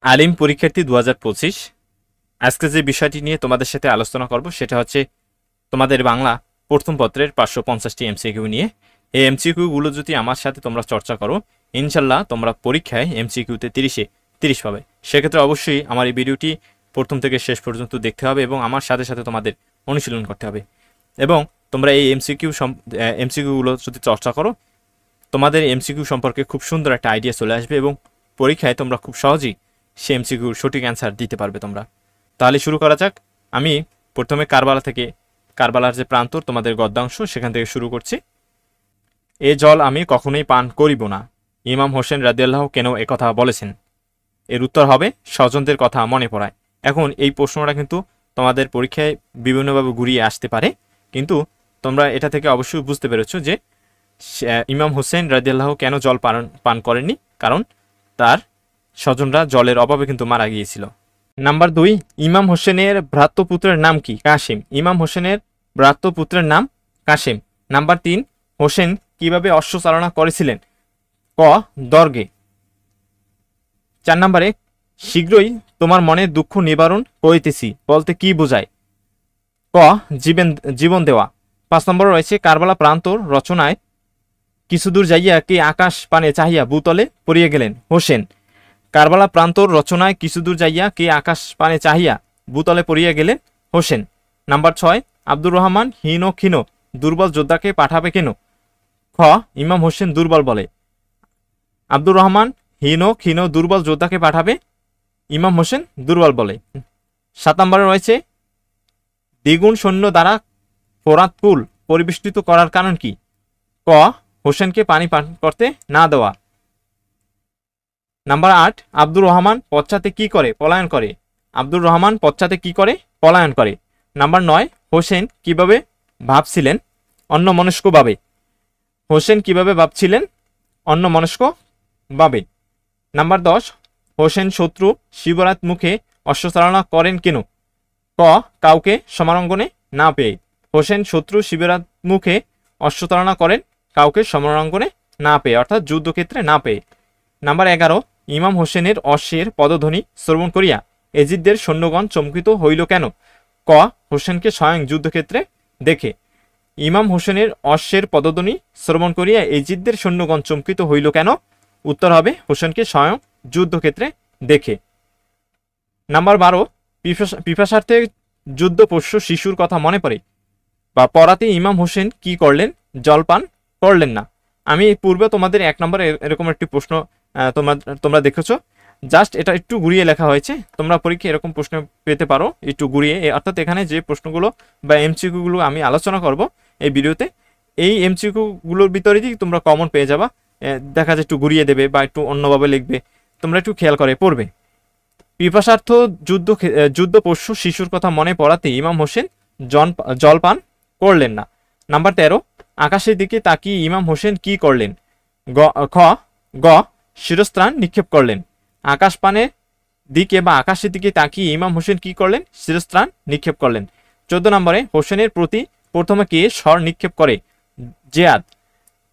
আলিম পরীক্ষার্থী 2025 আজকে যে বিষয়টি নিয়ে তোমাদের সাথে আলোচনা করব সেটা হচ্ছে তোমাদের বাংলা প্রথম পত্রের 550টি এমসিকিউ নিয়ে। এই এমসিকিউ গুলো যদি আমার সাথে তোমরা চর্চা করো, ইনশাল্লাহ তোমরা পরীক্ষায় এমসিকিউতে 30 পাবে। সেক্ষেত্রে অবশ্যই আমার এই ভিডিওটি প্রথম থেকে শেষ পর্যন্ত দেখতে হবে এবং আমার সাথে সাথে তোমাদের অনুশীলন করতে হবে। এবং তোমরা এই এমসিকিউগুলো যদি চর্চা করো, তোমাদের এমসিকিউ সম্পর্কে খুব সুন্দর একটা আইডিয়া চলে আসবে এবং পরীক্ষায় তোমরা খুব সহজেই সে এমসিকিউর সঠিক অ্যান্সার দিতে পারবে তোমরা। তাহলে শুরু করা যাক। আমি প্রথমে কারবালার যে প্রান্তর তোমাদের গদ্যাংশ সেখান থেকে শুরু করছি। এ জল আমি কখনোই পান করিব না, ইমাম হোসেন রাদিয়াল্লাহ কেন একথা বলেছেন? এর উত্তর হবে স্বজনদের কথা মনে পড়ায়। এখন এই প্রশ্নটা কিন্তু তোমাদের পরীক্ষায় বিভিন্নভাবে ঘুরিয়ে আসতে পারে, কিন্তু তোমরা এটা থেকে অবশ্যই বুঝতে পেরেছো যে ইমাম হোসেন রাদিয়াল্লাহ কেন জল পান করেননি, কারণ তার স্বজনরা জলের অভাবে কিন্তু মারা গিয়েছিল। নাম্বার 2, ইমাম হোসেনের ভ্রাতৃপুত্রের নাম কি? কাসেম। ইমাম হোসেনের ভ্রাতৃপুত্রের নাম কাসেম। নাম্বার 3, হোসেন কিভাবে অশ্ব চালনা করেছিলেন? ক, দর্গে। 4 নম্বরে, শীঘ্রই তোমার মনের দুঃখ নিবারণ করিতেছি বলতে কি বোঝায়? ক, জীবন দেওয়া। 5 নম্বর রয়েছে, কারবালা প্রান্তর রচনায় কিছুদূর যাইয়া কে আকাশ পানে চাহিয়া ভূতলে পড়িয়া গেলেন? হোসেন। কারবালা প্রান্তর রচনায় কিছুদূর যাইয়া কে আকাশ পানে চাহিয়া ভূতলে পড়িয়া গেলেন? হোসেন। নাম্বার 6, আব্দুর রহমান হীন ক্ষীণ দুর্বল যোদ্ধাকে পাঠাবে কেন? খ, ইমাম হোসেন দুর্বল বলে। আব্দুর রহমান হীন ক্ষীণ দুর্বল যোদ্ধাকে পাঠাবে, ইমাম হোসেন দুর্বল বলে। 7 নম্বরে রয়েছে, দ্বিগুণ সৈন্য দ্বারা ফোরাত কুল পরিবেষ্টিত করার কারণ কি? ক, হোসেনকে পানি পান করতে না দেওয়া। নাম্বার 8, আব্দুর রহমান পশ্চাতে কি করে? পলায়ন করে। আব্দুর রহমান পশ্চাতে কি করে? পলায়ন করে। নাম্বার 9, হোসেন কিভাবে ভাবছিলেন? অন্যমনস্ক ভাবে। হোসেন কিভাবে ভাবছিলেন? অন্যমনস্ক ভাবে। নাম্বার 10, হোসেন শত্রু শিবরাত মুখে অশ্বচালনা করেন কেন? ক, কাউকে সমরাঙ্গনে না পেয়ে। হোসেন শত্রু শিবরাত মুখে অশ্বচালনা করেন কাউকে সমরাঙ্গনে না পেয়ে, অর্থাৎ যুদ্ধক্ষেত্রে না পেয়ে। নাম্বার 11, ইমাম হোসেনের অশ্বের পদধ্বনি শ্রবণ করিয়া এজিদদের সৈন্যগণ চমকিত হইল কেন? ক, হোসেনকে স্বয়ং যুদ্ধক্ষেত্রে দেখে। ইমাম হোসেনের অশ্বের পদধ্বনি শ্রবণ করিয়া এজিদদের সৈন্যগণ চমকিত হইল কেন? উত্তর হবে হোসেনকে স্বয়ং যুদ্ধক্ষেত্রে দেখে। নাম্বার 12, পিপাসার্থে যুদ্ধপোষ্য শিশুর কথা মনে পড়ে বা পড়াতে ইমাম হোসেন কি করলেন? জলপান করলেন না। আমি পূর্বে তোমাদের 1 নম্বরে এরকম একটি প্রশ্ন তোমরা দেখেছো, জাস্ট এটা একটু ঘুরিয়ে লেখা হয়েছে। তোমরা পরীক্ষায় এরকম প্রশ্ন পেতে পারো একটু ঘুরিয়ে, অর্থাৎ এখানে যে প্রশ্নগুলো বা এমসিকিউগুলো আমি আলোচনা করব এই ভিডিওতে, এই এমসিকিউগুলোর ভিতরে যদি তোমরা কমন পেয়ে যাবা, দেখা যায় একটু ঘুরিয়ে দেবে বা একটু অন্যভাবে লিখবে, তোমরা একটু খেয়াল করে পড়বে। পিপাসার্থ যুদ্ধপোষ্য শিশুর কথা মনে পড়াতে ইমাম হোসেন জলপান করলেন না। নাম্বার 13, আকাশের দিকে তাকিয়ে ইমাম হোসেন কি করলেন? গ, শিরস্ত্রাণ নিক্ষেপ করলেন। আকাশ পানের দিকে বা আকাশের দিকে তাকিয়ে ইমাম হোসেন কি করলেন? শিরস্ত্রাণ নিক্ষেপ করলেন। 14 নম্বরে, হোসেনের প্রতি প্রথমে কে স্বর নিক্ষেপ করে? জেয়াদ।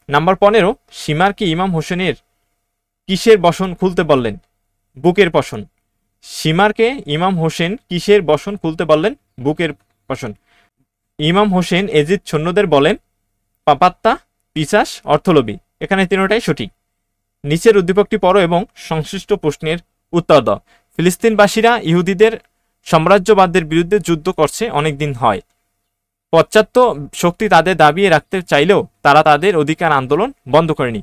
নাম্বার 15, সীমারকে ইমাম হোসেনের কিসের বসন খুলতে বললেন? বুকের বসন। সীমারকে ইমাম হোসেন কিসের বসন খুলতে বললেন? বুকের বসন। ইমাম হোসেন এজিদ সৈন্যদের বলেন পাপাত্তা, পিশাচ, অর্থলোভী। এখানে 3টাই সঠিক। নিচের উদ্দীপকটি পড়ো এবং সংশ্লিষ্ট প্রশ্নের উত্তর দাও। ফিলিস্তিনবাসীরা ইহুদিদের সাম্রাজ্যবাদের বিরুদ্ধে যুদ্ধ করছে অনেক দিন হয়। পাশ্চাত্য শক্তি তাদের দাবিয়ে রাখতে চাইলেও তারা তাদের অধিকার আন্দোলন বন্ধ করেনি।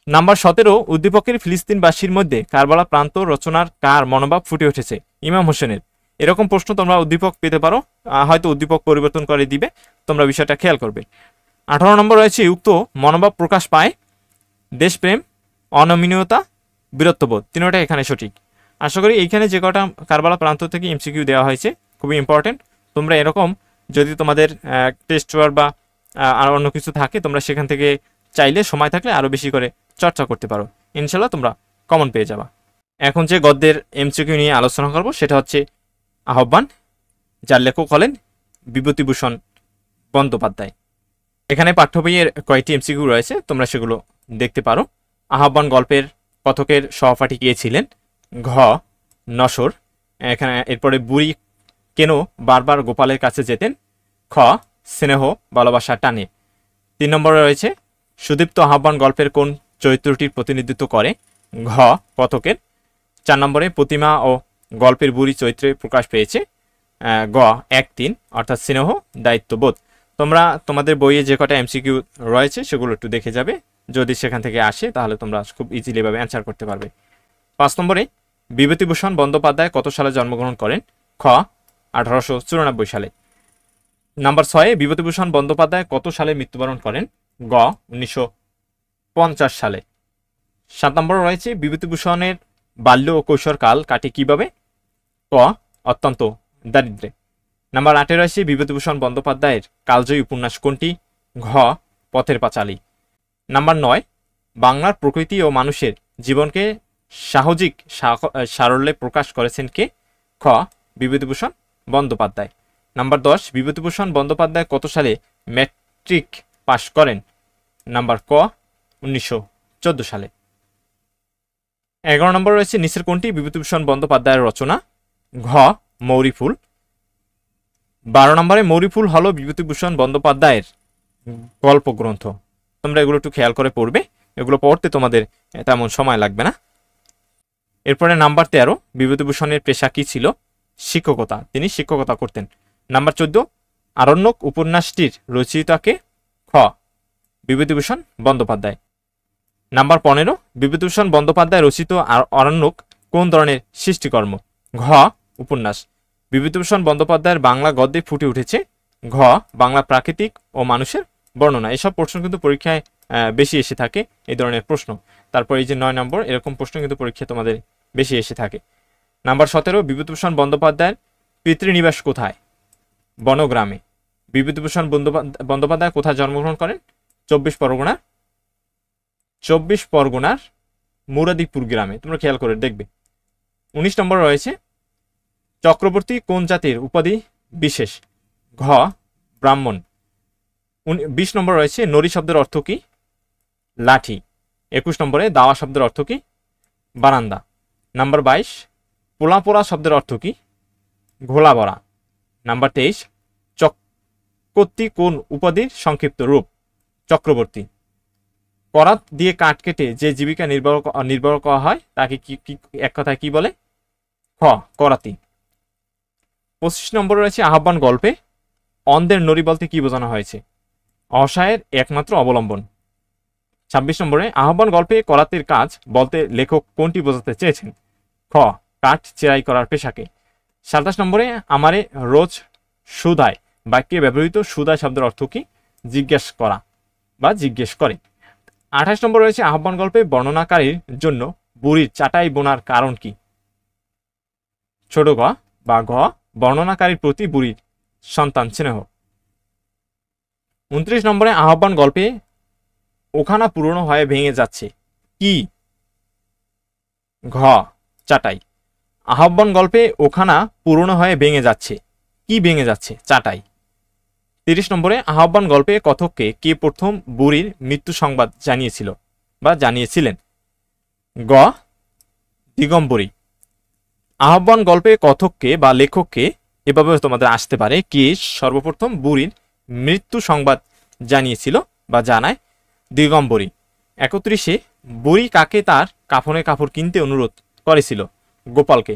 নাম্বার 17, উদ্দীপকের ফিলিস্তিনবাসীর মধ্যে কারবালা প্রান্ত রচনার কার মনোভাব ফুটে উঠেছে? ইমাম হোসেনের। এরকম প্রশ্ন তোমরা উদ্দীপক পেতে পারো, হয়তো উদ্দীপক পরিবর্তন করে দিবে, তোমরা বিষয়টা খেয়াল করবে। 18 নম্বর রয়েছে, উক্ত মনোভাব প্রকাশ পায় দেশপ্রেম, অনমনীয়তা, বীরত্ববোধ। 3টাই এখানে সঠিক। আশা করি এইখানে যে কটা কারবালা প্রান্ত থেকে এমসিকিউ দেওয়া হয়েছে খুবই ইম্পর্টেন্ট। তোমরা এরকম যদি তোমাদের টেস্ট পেপার বা আর অন্য কিছু থাকে, তোমরা সেখান থেকে চাইলে সময় থাকলে আরও বেশি করে চর্চা করতে পারো, ইনশাল্লাহ তোমরা কমন পেয়ে যাবা। এখন যে গদ্যের এমসিকিউ নিয়ে আলোচনা করব সেটা হচ্ছে আহ্বান, যার লেখক হলেন বিভূতিভূষণ বন্দ্যোপাধ্যায়। এখানে পাঠ্য বইয়ের কয়েকটি এমসিকিউ রয়েছে, তোমরা সেগুলো দেখতে পারো। আহ্বান গল্পের কথকের সহপাঠী কে ছিলেন? ক, ঘ নসর। এখানে এরপরে বুড়ি কেন বারবার গোপালের কাছে যেতেন? খ স্নেহ ভালোবাসা টানে। 3 নম্বরে রয়েছে সুদীপ্ত আহ্বান গল্পের কোন চরিত্রটির প্রতিনিধিত্ব করে? ঘ কথকের। 4 নম্বরে প্রতিমা ও গল্পের বুড়ি চরিত্রে প্রকাশ পেয়েছে। গ 1-3 অর্থাৎ স্নেহ দায়িত্ববোধ। তোমরা তোমাদের বইয়ে যে কটা এমসিকিউ রয়েছে সেগুলো একটু দেখে যাবে, যদি সেখান থেকে আসে তাহলে তোমরা খুব ইজিলি ভাবে অ্যান্সার করতে পারবে। 5 নম্বরে বিভূতিভূষণ বন্দ্যোপাধ্যায় কত সালে জন্মগ্রহণ করেন? খ 1894 সালে। নাম্বার 6, বিভূতিভূষণ বন্দ্যোপাধ্যায় কত সালে মৃত্যুবরণ করেন? গ 1950 সালে। 7 নম্বরে রয়েছে বিভূতিভূষণের বাল্য ও কৈশোরকাল কাটে কিভাবে? ক অত্যন্ত দারিদ্র্যে। নাম্বার 8 রয়েছে বিভূতিভূষণ বন্দ্যোপাধ্যায়ের কালজয়ী উপন্যাস কোনটি? ঘ পথের পাঁচালী। নাম্বার 9, বাংলার প্রকৃতি ও মানুষের জীবনকে সাহজিক সারল্যে প্রকাশ করেছেন কে? খ বিভূতিভূষণ বন্দ্যোপাধ্যায়। নাম্বার 10, বিভূতিভূষণ বন্দ্যোপাধ্যায় কত সালে ম্যাট্রিক পাশ করেন? নাম্বার ক 1914 সালে। 11 নম্বর রয়েছে নিচের কোনটি বিভূতিভূষণ বন্দ্যোপাধ্যায়ের রচনা? ঘ মৌরিফুল। 12 নম্বরে মৌরিফুল হলো বিভূতিভূষণ বন্দ্যোপাধ্যায়ের গল্প গ্রন্থ। তোমরা এগুলো একটু খেয়াল করে পড়বে, এগুলো পড়তে তোমাদের তেমন সময় লাগবে না। এরপরে নাম্বার 13, বিভূতিভূষণের পেশা কি ছিল? শিক্ষকতা, তিনি শিক্ষকতা করতেন। নাম্বার 14, আরণ্যক উপন্যাসটির রচয়িতা কে? খ বিভূতিভূষণ বন্দ্যোপাধ্যায়। নাম্বার 15, বিভূতিভূষণ বন্দ্যোপাধ্যায় রচিত আরণ্যক কোন ধরনের সৃষ্টিকর্ম? ঘ উপন্যাস। বিভূতিভূষণ বন্দ্যোপাধ্যায়ের বাংলা গদ্যে ফুটে উঠেছে? ঘ বাংলা প্রাকৃতিক ও মানুষের বর্ণনা। এসব প্রশ্ন কিন্তু পরীক্ষায় বেশি এসে থাকে, এই ধরনের প্রশ্ন। তারপর এই যে 9 নম্বর, এরকম প্রশ্ন কিন্তু পরীক্ষায় তোমাদের বেশি এসে থাকে। নাম্বার 17, বিভূতিভূষণ বন্দ্যোপাধ্যায়ের পিতৃনিবাস কোথায়? বনগ্রামে। বিভূতিভূষণ বন্দ্যোপাধ্যায় কোথায় জন্মগ্রহণ করেন? 24 পরগনার মুরাদিপুর গ্রামে। তোমরা খেয়াল করে দেখবে। 19 নম্বর রয়েছে চক্রবর্তী কোন জাতির উপাধি বিশেষ? ঘ ব্রাহ্মণ। 20 নম্বর রয়েছে নরি শব্দের অর্থ কি? লাঠি। 21 নম্বরে দাওয়া শব্দের অর্থ কি? বারান্দা। নাম্বার 22, পোলাপোড়া শব্দের অর্থ কি? ঘোলা বড়া। নাম্বার 23, চক্রবর্তী কোন উপাধির সংক্ষিপ্ত রূপ? চক্রবর্তী। করাত দিয়ে কাঠ কেটে যে জীবিকা নির্বাহ করা হয় তাকে কি এক কথায় কি বলে? খ করাতি। 25 নম্বর রয়েছে আহ্বান গল্পে অন্ধের নরি বলতে কি বোঝানো হয়েছে? অসহায়ের একমাত্র অবলম্বন। 26 নম্বরে আহ্বান গল্পে করাতির কাজ বলতে লেখক কোনটি বোঝাতে চেয়েছেন? খ কাঠ চেরাই করার পেশাকে। 27 নম্বরে আমারে রোজ সুধায় বাক্যে ব্যবহৃত সুধায় শব্দের অর্থ কি? জিজ্ঞেস করা বা জিজ্ঞেস করে। 28 নম্বর রয়েছে আহ্বান গল্পে বর্ণনাকারীর জন্য বুড়ির চাটাই বোনার কারণ কি? ছোট গ বা ঘ বর্ণনাকারীর প্রতি বুড়ির সন্তান স্নেহ। 29 নম্বরে আহ্বান গল্পে ওখানা পুরনো হয়ে ভেঙে যাচ্ছে কি? ঘ চাটাই। আহ্বান গল্পে ওখানা পুরনো হয়ে ভেঙে যাচ্ছে কি ভেঙে যাচ্ছে? চাটাই। 30 নম্বরে আহ্বান গল্পে কথককে কে প্রথম বুড়ির মৃত্যু সংবাদ জানিয়েছিল বা জানিয়েছিলেন? গ দিগম্বরী। আহ্বান গল্পে কথককে বা লেখককে এভাবে তোমাদের আসতে পারে, কে সর্বপ্রথম বুড়ির মৃত্যু সংবাদ জানিয়েছিল বা জানায়? দিগম্বরী। 31, বুড়ি কাকে তার কাফনের কাপড় কিনতে অনুরোধ করেছিল? গোপালকে।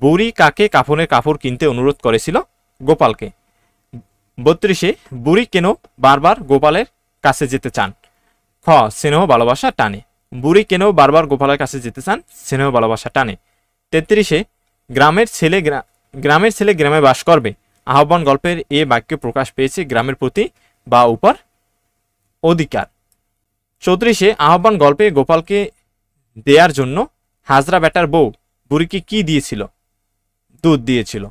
বুড়ি কাকে কাফনের কাপড় কিনতে অনুরোধ করেছিল? গোপালকে। 32, বুড়ি কেন বারবার গোপালের কাছে যেতে চান? খ স্নেহ ভালোবাসা টানে। বুড়ি কেন বারবার গোপালের কাছে যেতে চান? স্নেহ ভালোবাসা টানে। 33, গ্রামের ছেলে গ্রামে বাস করবে। আহ্বান গল্পের এ বাক্য প্রকাশ পেয়েছে গ্রামের প্রতি বা উপর অধিকার। 34, আহ্বান গল্পে গোপালকে দেয়ার জন্য হাজরা বেটার বউ বুড়িকে কি দিয়েছিল? দুধ দিয়েছিল।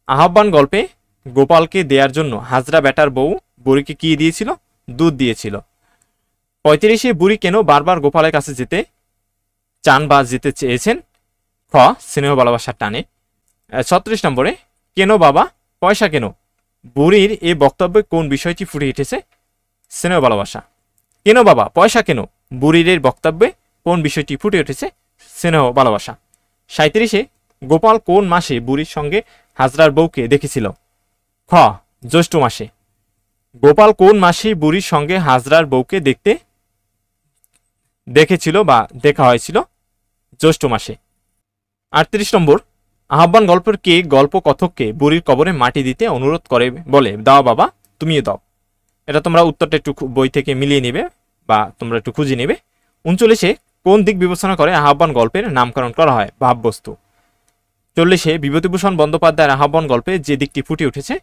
আহ্বান গল্পে গোপালকে দেয়ার জন্য হাজরা বেটার বউ বুড়িকে কি দিয়েছিল? দুধ দিয়েছিল। 35, বুড়ি কেন বারবার গোপালের কাছে যেতে চান বা যেতে চেয়েছেন? খ স্নেহ ভালোবাসার টানে। 36 নম্বরে কেন বাবা পয়সা কেন? বুড়ির এ বক্তব্যে কোন বিষয়টি ফুটে উঠেছে? স্নেহ ভালোবাসা। কেন বাবা পয়সা কেন? বুড়ির এর বক্তব্যে কোন বিষয়টি ফুটে উঠেছে? স্নেহ ভালোবাসা। 37-এ গোপাল কোন মাসে বুড়ির সঙ্গে হাজরার বউকে দেখেছিল? খ জ্যৈষ্ঠ মাসে। গোপাল কোন মাসে বুড়ির সঙ্গে হাজরার বউকে দেখেছিল বা দেখা হয়েছিল? জ্যৈষ্ঠ মাসে। 38 নম্বর, আহ্বান গল্পের কে গল্প কথককে বুড়ির কবরে মাটি দিতে অনুরোধ করে বলে, দাও বাবা তুমিও দাও? এটা তোমরা উত্তরটা একটু বই থেকে মিলিয়ে নেবে বা তোমরা একটু খুঁজে নেবে। 39-এ কোন দিক বিবেচনা করে আহ্বান গল্পের নামকরণ করা হয়? ভাববস্তু। 40-এ বিভূতিভূষণ বন্দ্যোপাধ্যায়ের আহ্বান গল্পে যে দিকটি ফুটে উঠেছে?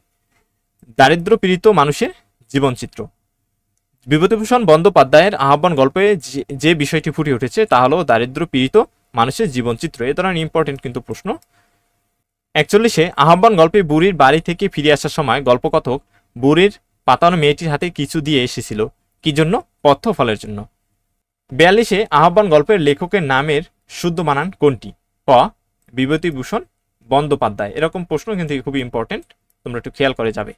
দারিদ্র পীড়িত মানুষের জীবনচিত্র। বিভূতিভূষণ বন্দ্যোপাধ্যায়ের আহ্বান গল্পে যে বিষয়টি ফুটে উঠেছে তা হলো দারিদ্র পীড়িত মানুষের জীবনচিত্র। এ ধরনের ইম্পর্টেন্ট কিন্তু প্রশ্ন। 41-এ আহ্বান গল্পে বুড়ির বাড়ি থেকে ফিরে আসার সময় গল্পকথক বুড়ির পাতানো মেয়েটির হাতে কিছু দিয়ে এসেছিল, কি জন্য? পথ্য ফলের জন্য। 42-এ আহ্বান গল্পের লেখকের নামের শুদ্ধ বানান কোনটি? ক বিভূতিভূষণ বন্দ্যোপাধ্যায়। এরকম প্রশ্ন কিন্তু খুবই ইম্পর্টেন্ট, তোমরা একটু খেয়াল করে যাবে।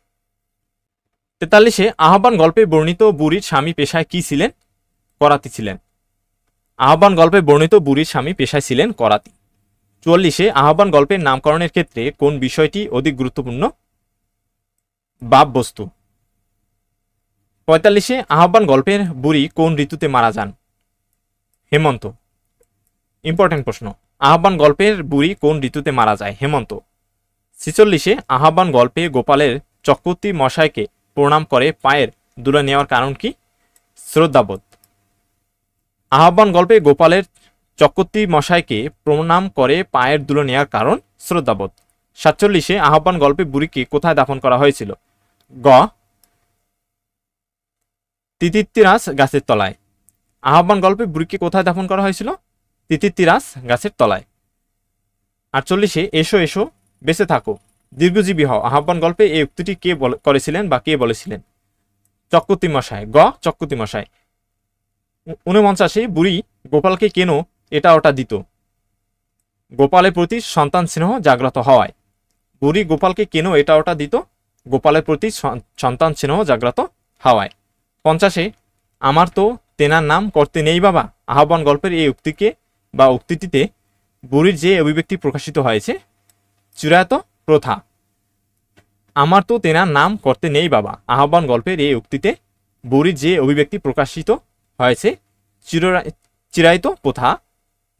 43-এ আহ্বান গল্পে বর্ণিত বুড়ির স্বামী পেশায় কি ছিলেন? করাতি ছিলেন। আহ্বান গল্পে বর্ণিত বুড়ির স্বামী পেশায় ছিলেন করাতি। 44-এ আহ্বান গল্পের নামকরণের ক্ষেত্রে কোন বিষয়টি অধিক গুরুত্বপূর্ণ? ভাববস্তু। 45-এ আহ্বান গল্পের বুড়ি কোন ঋতুতে মারা যান? হেমন্ত। ইম্পর্টেন্ট প্রশ্ন, আহ্বান গল্পের বুড়ি কোন ঋতুতে মারা যায়? হেমন্ত। 46-এ আহ্বান গল্পে গোপালের চক্রবর্তী মশাইকে প্রণাম করে পায়ের ধুলো নেওয়ার কারণ কি? শ্রদ্ধাবোধ। আহ্বান গল্পে গোপালের চক্রবর্তী মশাইকে প্রণাম করে পায়ের ধুলো নেওয়ার কারণ শ্রদ্ধাবোধ। 47-এ আহ্বান গল্পে বুড়িকে কোথায় দাফন করা হয়েছিল? গ তিতিত্তিরাস গাছের তলায়। আহ্বান গল্পে বুড়িকে কোথায় দাফন করা হয়েছিল? তিতিত্তিরাস গাছের তলায়। 48-এ এসো এসো বেঁচে থাকো দীর্ঘজীবী হও আহ্বান গল্পে এই উক্তিটি কে করেছিলেন বা কে বলেছিলেন? চক্রবর্তী মশাই। গ চক্রবর্তী মশাই। 49-এ বুড়ি গোপালকে কেন এটা ওটা দিত? গোপালের প্রতি সন্তান স্নেহ জাগ্রত হওয়ায়। বুড়ি গোপালকে কেন এটা ওটা দিত? গোপালের প্রতি সন্তান স্নেহ জাগ্রত হওয়ায়। 50-এ আমার তো তেনার নাম করতে নেই বাবা আহ্বান গল্পের এই উক্তিকে বা উক্তিটিতে বুড়ির যে অভিব্যক্তি প্রকাশিত হয়েছে? চিরায়ত প্রথা। আমার তো তেনার নাম করতে নেই বাবা আহ্বান গল্পের এই উক্তিতে বুড়ির যে অভিব্যক্তি প্রকাশিত হয়েছে? চিরায়ত প্রথা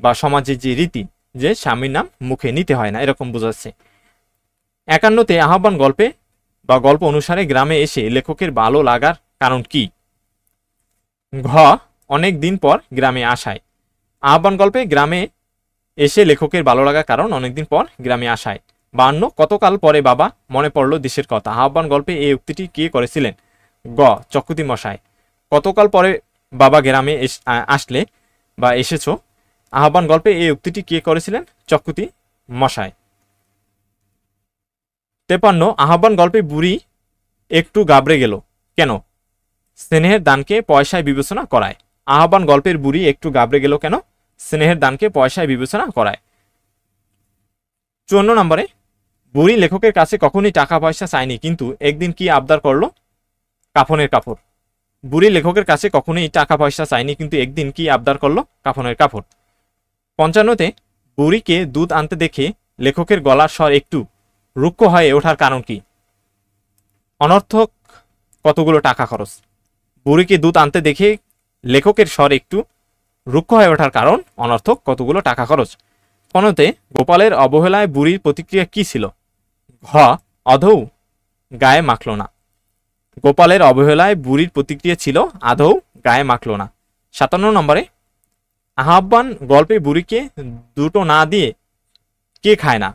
বা সমাজের যে রীতি যে স্বামীর নাম মুখে নিতে হয় না, এরকম বোঝাচ্ছে। 51-তে আহ্বান গল্পে বা গল্প অনুসারে গ্রামে এসে লেখকের ভালো লাগার কারণ কি? ঘ অনেক দিন পর গ্রামে আসায়। আহ্বান গল্পে গ্রামে এসে লেখকের ভালো লাগার কারণ অনেকদিন পর গ্রামে আসায়। 52 কতকাল পরে বাবা মনে পড়ল দেশের কথা আহ্বান গল্পে এই উক্তিটি কে করেছিলেন? গ চক্রবর্তী মশাই। কতকাল পরে বাবা গ্রামে আসলে বা এসেছো আহ্বান গল্পে এই উক্তিটি কে করেছিলেন? চক্রবর্তী মশাই। 53 আহ্বান গল্পে বুড়ি একটু গাবড়ে গেল কেন? স্নেহের দানকে পয়সায় বিবেচনা করায়। আহ্বান গল্পের বুড়ি একটু গাবড়ে গেল কেন? স্নেহের দানকে পয়সায় বিবেচনা করায়। 54 নম্বরে বুড়ি লেখকের কাছে কখনই টাকা পয়সা চায়নি কিন্তু একদিন কি আবদার করলো? কাফনের কাপড়। বুড়ি লেখকের কাছে কখনোই টাকা পয়সা চায়নি কিন্তু একদিন কি আবদার করলো? কাফনের কাপড়। 55-তে বুড়িকে দুধ আনতে দেখে লেখকের গলার স্বর একটু রুক্ষ হয়ে ওঠার কারণ কি? অনর্থক কতগুলো টাকা খরচ। বুড়িকে দুধ আনতে দেখে লেখকের স্বর একটু রুক্ষ হয়ে ওঠার কারণ অনর্থক কতগুলো টাকা খরচ। 55-তে গোপালের অবহেলায় বুড়ির প্রতিক্রিয়া কি ছিল? ঘ আদৌ গায়ে মাখল না। গোপালের অবহেলায় বুড়ির প্রতিক্রিয়া ছিল আদৌ গায়ে মাখল না। 57 নম্বরে আহ্বান গল্পে বুড়িকে দুটো না দিয়ে কে খায় না?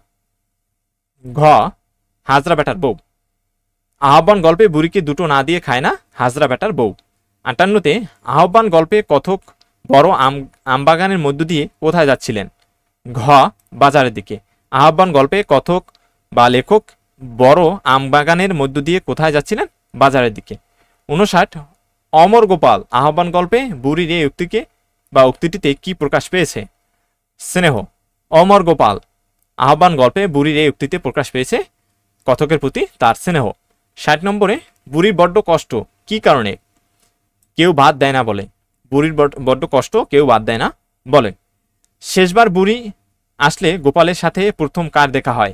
ঘ হাজরা বেটার বউ। আহ্বান গল্পে বুড়িকে দুটো না দিয়ে খায় না হাজরা বেটার বউ। 58-তে আহ্বান গল্পে কথক বড় আমবাগানের মধ্য দিয়ে কোথায় যাচ্ছিলেন? ঘ বাজারের দিকে। আহ্বান গল্পে কথক বা লেখক বড় আমবাগানের মধ্য দিয়ে কোথায় যাচ্ছিলেন? বাজারের দিকে। 59 অমর গোপাল আহ্বান গল্পে বুড়ির এই উক্তিকে বা উক্তিটিতে কি প্রকাশ পেয়েছে? স্নেহ। অমর গোপাল আহ্বান গল্পে বুড়ির এই উক্তিতে প্রকাশ পেয়েছে কথকের প্রতি তার স্নেহ। 60 নম্বরে বুড়ির বড্ড কষ্ট কি কারণে? কেউ ভাত দেয় না বলে। বুড়ির বড্ড কষ্ট কেউ ভাত দেয় না বলে। শেষবার বুড়ি আসলে গোপালের সাথে প্রথম কার দেখা হয়?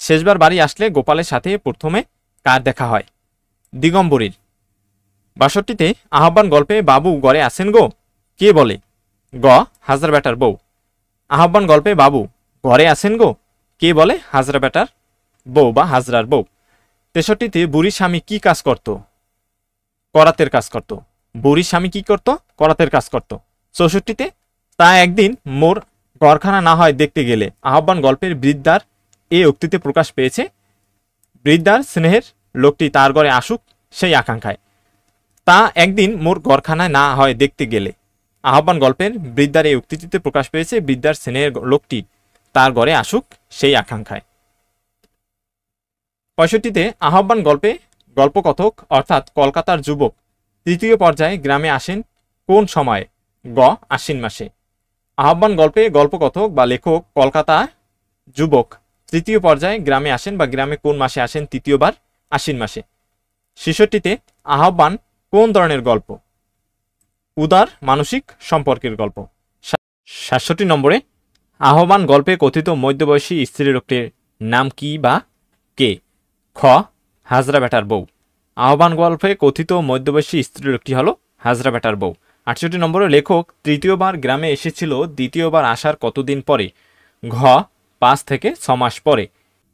শেষবার বাড়ি আসলে গোপালের সাথে প্রথমে কার দেখা হয়? দিগম্বরীর। ৬২তে আহ্বান গল্পে বাবু ঘরে আছেন গো, কে বলে? গ হাজরা বেটার বউ। আহ্বান গল্পে বাবু ঘরে আছেন গো, কে বলে? হাজরা বেটার বউ বা হাজরার বউ। ৬৩তে বুড়ির স্বামী কি কাজ করত? করাতের কাজ করত। বুড়ির স্বামী কি করত? করাতের কাজ করত। ৬৪তে তা একদিন মোর ঘরখানা না হয় দেখতে গেলে। আহ্বান গল্পের বৃদ্ধার এ উক্তিতে প্রকাশ পেয়েছে বৃদ্ধার স্নেহের লোকটি তার ঘরে আসুক সেই আকাঙ্ক্ষায়। তা একদিন মোর ঘরখানায় না হয় দেখতে গেলে। আহ্বান গল্পের বৃদ্ধার এই উক্তিটিতে প্রকাশ পেয়েছে বৃদ্ধার স্নেহের লোকটি তার ঘরে আসুক সেই আকাঙ্ক্ষায়। ৬৫তে আহ্বান গল্পে গল্পকথক অর্থাৎ কলকাতার যুবক তৃতীয় পর্যায়ে গ্রামে আসেন কোন সময়ে? গ আশ্বিন মাসে। আহ্বান গল্পে গল্পকথক বা লেখক কলকাতা যুবক তৃতীয় পর্যায়ে গ্রামে আসেন বা গ্রামে কোন মাসে আসেন? তৃতীয়বার আশ্বিন মাসে। ৬৬তে আহ্বান কোন ধরনের গল্প? উদার মানসিক সম্পর্কের গল্প। ৬৭ নম্বরে আহ্বান গল্পে কথিত মধ্যবয়সী স্ত্রী লোকটির নাম কি বা কে? খ হাজরা বেটার বউ। আহ্বান গল্পে কথিত মধ্যবয়সী স্ত্রী লোকটি হল হাজরা বেটার বউ। ৬৮ নম্বরে লেখক তৃতীয়বার গ্রামে এসেছিল দ্বিতীয়বার আসার কতদিন পরে? ঘ ৫ থেকে ৬ মাস পরে।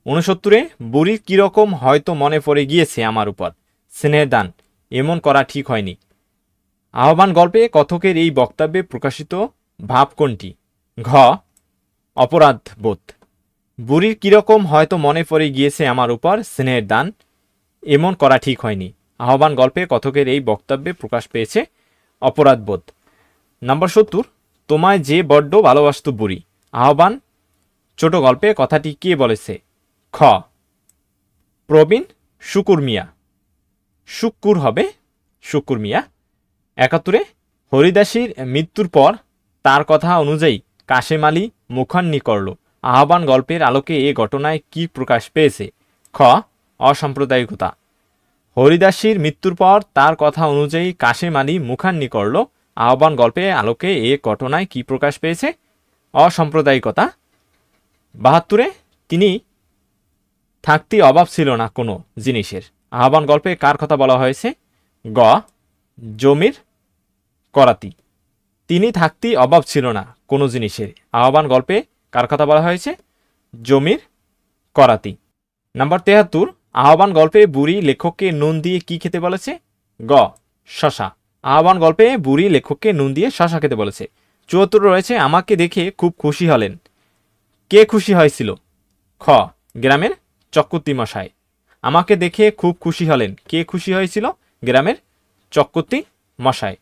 ৬৯-এ বুড়ির কিরকম হয়তো মনে পড়ে গিয়েছে আমার উপর, স্নেহের দান এমন করা ঠিক হয়নি। আহ্বান গল্পে কথকের এই বক্তব্যে প্রকাশিত ভাব কোনটি? ঘ অপরাধ বোধ। বুড়ির কিরকম হয়তো মনে পড়ে গিয়েছে আমার উপর, স্নেহের দান এমন করা ঠিক হয়নি। আহ্বান গল্পে কথকের এই বক্তব্যে প্রকাশ পেয়েছে অপরাধ বোধ। নম্বর ৭০ তোমায় যে বড্ড ভালোবাসত বুড়ি। আহ্বান ছোট গল্পে কথাটি কে বলেছে? খ প্রবীণ শুকুর মিয়া। শুক্কুর হবে শুকুর মিয়া। ৭১-এ হরিদাসীর মৃত্যুর পর তার কথা অনুযায়ী কাশেম আলী মুখান্নি করল। আহ্বান গল্পের আলোকে এ ঘটনায় কি প্রকাশ পেয়েছে? খ অসাম্প্রদায়িকতা। হরিদাসীর মৃত্যুর পর তার কথা অনুযায়ী কাশেম আলী মুখান্নি করল। আহ্বান গল্পের আলোকে এ ঘটনায় কি প্রকাশ পেয়েছে? অসাম্প্রদায়িকতা। ৭২-এ তিনি থাকতে অভাব ছিল না কোনো জিনিসের। আহ্বান গল্পে কার কথা বলা হয়েছে? গ জমির করাতি। তিনি থাকতে অভাব ছিল না কোনো জিনিসের। আহ্বান গল্পে কার কথা বলা হয়েছে? জমির করাতি। নাম্বার ৭৩ আহ্বান গল্পে বুড়ি লেখককে নুন দিয়ে কি খেতে বলেছে? গ শশা। আহ্বান গল্পে বুড়ি লেখককে নুন দিয়ে শশা খেতে বলেছে। ৭৪ রয়েছে আমাকে দেখে খুব খুশি হলেন, কে খুশি হয়েছিল? খ গ্রামের চক্রবর্তী মশাই। আমাকে দেখে খুব খুশি হলেন, কে খুশি হয়েছিল? গ্রামের চক্রবর্তী মশাই।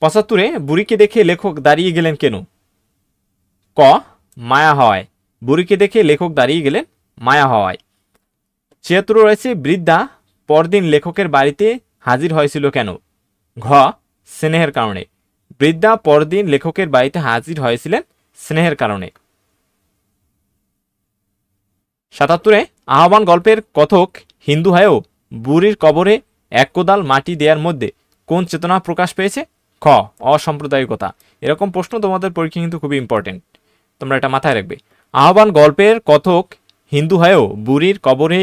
৭৫-এ বুড়িকে দেখে লেখক দাঁড়িয়ে গেলেন কেন? ক মায়া হওয়ায়। বুড়িকে দেখে লেখক দাঁড়িয়ে গেলেন মায়া হওয়ায়। ৭৬ রয়েছে বৃদ্ধা পরদিন লেখকের বাড়িতে হাজির হয়েছিল কেন? ঘ স্নেহের কারণে। বৃদ্ধা পরদিন লেখকের বাড়িতে হাজির হয়েছিলেন স্নেহের কারণে। ৭৭-এ আহ্বান গল্পের কথক হিন্দু হয়েও বুড়ির কবরে এক কোদাল মাটি দেওয়ার মধ্যে কোন চেতনা প্রকাশ পেয়েছে? খ অসাম্প্রদায়িকতা। এরকম প্রশ্ন তোমাদের পরীক্ষা কিন্তু খুবই ইম্পর্টেন্ট, তোমরা এটা মাথায় রাখবে। আহ্বান গল্পের কথক হিন্দু হয়েও বুড়ির কবরে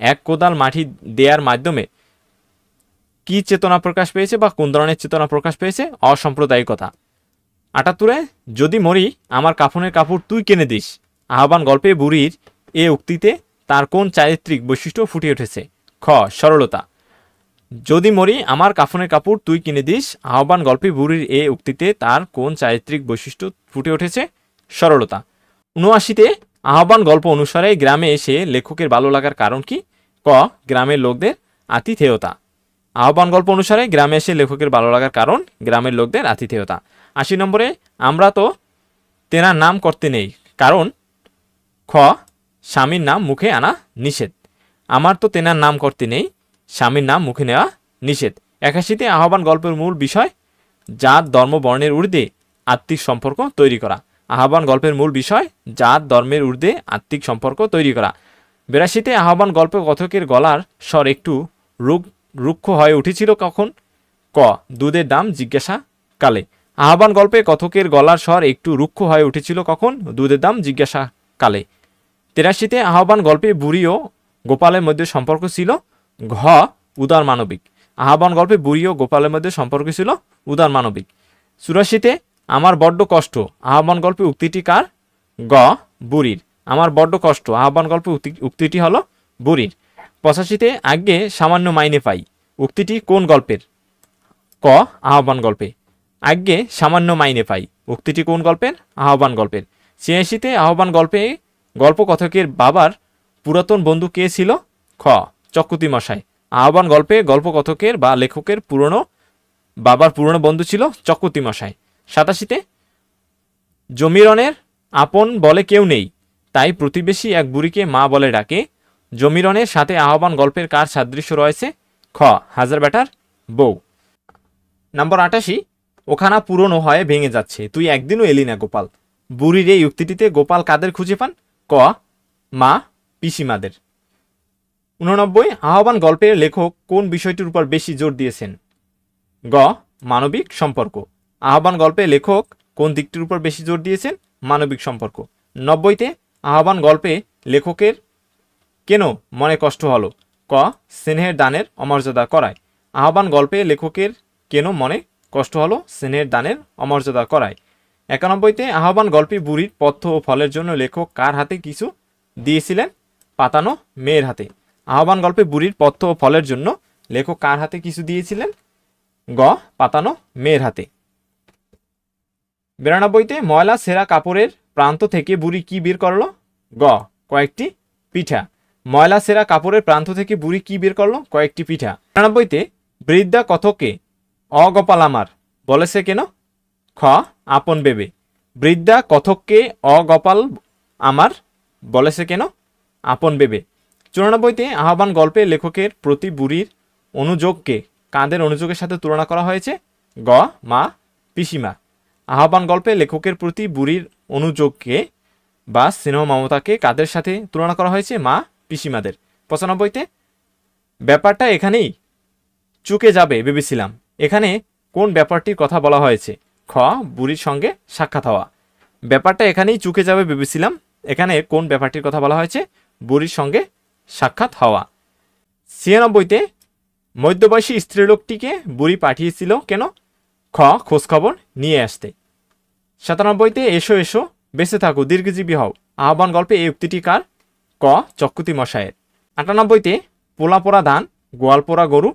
এক কোদাল মাটি দেওয়ার মাধ্যমে কি চেতনা প্রকাশ পেয়েছে বা কোন ধরনের চেতনা প্রকাশ পেয়েছে? অসাম্প্রদায়িকতা। ৭৮-এ যদি মরি আমার কাফনের কাপড় তুই কিনে দিস। আহ্বান গল্পে বুড়ির এ উক্তিতে তার কোন চারিত্রিক বৈশিষ্ট্য ফুটে উঠেছে? খ সরলতা। যদি মরি আমার কাফনের কাপড় তুই কিনে দিস। আহ্বান গল্পে বুড়ির এ উক্তিতে তার কোন চারিত্রিক বৈশিষ্ট্য ফুটে উঠেছে? সরলতা। ৭৯-তে আহ্বান গল্প অনুসারে গ্রামে এসে লেখকের ভালো লাগার কারণ কি? ক গ্রামের লোকদের আতিথেয়তা। আহ্বান গল্প অনুসারে গ্রামে এসে লেখকের ভালো লাগার কারণ গ্রামের লোকদের আতিথেয়তা। ৮০ নম্বরে আমরা তো তেনার নাম করতে নেই কারণ খ স্বামীর নাম মুখে আনা নিষেধ। আমার তো তেনার নাম করতে নেই, স্বামীর নাম মুখে নেওয়া নিষেধ। ৮১-তে আহ্বান গল্পের মূল বিষয় জাত ধর্ম বর্ণের ঊর্ধ্বে আত্মিক সম্পর্ক তৈরি করা। আহ্বান গল্পের মূল বিষয় জাত ধর্মের ঊর্ধ্বে আত্মিক সম্পর্ক তৈরি করা। ৮২-তে আহ্বান গল্প কথকের গলার স্বর একটু রুক্ষ হয়ে উঠেছিল কখন? ক দুধের দাম জিজ্ঞাসা কালে। আহ্বান গল্পে কথকের গলার স্বর একটু রুক্ষ হয়ে উঠেছিল কখন? দুধের দাম জিজ্ঞাসা কালে। 83তে আহ্বান গল্পে বুড়ি ও গোপালের মধ্যে সম্পর্ক ছিল ঘ উদার মানবিক। আহ্বান গল্পে বুড়ি ও গোপালের মধ্যে সম্পর্ক ছিল উদার মানবিক। 84তে আমার বড্ড কষ্ট আহ্বান গল্পে উক্তিটি কার? গ বুড়ির। আমার বড্ড কষ্ট আহ্বান গল্পে উক্তিটি হলো বুড়ির। 85তে আগে সামান্য মাইনে পাই উক্তিটি কোন গল্পের? ক আহ্বান গল্পে। আগে সামান্য মাইনে পাই উক্তিটি কোন গল্পের? আহ্বান গল্পের। 86তে আহ্বান গল্পে গল্পকথকের বাবার পুরাতন বন্ধু কে ছিল? খ চক্রবর্তী মশাই। আহ্বান গল্পে গল্পকথকের বা লেখকের বাবার পুরনো বন্ধু ছিল চক্রবর্তী মশাই। 87তে জমিরনের আপন বলে কেউ নেই তাই প্রতিবেশী এক বুড়িকে মা বলে ডাকে। জমিরনের সাথে আহ্বান গল্পের কার সাদৃশ্য রয়েছে? খ হাজার বেটার বউ। নম্বর 88 ওখানা পুরনো হয়ে ভেঙে যাচ্ছে তুই একদিনও এলি না গোপাল। বুড়ির এই উক্তিটিতে গোপাল কাদের খুঁজে পান? ক মা পিসিমাদের। 89 আহ্বান গল্পের লেখক কোন বিষয়টির উপর বেশি জোর দিয়েছেন? গ মানবিক সম্পর্ক। আহ্বান গল্পে লেখক কোন দিকটির উপর বেশি জোর দিয়েছেন? মানবিক সম্পর্ক। 90তে আহ্বান গল্পে লেখকের কেন মনে কষ্ট হলো? ক স্নেহের দানের অমর্যাদা করায়। আহ্বান গল্পে লেখকের কেন মনে কষ্ট হলো? স্নেহের দানের অমর্যাদা করায়। 91তে আহ্বান গল্পে বুড়ির পথ্য ও ফলের জন্য লেখক কার হাতে কিছু দিয়েছিলেন? পাতানো মেয়ের হাতে। আহ্বান গল্পে বুড়ির পথ্য ও ফলের জন্য লেখক কার হাতে কিছু দিয়েছিলেন? গ পাতানো মেয়ের হাতে। 92তে ময়লা ছেঁড়া কাপড়ের প্রান্ত থেকে বুড়ি কি বের করলো? গ কয়েকটি পিঠা। ময়লা ছেঁড়া কাপড়ের প্রান্ত থেকে বুড়ি কি বের করলো? কয়েকটি পিঠা। 93তে বৃদ্ধা কথকে অগোপাল আমার বলেছে কেন? খ আপন ভেবে। বৃদ্ধা কথককে অগোপাল আমার বলেছে কেন? আপন ভেবে। 94তে আহ্বান গল্পে লেখকের প্রতি বুড়ির অনুযোগকে কাদের অনুযোগের সাথে তুলনা করা হয়েছে? গ মা পিসিমা। আহ্বান গল্পে লেখকের প্রতি বুড়ির অনুযোগকে বা স্নেহ মমতাকে কাদের সাথে তুলনা করা হয়েছে? মা পিসিমাদের। 95তে ব্যাপারটা এখানেই চুকে যাবে ভেবেছিলাম এখানে কোন ব্যাপারটির কথা বলা হয়েছে? খ বুড়ির সঙ্গে সাক্ষাৎ হওয়া। ব্যাপারটা এখানেই চুকে যাবে ভেবেছিলাম এখানে কোন ব্যাপারটির কথা বলা হয়েছে? বুড়ির সঙ্গে সাক্ষাৎ হওয়া। 96তে মধ্যবয়সী স্ত্রীলোকটিকে বুড়ি পাঠিয়েছিল কেন? খ খোঁজখবর নিয়ে আসতে। 97তে এসো এসো বেঁচে থাকো দীর্ঘজীবী হও আহ্বান গল্পে এই উক্তিটি কার? ক চক্রবর্তী মশায়ের। 98তে পোলা পোড়া ধান গোয়াল পোড়া গরু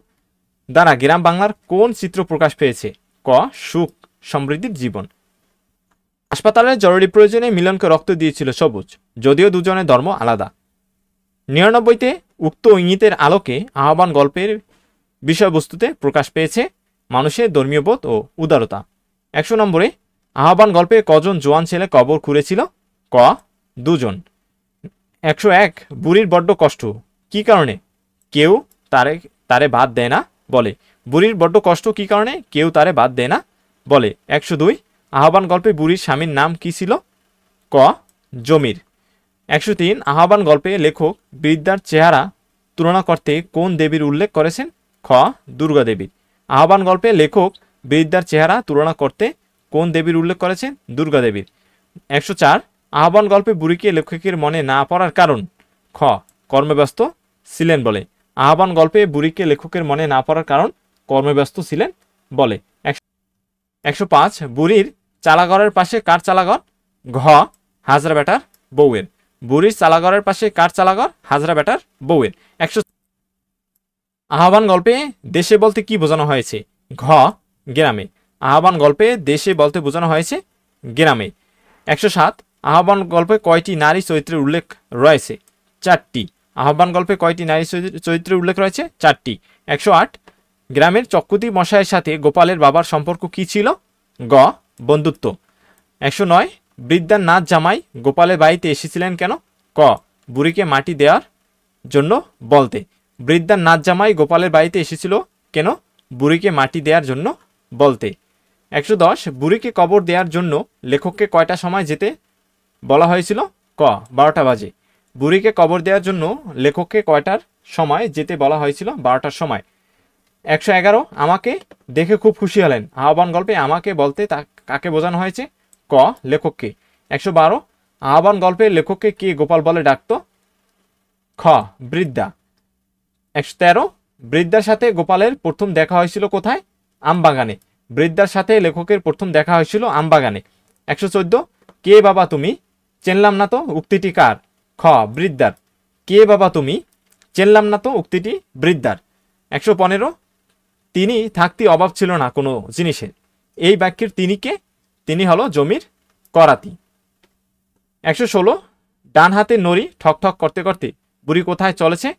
দ্বারা গ্রাম বাংলার কোন চিত্র প্রকাশ পেয়েছে? ক সুখ সমৃদ্ধির জীবন। হাসপাতালের জরুরি প্রয়োজনে মিলনকে রক্ত দিয়েছিল সবুজ যদিও দুজনের ধর্ম আলাদা। 99তে উক্ত ইঙ্গিতের আলোকে আহ্বান গল্পের বিষয়বস্তুতে প্রকাশ পেয়েছে মানুষের ধর্মীয় বোধ ও উদারতা। 100 নম্বরে আহ্বান গল্পে কজন জোয়ান ছেলে কবর খুঁড়েছিল? ক দুজন। 101 বুড়ির বড্ড কষ্ট কি কারণে কেউ তারে ভাত দেয় না বলে? বুড়ির বড্ড কষ্ট কি কারণে কেউ তারে ভাত দেয় না বলে? 102 আহ্বান গল্পে বুড়ির স্বামীর নাম কি ছিল? ক জমির। 103 আহ্বান গল্পে লেখক বৃদ্ধার চেহারা তুলনা করতে কোন দেবীর উল্লেখ করেছেন? খ দুর্গা দেবীর। আহ্বান গল্পে লেখক বৃদ্ধার চেহারা তুলনা করতে কোন দেবীর উল্লেখ করেছেন? দুর্গা দেবীর। 104 আহ্বান গল্পে বুড়িকে লেখকের মনে না পড়ার কারণ? খ কর্মব্যস্ত ছিলেন বলে। আহ্বান গল্পে বুড়িকে লেখকের মনে না পড়ার কারণ? কর্মব্যস্ত ছিলেন বলে। 105 বুড়ির চালাঘরের পাশে কার চালাঘর? ঘ হাজরা বেটার বউয়ের। বুড়ির চালাঘরের পাশে কার চালাঘর? হাজরা বেটার বউয়ের। 100 আহ্বান গল্পে দেশে বলতে কি বোঝানো হয়েছে? ঘ গ্রামে। আহ্বান গল্পে দেশে বলতে বোঝানো হয়েছে গ্রামে। 107 আহ্বান গল্পে কয়টি নারী চরিত্রের উল্লেখ রয়েছে? 4টি। আহ্বান গল্পে কয়টি নারী চরিত্রের উল্লেখ রয়েছে? 4টি। 108 গ্রামের চক্রবর্তী মশাইয়ের সাথে গোপালের বাবার সম্পর্ক কি ছিল? গ বন্ধুত্ব। 109 বৃদ্ধার নাচ জামাই গোপালের বাড়িতে এসেছিলেন কেন? ক বুড়িকে মাটি দেওয়ার জন্য বলতে। বৃদ্ধার নাচ জামাই গোপালের বাড়িতে এসেছিল কেন? বুড়িকে মাটি দেওয়ার জন্য বলতে। 110 বুড়িকে কবর দেওয়ার জন্য লেখককে কয়টা সময় যেতে বলা হয়েছিল? ক 12টা বাজে। বুড়িকে কবর দেওয়ার জন্য লেখককে কয়টার সময় যেতে বলা হয়েছিল? 12টার সময়। 111 আমাকে দেখে খুব খুশি হলেন আহ্বান গল্পে আমাকে বলতে কাকে বোঝানো হয়েছে? ক লেখককে। 112 আহ্বান গল্পের লেখককে কে গোপাল বলে ডাকত? খ বৃদ্ধা। 113 বৃদ্ধার সাথে গোপালের প্রথম দেখা হয়েছিল কোথায়? আমবাগানে। বৃদ্ধার সাথে লেখকের প্রথম দেখা হয়েছিল আমবাগানে। 114 কে বাবা তুমি? চেনলাম না তো, উক্তিটি কার? খ বৃদ্ধার। কে বাবা তুমি? চেনলাম না তো, উক্তিটি বৃদ্ধার। 115 তিনি থাকতে অভাব ছিল না কোনো জিনিসের। এই বাক্যের তিনি কে? তিনি হলো জমির করাতি। 116 ডান হাতে নড়ি ঠক ঠক করতে করতে বুড়ি কোথায় চলেছে?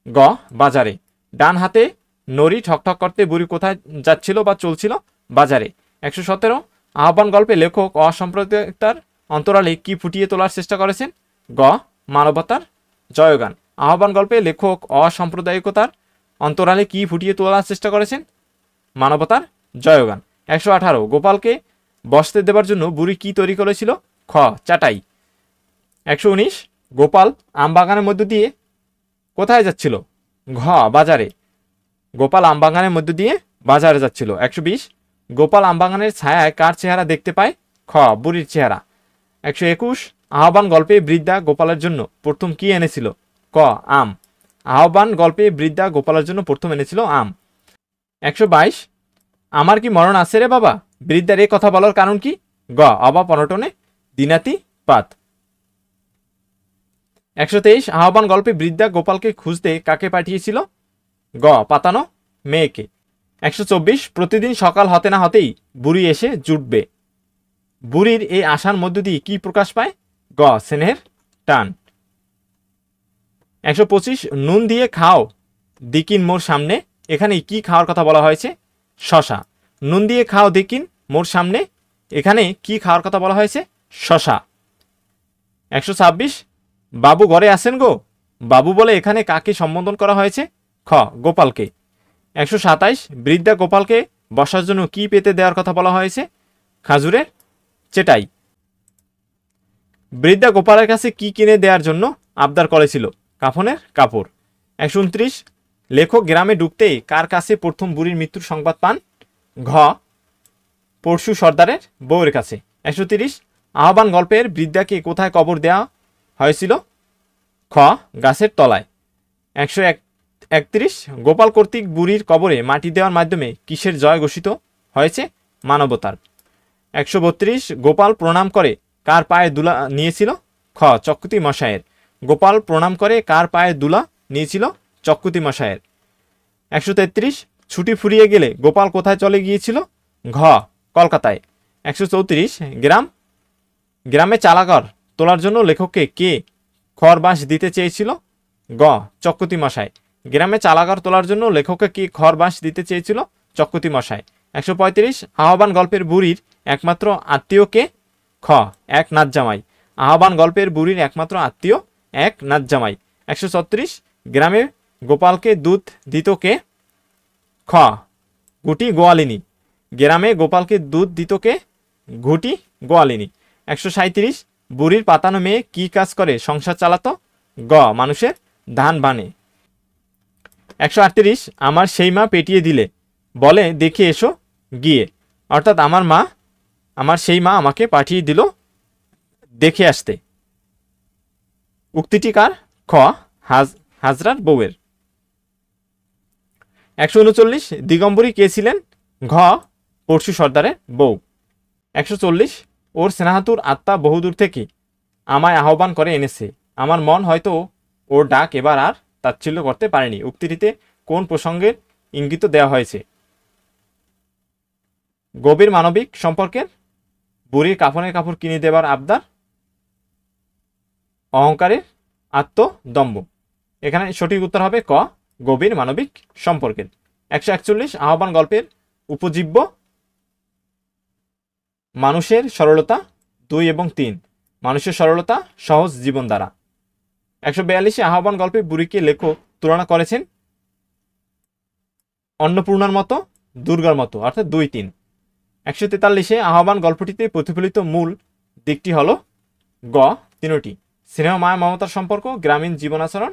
গ বাজারে। ডান হাতে নড়ি ঠক ঠক করতে বুড়ি কোথায় যাচ্ছিল বা চলছিল? বাজারে। 117 আহ্বান গল্পে লেখক অসাম্প্রদায়িকতার অন্তরালে কি ফুটিয়ে তোলার চেষ্টা করেছেন? গ মানবতার জয়গান। আহ্বান গল্পে লেখক অসাম্প্রদায়িকতার অন্তরালে কি ফুটিয়ে তোলার চেষ্টা করেছেন? মানবতার জয়গান। 118 গোপালকে বসতে দেবার জন্য বুড়ি কি তৈরি করেছিল? খ চাটাই। 119 গোপাল আমবাগানের মধ্য দিয়ে কোথায় যাচ্ছিল? ঘ বাজারে। গোপাল আমবাগানের মধ্য দিয়ে বাজারে যাচ্ছিল। 120 গোপাল আমবাগানের ছায়ায় কার চেহারা দেখতে পায়? খ বুড়ির চেহারা। 121 আহ্বান গল্পে বৃদ্ধা গোপালের জন্য প্রথম কি এনেছিল? ক আম। আহ্বান গল্পে বৃদ্ধা গোপালের জন্য প্রথম এনেছিল আম। 122 আমার কি মরণ আছে রে বাবা? বৃদ্ধার এই কথা বলার কারণ কি? গ অভাব অনটনে দিনাতি পাত। 123 আহ্বান গল্পে বৃদ্ধা গোপালকে খুঁজতে কাকে পাঠিয়েছিল? গ পাতানো মেয়েকে। 124 প্রতিদিন সকাল হতে না হতেই বুড়ি এসে জুটবে। বুড়ির এই আশার মধ্য দিয়ে কি প্রকাশ পায়? গ স্নেহের টান। 125 নুন দিয়ে খাও দিকিন মোর সামনে। এখানে কি খাওয়ার কথা বলা হয়েছে? শশা। নুন দিয়ে খাও দিকিন মোর সামনে, এখানে কি খাওয়ার কথা বলা হয়েছে? শশা। 126 বাবু ঘরে আছেন গো? বাবু বলে এখানে কাকে সম্বোধন করা হয়েছে? খ গোপালকে। 127 বৃদ্ধা গোপালকে বসার জন্য কি পেতে দেওয়ার কথা বলা হয়েছে? খাজুরের চেটাই। বৃদ্ধা গোপালের কাছে কি কিনে দেওয়ার জন্য আবদার করেছিল? কাফনের কাপড়। 129 লেখক গ্রামে ঢুকতেই কার কাছে প্রথম বুড়ির মৃত্যুর সংবাদ পান? ঘ পরশু সর্দারের বউয়ের কাছে। 130 আহ্বান গল্পের বৃদ্ধাকে কোথায় কবর দেওয়া হয়েছিল? খ গাছের তলায়। 131 গোপাল কর্তৃক বুড়ির কবরে মাটি দেওয়ার মাধ্যমে কিসের জয় ঘোষিত হয়েছে? মানবতার। 132 গোপাল প্রণাম করে কার পায়ে দুলা নিয়েছিল? খ চক্রুতি মশায়ের। গোপাল প্রণাম করে কার পায়ে দুলা নিয়েছিল? চক্রুতি মশায়ের। 133 ছুটি ফুরিয়ে গেলে গোপাল কোথায় চলে গিয়েছিল? ঘ কলকাতায়। 134 গ্রামে চালাঘর তোলার জন্য লেখককে কে খড় বাঁশ দিতে চেয়েছিল? গ চক্রুতি মশাই। গ্রামে চালাঘর তোলার জন্য লেখককে কে খড় বাঁশ দিতে চেয়েছিল? চক্রুতি মশাই। 135 আহ্বান গল্পের বুড়ির একমাত্র আত্মীয় কে? খ এক নাতজামাই। আহ্বান গল্পের বুড়ির একমাত্র আত্মীয় এক নাতজামাই। 136 গ্রামে গোপালকে দুধ দিত কে? খ গুটি গোয়ালিনী। গ্রামে গোপালকে দুধ দিত কে? ঘুটি গোয়ালিনী। 137 বুড়ির পাতানো মেয়ে কি কাজ করে সংসার চালাতো? গ মানুষের ধান বানে। 138 আমার সেই মা পেটিয়ে দিলে বলে দেখে এসো গিয়ে। অর্থাৎ আমার সেই মা আমাকে পাঠিয়ে দিল দেখে আসতে। উক্তিটি কার? খ হাজরার বউয়ের। 139 দিগম্বরী কে ছিলেন? ঘ পরশু সর্দারের বউ। 140 ওর স্নেহাতুর আত্মা বহুদূর থেকে আমায় আহ্বান করে এনেছে, আমার মন হয়তো ওর ডাক এবার আর তাচ্ছিল্য করতে পারেনি। উক্তিটিতে কোন প্রসঙ্গের ইঙ্গিত দেওয়া হয়েছে? গভীর মানবিক সম্পর্কের, বুড়ির কাফনের কাপড় কিনে দেবার আবদার, অহংকারের আত্মদম্ভ। এখানে সঠিক উত্তর হবে ক গভীর মানবিক সম্পর্কের। 141 আহ্বান গল্পের উপজীব্য মানুষের সরলতা 2 এবং 3। মানুষের সরলতা সহজ জীবন দ্বারা। 142 আহ্বান গল্পে বুড়িকে লেখক তুলনা করেছেন অন্নপূর্ণার মতো, দুর্গার মতো, অর্থাৎ 2, 3। 143 আহ্বান গল্পটিতে প্রতিফলিত মূল দিকটি হল গ 3টি: স্নেহ মায়া মমতার সম্পর্ক, গ্রামীণ জীবনাচরণ,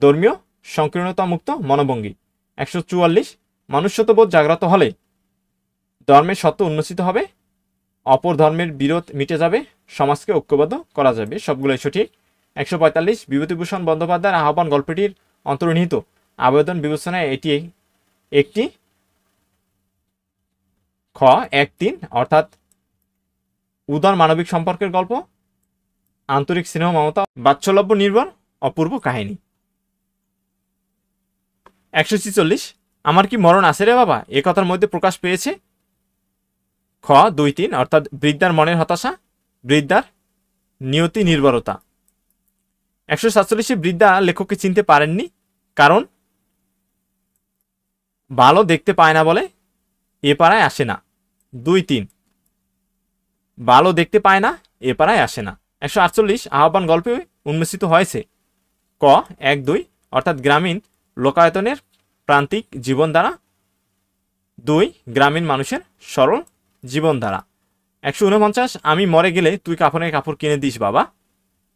ধর্মীয় সংকীর্ণতা মুক্ত মনোভঙ্গি। 144 মনুষ্যত্ববোধ জাগ্রত হলে ধর্মের সত্য উন্মোচিত হবে, অপর ধর্মের বিরোধ মিটে যাবে, সমাজকে ঐক্যবদ্ধ করা যাবে। সবগুলোই সঠিক। 145 বিভূতিভূষণ বন্দ্যোপাধ্যায়ের আহ্বান গল্পটির অন্তর্নিহিত আবেদন বিবেচনায় এটি একটি খ 1-3 অর্থাৎ উদার মানবিক সম্পর্কের গল্প, আন্তরিক স্নেহ মমতা, বাৎসল্য নির্ভর অপূর্ব কাহিনী। 146 আমার কি মরণ আছে রে বাবা এ কথার মধ্যে প্রকাশ পেয়েছে খ 2-3 অর্থাৎ বৃদ্ধার মনের হতাশা, বৃদ্ধার নিয়তি নির্ভরতা। 147 বৃদ্ধা লেখককে চিনতে পারেননি কারণ ভালো দেখতে পায় না বলে এ পাড়ায় আসে না। 2-3 ভালো দেখতে পায় না এ পাড়ায় আসে না। 148 আহ্বান গল্পে উন্মোচিত হয়েছে ক 1-2 অর্থাৎ গ্রামীণ লোকায়তনের প্রান্তিক জীবনধারা, 2 গ্রামীণ মানুষের সরল জীবনধারা। 149 আমি মরে গেলে তুই কাফনের কাপড় কিনে দিস বাবা,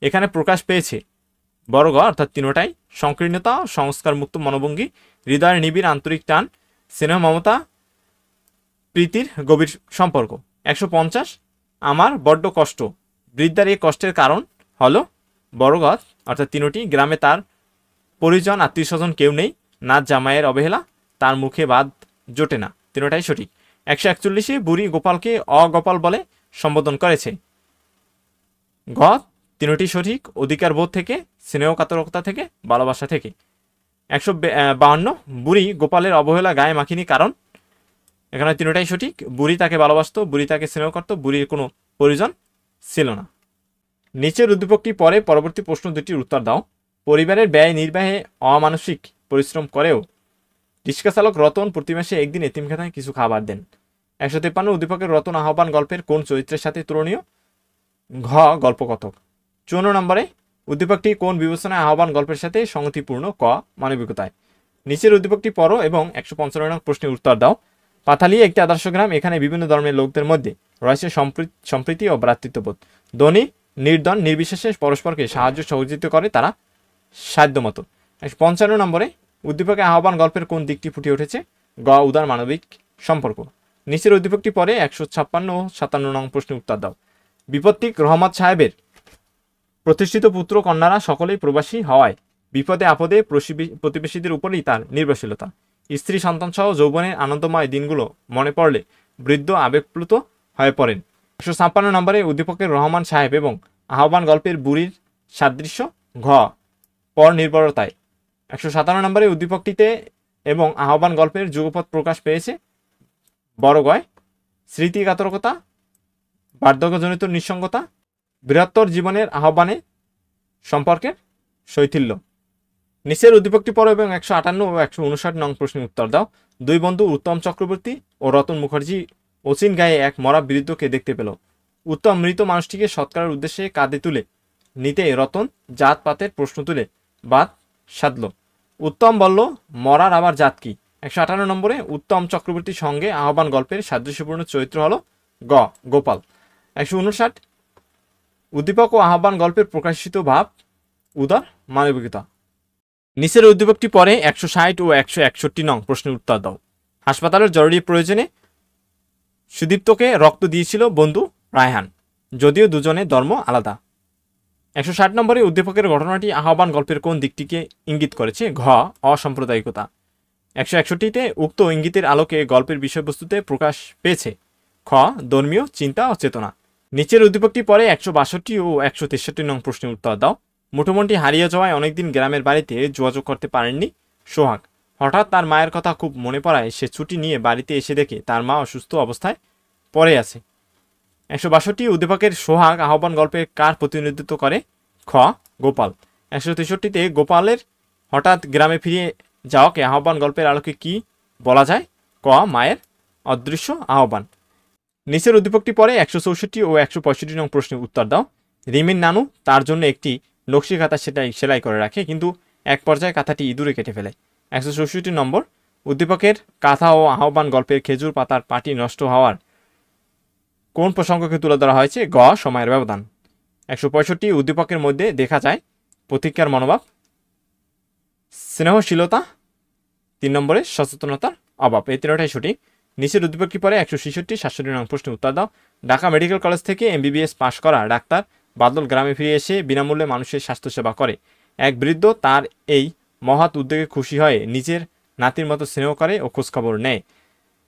এখানে প্রকাশ পেয়েছে বড় গ অর্থাৎ তিনটাই সংকীর্ণতা, সংস্কার মুক্ত মনোভঙ্গি, হৃদয়ের নিবিড় আন্তরিক টান, স্নেহ মমতা, প্রীতির গভীর সম্পর্ক। 150 আমার বড্ড কষ্ট, বৃদ্ধার এই কষ্টের কারণ হলো বড় গ অর্থাৎ তিনটি গ্রামে তার পরিজন আত্মীয় স্বজন কেউ নেই, নাচ জামাইয়ের অবহেলা, তার মুখে বাদ জোটে না। তিনটাই সঠিক। 141 বুড়ি গোপালকে অগোপাল বলে সম্বোধন করেছে ঘ তিনটি সঠিক, অধিকার বোধ থেকে, স্নেহ কাতরতা থেকে, ভালোবাসা থেকে। 152 বুড়ি গোপালের অবহেলা গায়ে মাখিনি কারণ, এখানে তিনটাই সঠিক, বুড়ি তাকে ভালোবাসত, বুড়ি তাকে স্নেহ করত, বুড়ির কোনো পরিজন ছিল না। নিচের উদ্দীপকটি পরে পরবর্তী প্রশ্ন দুটির উত্তর দাও। পরিবারের ব্যয় নির্বাহে অমানসিক পরিশ্রম করেও রিক্সা চালক রতন প্রতি মাসে একদিন এতিমখানায় কিছু খাবার দেন। 153 উদ্দীপকের রতন আহ্বান গল্পের কোন চরিত্রের সাথে তুলনীয় ঘ গল্পকথক। 54 নম্বরে উদ্দীপকটি কোন বিবেচনায় আহ্বান গল্পের সাথে সংগতিপূর্ণ ক মানবিকতায়। নিচের উদ্দীপকটি পড়ো এবং 155 নং প্রশ্নের উত্তর দাও। পাথালি একটি আদর্শ গ্রাম, এখানে বিভিন্ন ধর্মের লোকদের মধ্যে রয়েছে সম্প্রীতি ও ভ্রাতৃত্ববোধ। ধনী নির্ধন নির্বিশেষে পরস্পরকে সাহায্য সহযোগিতা করে তারা সাধ্যমতো। 55 নম্বরে উদ্দীপকে আহ্বান গল্পের কোন দিকটি ফুটে উঠেছে গ উদার মানবিক সম্পর্ক। নিচের উদ্দীপকটি পরে 156 ও 57 নং প্রশ্নের উত্তর দাও। বিপত্তিক রহমত সাহেবের প্রতিষ্ঠিত পুত্র কন্যারা সকলেই প্রবাসী হওয়ায় বিপদে আপদে প্রতিবেশীদের উপরেই তার নির্ভরশীলতা। স্ত্রী সন্তান সহ যৌবনের আনন্দময় দিনগুলো মনে পড়লে বৃদ্ধ আবেগপ্লুত হয়ে পড়েন। 156 নম্বরে উদ্দীপকের রহমান সাহেব এবং আহ্বান গল্পের বুড়ির সাদৃশ্য ঘ পর নির্ভরতায়। 157 নম্বরে উদ্দীপকটিতে এবং আহ্বান গল্পের যুগপৎ প্রকাশ পেয়েছে বড় গয় স্মৃতিকাতরকতা, বার্ধক্যজনিত নিঃসঙ্গতা, বৃহত্তর জীবনের আহ্বানে সম্পর্কের শৈথিল্য। নিচের উদ্দীপকটি পড়ো এবং 158 ও 159 নং প্রশ্নের উত্তর দাও। দুই বন্ধু উত্তম চক্রবর্তী ও রতন মুখার্জি অচিন গায়ে এক মরা বৃদ্ধকে দেখতে পেল। উত্তম মৃত মানুষটিকে সৎকারের উদ্দেশ্যে কাঁধে তুলে নিতে রতন জাতপাতের প্রশ্ন তুলে বাদ সাধল। উত্তম বলল মরার আবার জাত কি। 158 নম্বরে উত্তম চক্রবর্তীর সঙ্গে আহ্বান গল্পের সাদৃশ্যপূর্ণ চরিত্র হলো গ গোপাল। 159 উদ্দীপক ও আহ্বান গল্পের প্রকাশিত ভাব উদার মানবিকতা। নিচের উদ্দীপকটি পরে 160 ও 161 নং প্রশ্নের উত্তর দাও। হাসপাতালের জরুরি প্রয়োজনে সুদীপ্তকে রক্ত দিয়েছিল বন্ধু রায়হান, যদিও দুজনের ধর্ম আলাদা। 160 নম্বরে উদ্দীপকের ঘটনাটি আহ্বান গল্পের কোন দিকটিকে ইঙ্গিত করেছে ঘ অসাম্প্রদায়িকতা। 161তে উক্ত ইঙ্গিতের আলোকে গল্পের বিষয়বস্তুতে প্রকাশ পেয়েছে খ ধর্মীয় চিন্তা ও চেতনা। নিচের উদ্দীপকটি পরে 162 ও 163 নং প্রশ্নের উত্তর দাও। মুঠোমন্টি হারিয়ে যাওয়ায় অনেকদিন গ্রামের বাড়িতে যোগাযোগ করতে পারেননি সোহাগ। হঠাৎ তার মায়ের কথা খুব মনে পড়ায় সে ছুটি নিয়ে বাড়িতে এসে দেখে তার মা অসুস্থ অবস্থায় পড়ে আছে। 162 উদ্দীপকের সোহাগ আহ্বান গল্পে কার প্রতিনিধিত্ব করে খ গোপাল। 163তে গোপালের হঠাৎ গ্রামে ফিরে যাওয়াকে আহ্বান গল্পের আলোকে কি বলা যায় ক মায়ের অদৃশ্য আহ্বান। নিচের উদ্দীপকটি পরে 164 ও 165 নং প্রশ্নের উত্তর দাও। রিমির নানু তার জন্য একটি নকশি খাতা সেলাই করে রাখে, কিন্তু এক পর্যায়ে কাঁথাটি ইঁদুরে কেটে ফেলে। 164 নম্বর উদ্দীপকের কাঁথা ও আহ্বান গল্পের খেজুর পাতার পাটি নষ্ট হওয়ার কোন প্রসঙ্গকে তুলে ধরা হয়েছে গ সময়ের ব্যবধান। 165 উদ্দীপকের মধ্যে দেখা যায় প্রতিজ্ঞার মনোভাব, স্নেহশীলতা, 3 নম্বরে সচেতনতার অভাব। এই তিনটাই সঠিক। নিচের উদ্দীপকটি পরে 166 67 নং প্রশ্নের উত্তর দাও। ঢাকা মেডিকেল কলেজ থেকে MBBS পাশ করা ডাক্তার বাদল গ্রামে ফিরে এসে বিনামূল্যে মানুষের স্বাস্থ্যসেবা করে। এক বৃদ্ধ তার এই মহৎ উদ্যোগে খুশি হয়ে নিজের নাতির মতো স্নেহ করে ও খোঁজখবর নেয়।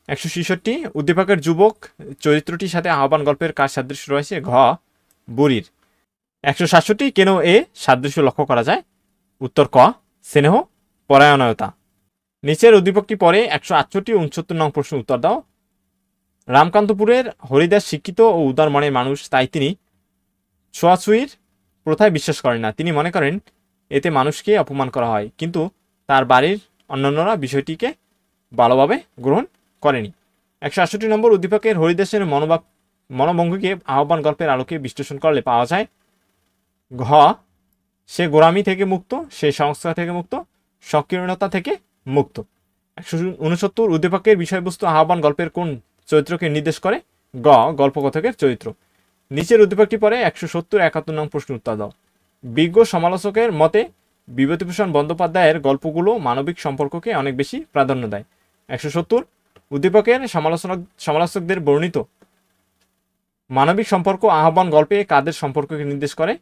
166 উদ্দীপকের যুবক চরিত্রটির সাথে আহ্বান গল্পের কার সাদৃশ্য রয়েছে? ঘ বুড়ির। 167 কেন এ সাদৃশ্য লক্ষ্য করা যায়? উত্তর ক স্নেহ পরায়ণতা। নিচের উদ্দীপকটি পরে 168 69 নং প্রশ্ন উত্তর দাও। রামকান্তপুরের হরিদাস শিক্ষিত ও উদার মনের মানুষ, তাই তিনি ছোঁয়াছুঁয়ির প্রথায় বিশ্বাস করেন না। তিনি মনে করেন এতে মানুষকে অপমান করা হয়, কিন্তু তার বাড়ির অন্যান্যরা বিষয়টিকে ভালোভাবে গ্রহণ করেনি। 168 নম্বর উদ্দীপকের হরিদাসের মনোভঙ্গিকে আহ্বান গল্পের আলোকে বিশ্লেষণ করলে পাওয়া যায়। ঘ সে গোলামি থেকে মুক্ত, সে সংস্কার থেকে মুক্ত, সংকীর্ণতা থেকে মুক্ত। 169 উদ্দীপকের বিষয়বস্তু আহ্বান গল্পের কোন চরিত্রকে নির্দেশ করে? গ গল্পকথকের চরিত্র। নিচের উদ্দীপকটি পরে 170 71 নং প্রশ্ন উত্তর দাও। বিজ্ঞ সমালোচকের মতে বিভূতিভূষণ বন্দ্যোপাধ্যায়ের গল্পগুলো মানবিক সম্পর্ককে অনেক বেশি প্রাধান্য দেয়। 170 উদ্দীপকের সমালোচকদের বর্ণিত মানবিক সম্পর্ক আহ্বান গল্পে কাদের সম্পর্ককে নির্দেশ করে?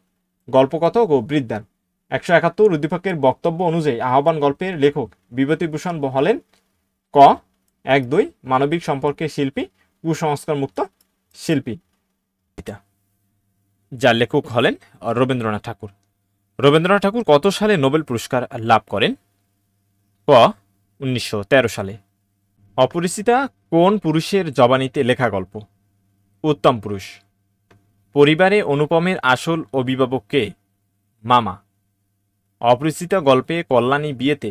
গল্পকথক ও বৃদ্ধার। 171 উদ্দীপকের বক্তব্য অনুযায়ী আহ্বান গল্পের লেখক বিভূতিভূষণ হলেন ক 1-2 মানবিক সম্পর্কের শিল্পী, কুসংস্কার মুক্ত শিল্পী, যার লেখক হলেন রবীন্দ্রনাথ ঠাকুর। রবীন্দ্রনাথ ঠাকুর কত সালে নোবেল পুরস্কার লাভ করেন? ক 1913 সালে। অপরিচিতা কোন পুরুষের জবানিতে লেখা গল্প? উত্তম পুরুষ। পরিবারে অনুপমের আসল অভিভাবক কে? মামা। অপরিচিতা গল্পে কল্যাণী বিয়েতে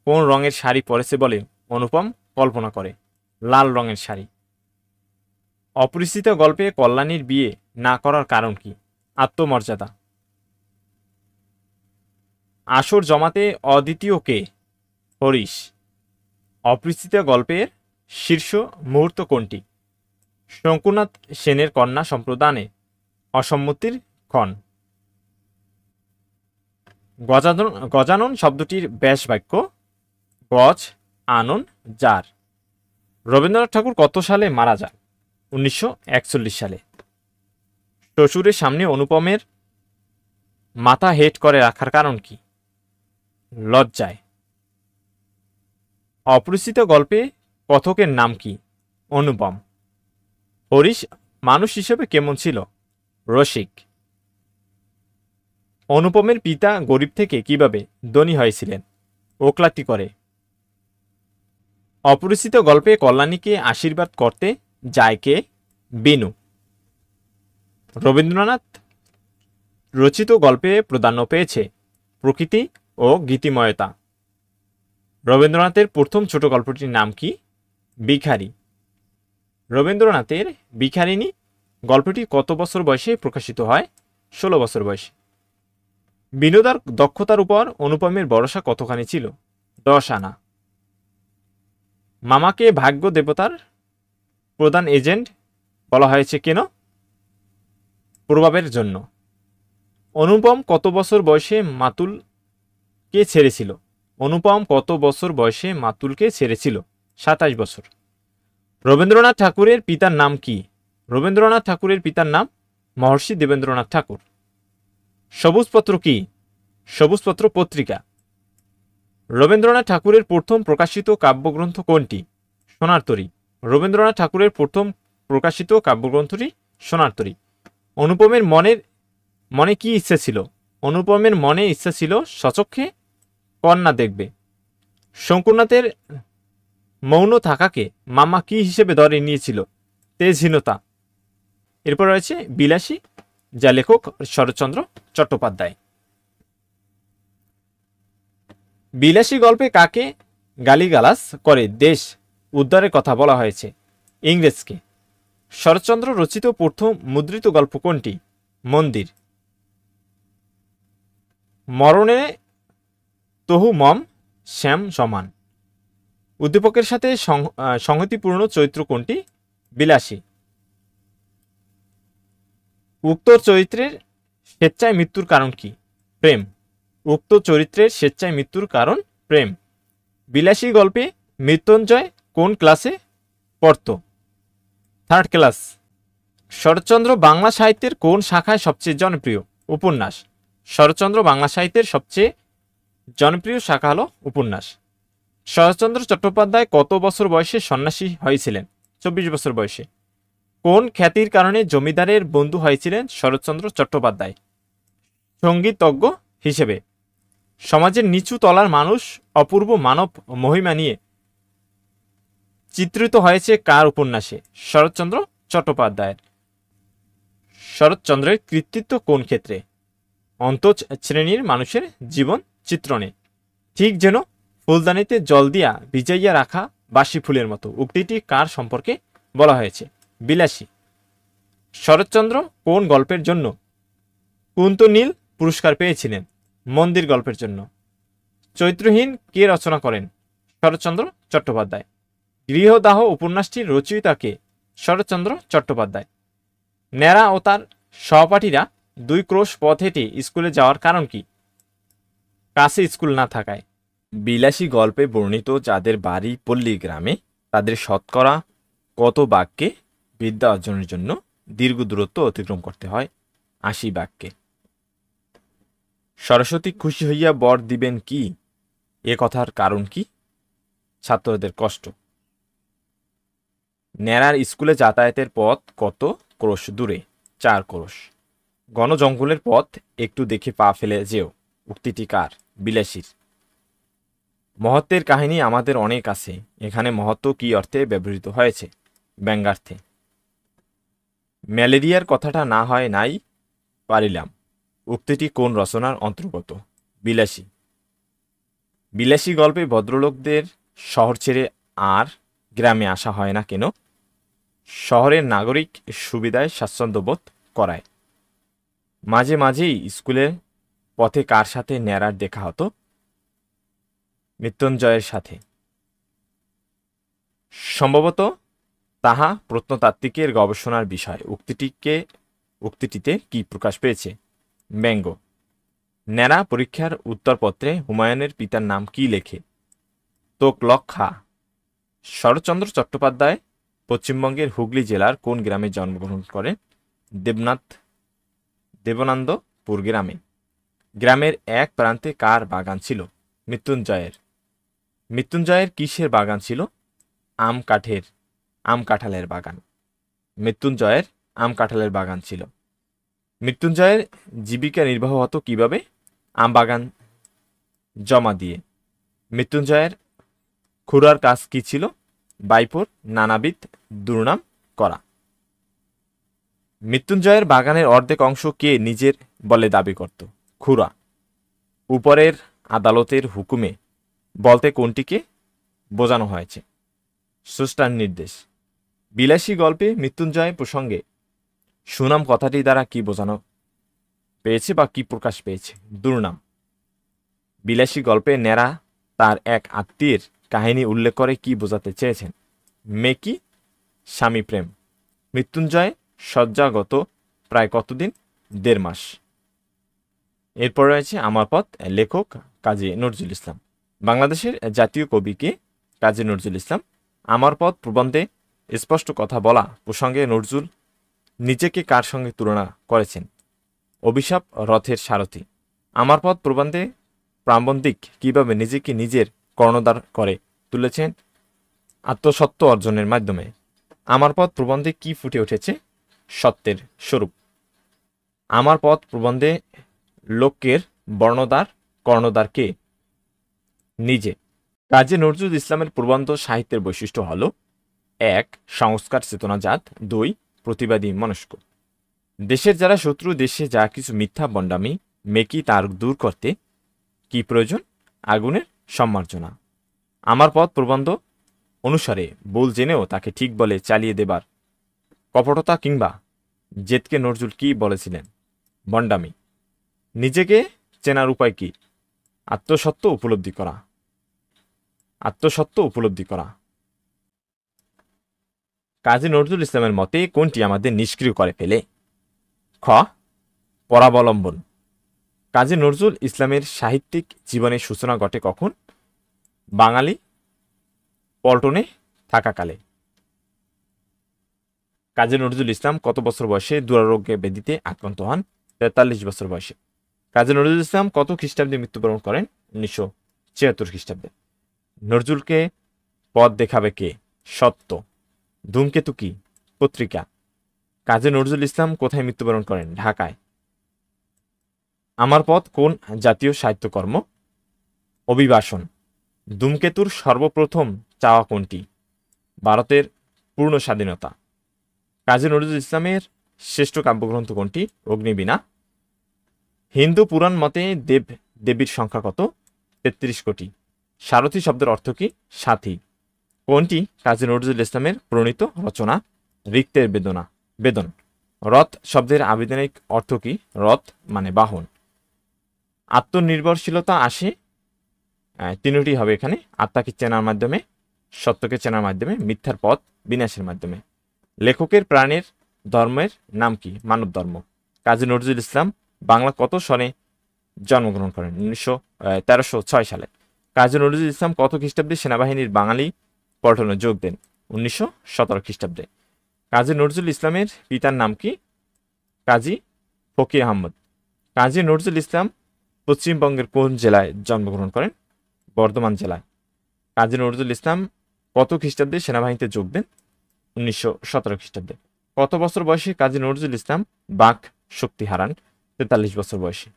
কোন রঙের শাড়ি পরেছে বলে অনুপম কল্পনা করে? লাল রঙের শাড়ি। অপরিচিতা গল্পে কল্যাণীর বিয়ে না করার কারণ কি? আত্মমর্যাদা। আসর জমাতে অদ্বিতীয় কে? হরিশ। অপরিচিতা গল্পের শীর্ষ মুহূর্ত কোনটি? শঙ্কুনাথ সেনের কন্যা সম্প্রদানে অসম্মতির ক্ষণ। গজানন শব্দটির ব্যাস বাক্য? গজ আনন যার। রবীন্দ্রনাথ ঠাকুর কত সালে মারা যান? 1941 সালে। শ্বশুরের সামনে অনুপমের মাথা হেট করে রাখার কারণ কি? লজ্জায়। অপরিচিত গল্পে কথকের নাম কি? অনুপম। হরিশ মানুষ হিসেবে কেমন ছিল? রসিক। অনুপমের পিতা গরিব থেকে কিভাবে ধনী হয়েছিলেন? ওকলাতি করে। অপরিচিত গল্পে কল্যাণীকে আশীর্বাদ করতে যায় কে? বিনু। রবীন্দ্রনাথ রচিত গল্পে প্রাধান্য পেয়েছে প্রকৃতি ও গীতিময়তা। রবীন্দ্রনাথের প্রথম ছোট গল্পটির নাম কি? ভিখারি। রবীন্দ্রনাথের ভিখারিণী গল্পটি কত বছর বয়সে প্রকাশিত হয়? 16 বছর বয়সে। বিনোদার দক্ষতার উপর অনুপমের ভরসা কতখানি ছিল? 10 আনা। মামাকে ভাগ্য দেবতার প্রধান এজেন্ট বলা হয়েছে কেন? প্রভাবের জন্য। অনুপম কত বছর বয়সে মাতুলকে ছেড়েছিল? অনুপম কত বছর বয়সে মাতুলকে ছেড়েছিল? 27 বছর। রবীন্দ্রনাথ ঠাকুরের পিতার নাম কি? রবীন্দ্রনাথ ঠাকুরের পিতার নাম মহর্ষি দেবেন্দ্রনাথ ঠাকুর। সবুজপত্র কি? সবুজপত্র পত্রিকা। রবীন্দ্রনাথ ঠাকুরের প্রথম প্রকাশিত কাব্যগ্রন্থ কোনটি? সোনার তরী। রবীন্দ্রনাথ ঠাকুরের প্রথম প্রকাশিত কাব্যগ্রন্থটি সোনার তরী। অনুপমের মনে কি ইচ্ছা ছিল? অনুপমের মনে ইচ্ছা ছিল সচক্ষে কন্যা দেখবে। শঙ্কুনাথের মৌন থাকাকে মামা কি হিসেবে ধরে নিয়েছিল? তেজহীনতা। এরপর রয়েছে বিলাসী, যা লেখক শরৎচন্দ্র চট্টোপাধ্যায়। বিলাসী গল্পে কাকে গালিগালাজ করে দেশ উদ্ধারের কথা বলা হয়েছে? ইংরেজকে। শরৎচন্দ্র রচিত প্রথম মুদ্রিত গল্প কোনটি? মন্দির। মরণে তহু মম শ্যাম সমান। উদ্দীপকের সাথে সংহতিপূর্ণ চরিত্র কোনটি? বিলাসী। উক্ত চরিত্রের স্বেচ্ছায় মৃত্যুর কারণ কি? প্রেম। উক্ত চরিত্রের স্বেচ্ছায় মৃত্যুর কারণ প্রেম। বিলাসী গল্পে মৃত্যুঞ্জয় কোন ক্লাসে পড়তো। Third class. শরৎচন্দ্র বাংলা সাহিত্যের কোন শাখায় সবচেয়ে জনপ্রিয়? উপন্যাস। শরৎচন্দ্র বাংলা সাহিত্যের সবচেয়ে জনপ্রিয় শাখা হল উপন্যাস। শরৎচন্দ্র চট্টোপাধ্যায় কত বছর বয়সে সন্ন্যাসী হয়েছিলেন? 24 বছর বয়সে। কোন খ্যাতির কারণে জমিদারের বন্ধু হয়েছিলেন শরৎচন্দ্র চট্টোপাধ্যায়? সঙ্গীতজ্ঞ হিসেবে। সমাজের নিচু তলার মানুষ অপূর্ব মানব মহিমা নিয়ে চিত্রিত হয়েছে কার উপন্যাসে? শরৎচন্দ্র চট্টোপাধ্যায়ের। শরৎচন্দ্রের কৃতিত্ব কোন ক্ষেত্রে? অন্তঃ শ্রেণীর মানুষের জীবন চিত্রণে। ঠিক যেন ফুলদানিতে জল দিয়া ভিজাইয়া রাখা বাসি ফুলের মতো, উক্তিটি কার সম্পর্কে বলা হয়েছে? বিলাসী। শরৎচন্দ্র কোন গল্পের জন্য কুন্তনীল পুরস্কার পেয়েছিলেন? মন্দির গল্পের জন্য। চৈত্রহীন কে রচনা করেন? শরৎচন্দ্র চট্টোপাধ্যায়। গৃহদাহ উপন্যাসটির রচয়িতা কে? শরৎচন্দ্র চট্টোপাধ্যায়। ন্যাড়া ও তার সহপাঠীরা 2 ক্রোশ পথ হেঁটে স্কুলে যাওয়ার কারণ কি? কাছে স্কুল না থাকায়। বিলাসী গল্পে বর্ণিত যাদের বাড়ি পল্লী গ্রামে, তাদের শতকরা কত বাক্যে বিদ্যা অর্জনের জন্য দীর্ঘ দূরত্ব অতিক্রম করতে হয়? 80 বাক্যে। সরস্বতী খুশি হইয়া বর দিবেন কি, এ কথার কারণ কি? ছাত্রদের কষ্ট। ন্যাড়ার স্কুলে যাতায়াতের পথ কত ক্রোশ দূরে? 4 ক্রোশ। ঘন জঙ্গলের পথ একটু দেখে পা ফেলে যেও, উক্তিটি কার? বিলাসীর। মহত্বের কাহিনী আমাদের অনেক আছে, এখানে মহত্ব কি অর্থে ব্যবহৃত হয়েছে? ব্যঙ্গার্থে। ম্যালেরিয়ার কথাটা না হয় নাই পারিলাম, উক্তিটি কোন রচনার অন্তর্গত? বিলাসী। বিলাসী গল্পে ভদ্রলোকদের শহর ছেড়ে আর গ্রামে আসা হয় না কেন? শহরের নাগরিক সুবিধায় স্বাচ্ছন্দ্যবোধ করায়। মাঝে মাঝেই স্কুলের পথে কার সাথে ন্যাড়ার দেখা হতো? মৃত্যুঞ্জয়ের সাথে। সম্ভবত তাহা প্রত্নতাত্ত্বিকের গবেষণার বিষয়, উক্তিটিতে কি প্রকাশ পেয়েছে? ব্যঙ্গ। ন্যাড়া পরীক্ষার উত্তরপত্রে হুমায়ুনের পিতার নাম কি লেখে? তোকলক খা। শরৎচন্দ্র চট্টোপাধ্যায় পশ্চিমবঙ্গের হুগলি জেলার কোন গ্রামে জন্মগ্রহণ করেন? দেবনান্দপুর গ্রামে। গ্রামের এক প্রান্তে কার বাগান ছিল? মৃত্যুঞ্জয়ের। মৃত্যুঞ্জয়ের কিসের বাগান ছিল? আম কাঁঠালের বাগান। মৃত্যুঞ্জয়ের আম কাঁঠালের বাগান ছিল। মৃত্যুঞ্জয়ের জীবিকা নির্বাহ হতো কিভাবে? আম বাগান জমা দিয়ে। মৃত্যুঞ্জয়ের খুড়ার কাজ কি ছিল? বাইপোর নানাবিধ দুর্নাম করা। মৃত্যুঞ্জয়ের বাগানের অর্ধেক অংশ কে নিজের বলে দাবি করত? খুড়া। উপরের আদালতের হুকুমে বলতে কোনটিকে বোঝানো হয়েছে? স্রষ্টার নির্দেশ। বিলাসী গল্পে মৃত্যুঞ্জয় প্রসঙ্গে সুনাম কথাটি দ্বারা কি বোঝানো পেয়েছে বা কি প্রকাশ পেয়েছে? দুর্নাম। বিলাসী গল্পে ন্যাড়া তার এক আত্মীয়ের কাহিনী উল্লেখ করে কি বোঝাতে চেয়েছেন? মেকি স্বামী প্রেম। মৃত্যুঞ্জয় শয্যাগত প্রায় কতদিন? 1.5 মাস। এরপর রয়েছে আমার পথ, লেখক কাজী নজরুল ইসলাম। বাংলাদেশের জাতীয় কবি কে? কাজী নজরুল ইসলাম। আমার পথ প্রবন্ধে স্পষ্ট কথা বলা প্রসঙ্গে নজরুল নিজেকে কার সঙ্গে তুলনা করেছেন? অভিশাপ রথের সারথি। আমার পথ প্রবন্ধে প্রাবন্ধিক কিভাবে নিজেকে নিজের কর্ণধার করে তুলেছেন? আত্মসত্ত্ব অর্জনের মাধ্যমে। আমার পথ প্রবন্ধে কি ফুটে উঠেছে? সত্যের স্বরূপ। আমার পথ প্রবন্ধে লোকের কর্ণধার কে? নিজে। কাজী নজরুল ইসলামের প্রবন্ধ সাহিত্যের বৈশিষ্ট্য হল: 1. সংস্কার চেতনাজাত, 2. প্রতিবাদী মনস্ক। দেশের যারা শত্রু, দেশে যা কিছু মিথ্যা বন্ডামি মেকি তার দূর করতে কি প্রয়োজন? আগুনের সম্মার্জনা। আমার পথ প্রবন্ধ অনুসারে ভুল জেনেও তাকে ঠিক বলে চালিয়ে দেবার কপটতা কিংবা জেদকে নজরুল কি বলেছিলেন? বন্ডামি। নিজেকে চেনার উপায় কি? আত্মসত্ত্ব উপলব্ধি করা। কাজী নজরুল ইসলামের মতে কোনটি আমাদের নিষ্ক্রিয় করে ফেলে? খ. পরাবলম্বন। কাজী নজরুল ইসলামের সাহিত্যিক জীবনের সূচনা ঘটে কখন? বাঙালি পল্টনে থাকাকালে। কাজী নজরুল ইসলাম কত বছর বয়সে দুরারোগ্য ব্যাধিতে আক্রান্ত হন? 43 বছর বয়সে। কাজী নজরুল ইসলাম কত খ্রিস্টাব্দে মৃত্যুবরণ করেন? 1976 খ্রিস্টাব্দে। নজরুলকে পথ দেখাবে কে? সত্য। ধূমকেতু কি? পত্রিকা। কাজী নজরুল ইসলাম কোথায় মৃত্যুবরণ করেন? ঢাকায়। আমার পথ কোন জাতীয় সাহিত্যকর্ম? অভিবাসন। ধূমকেতুর সর্বপ্রথম চাওয়া কোনটি? ভারতের পূর্ণ স্বাধীনতা। কাজী নজরুল ইসলামের শ্রেষ্ঠ কাব্যগ্রন্থ কোনটি? অগ্নিবীণা। হিন্দু পুরাণ মতে দেব দেবীর সংখ্যা কত? 33 কোটি। সারথি শব্দের অর্থ কি? সাথী। কোনটি কাজী নজরুল ইসলামের প্রণীত রচনা? রিক্তের বেদন। রথ শব্দের আবিধানিক অর্থ কি? রথ মানে বাহন। আত্মনির্ভরশীলতা আসে তিনটি হবে এখানে: আত্মাকে চেনার মাধ্যমে, সত্যকে চেনার মাধ্যমে, মিথ্যার পথ বিনাশের মাধ্যমে। লেখকের প্রাণের ধর্মের নাম কি? মানব ধর্ম। কাজী নজরুল ইসলাম বাংলা কত সনে জন্মগ্রহণ করেন? 1306 সালে। কাজী নজরুল ইসলাম কত খ্রিস্টাব্দে সেনাবাহিনীর বাঙালি পল্টনে যোগ দেন? 1917 খ্রিস্টাব্দে। কাজী নজরুল ইসলামের পিতার নাম কি? কাজী ফকির আহমদ। কাজী নজরুল ইসলাম পশ্চিমবঙ্গের কোন জেলায় জন্মগ্রহণ করেন? বর্ধমান জেলায়। কাজী নজরুল ইসলাম কত খ্রিস্টাব্দে সেনাবাহিনীতে যোগ দেন? 1917 খ্রিস্টাব্দে। কত বছর বয়সে কাজী নজরুল ইসলাম বাক শক্তি হারান? 43 বছর বয়সে।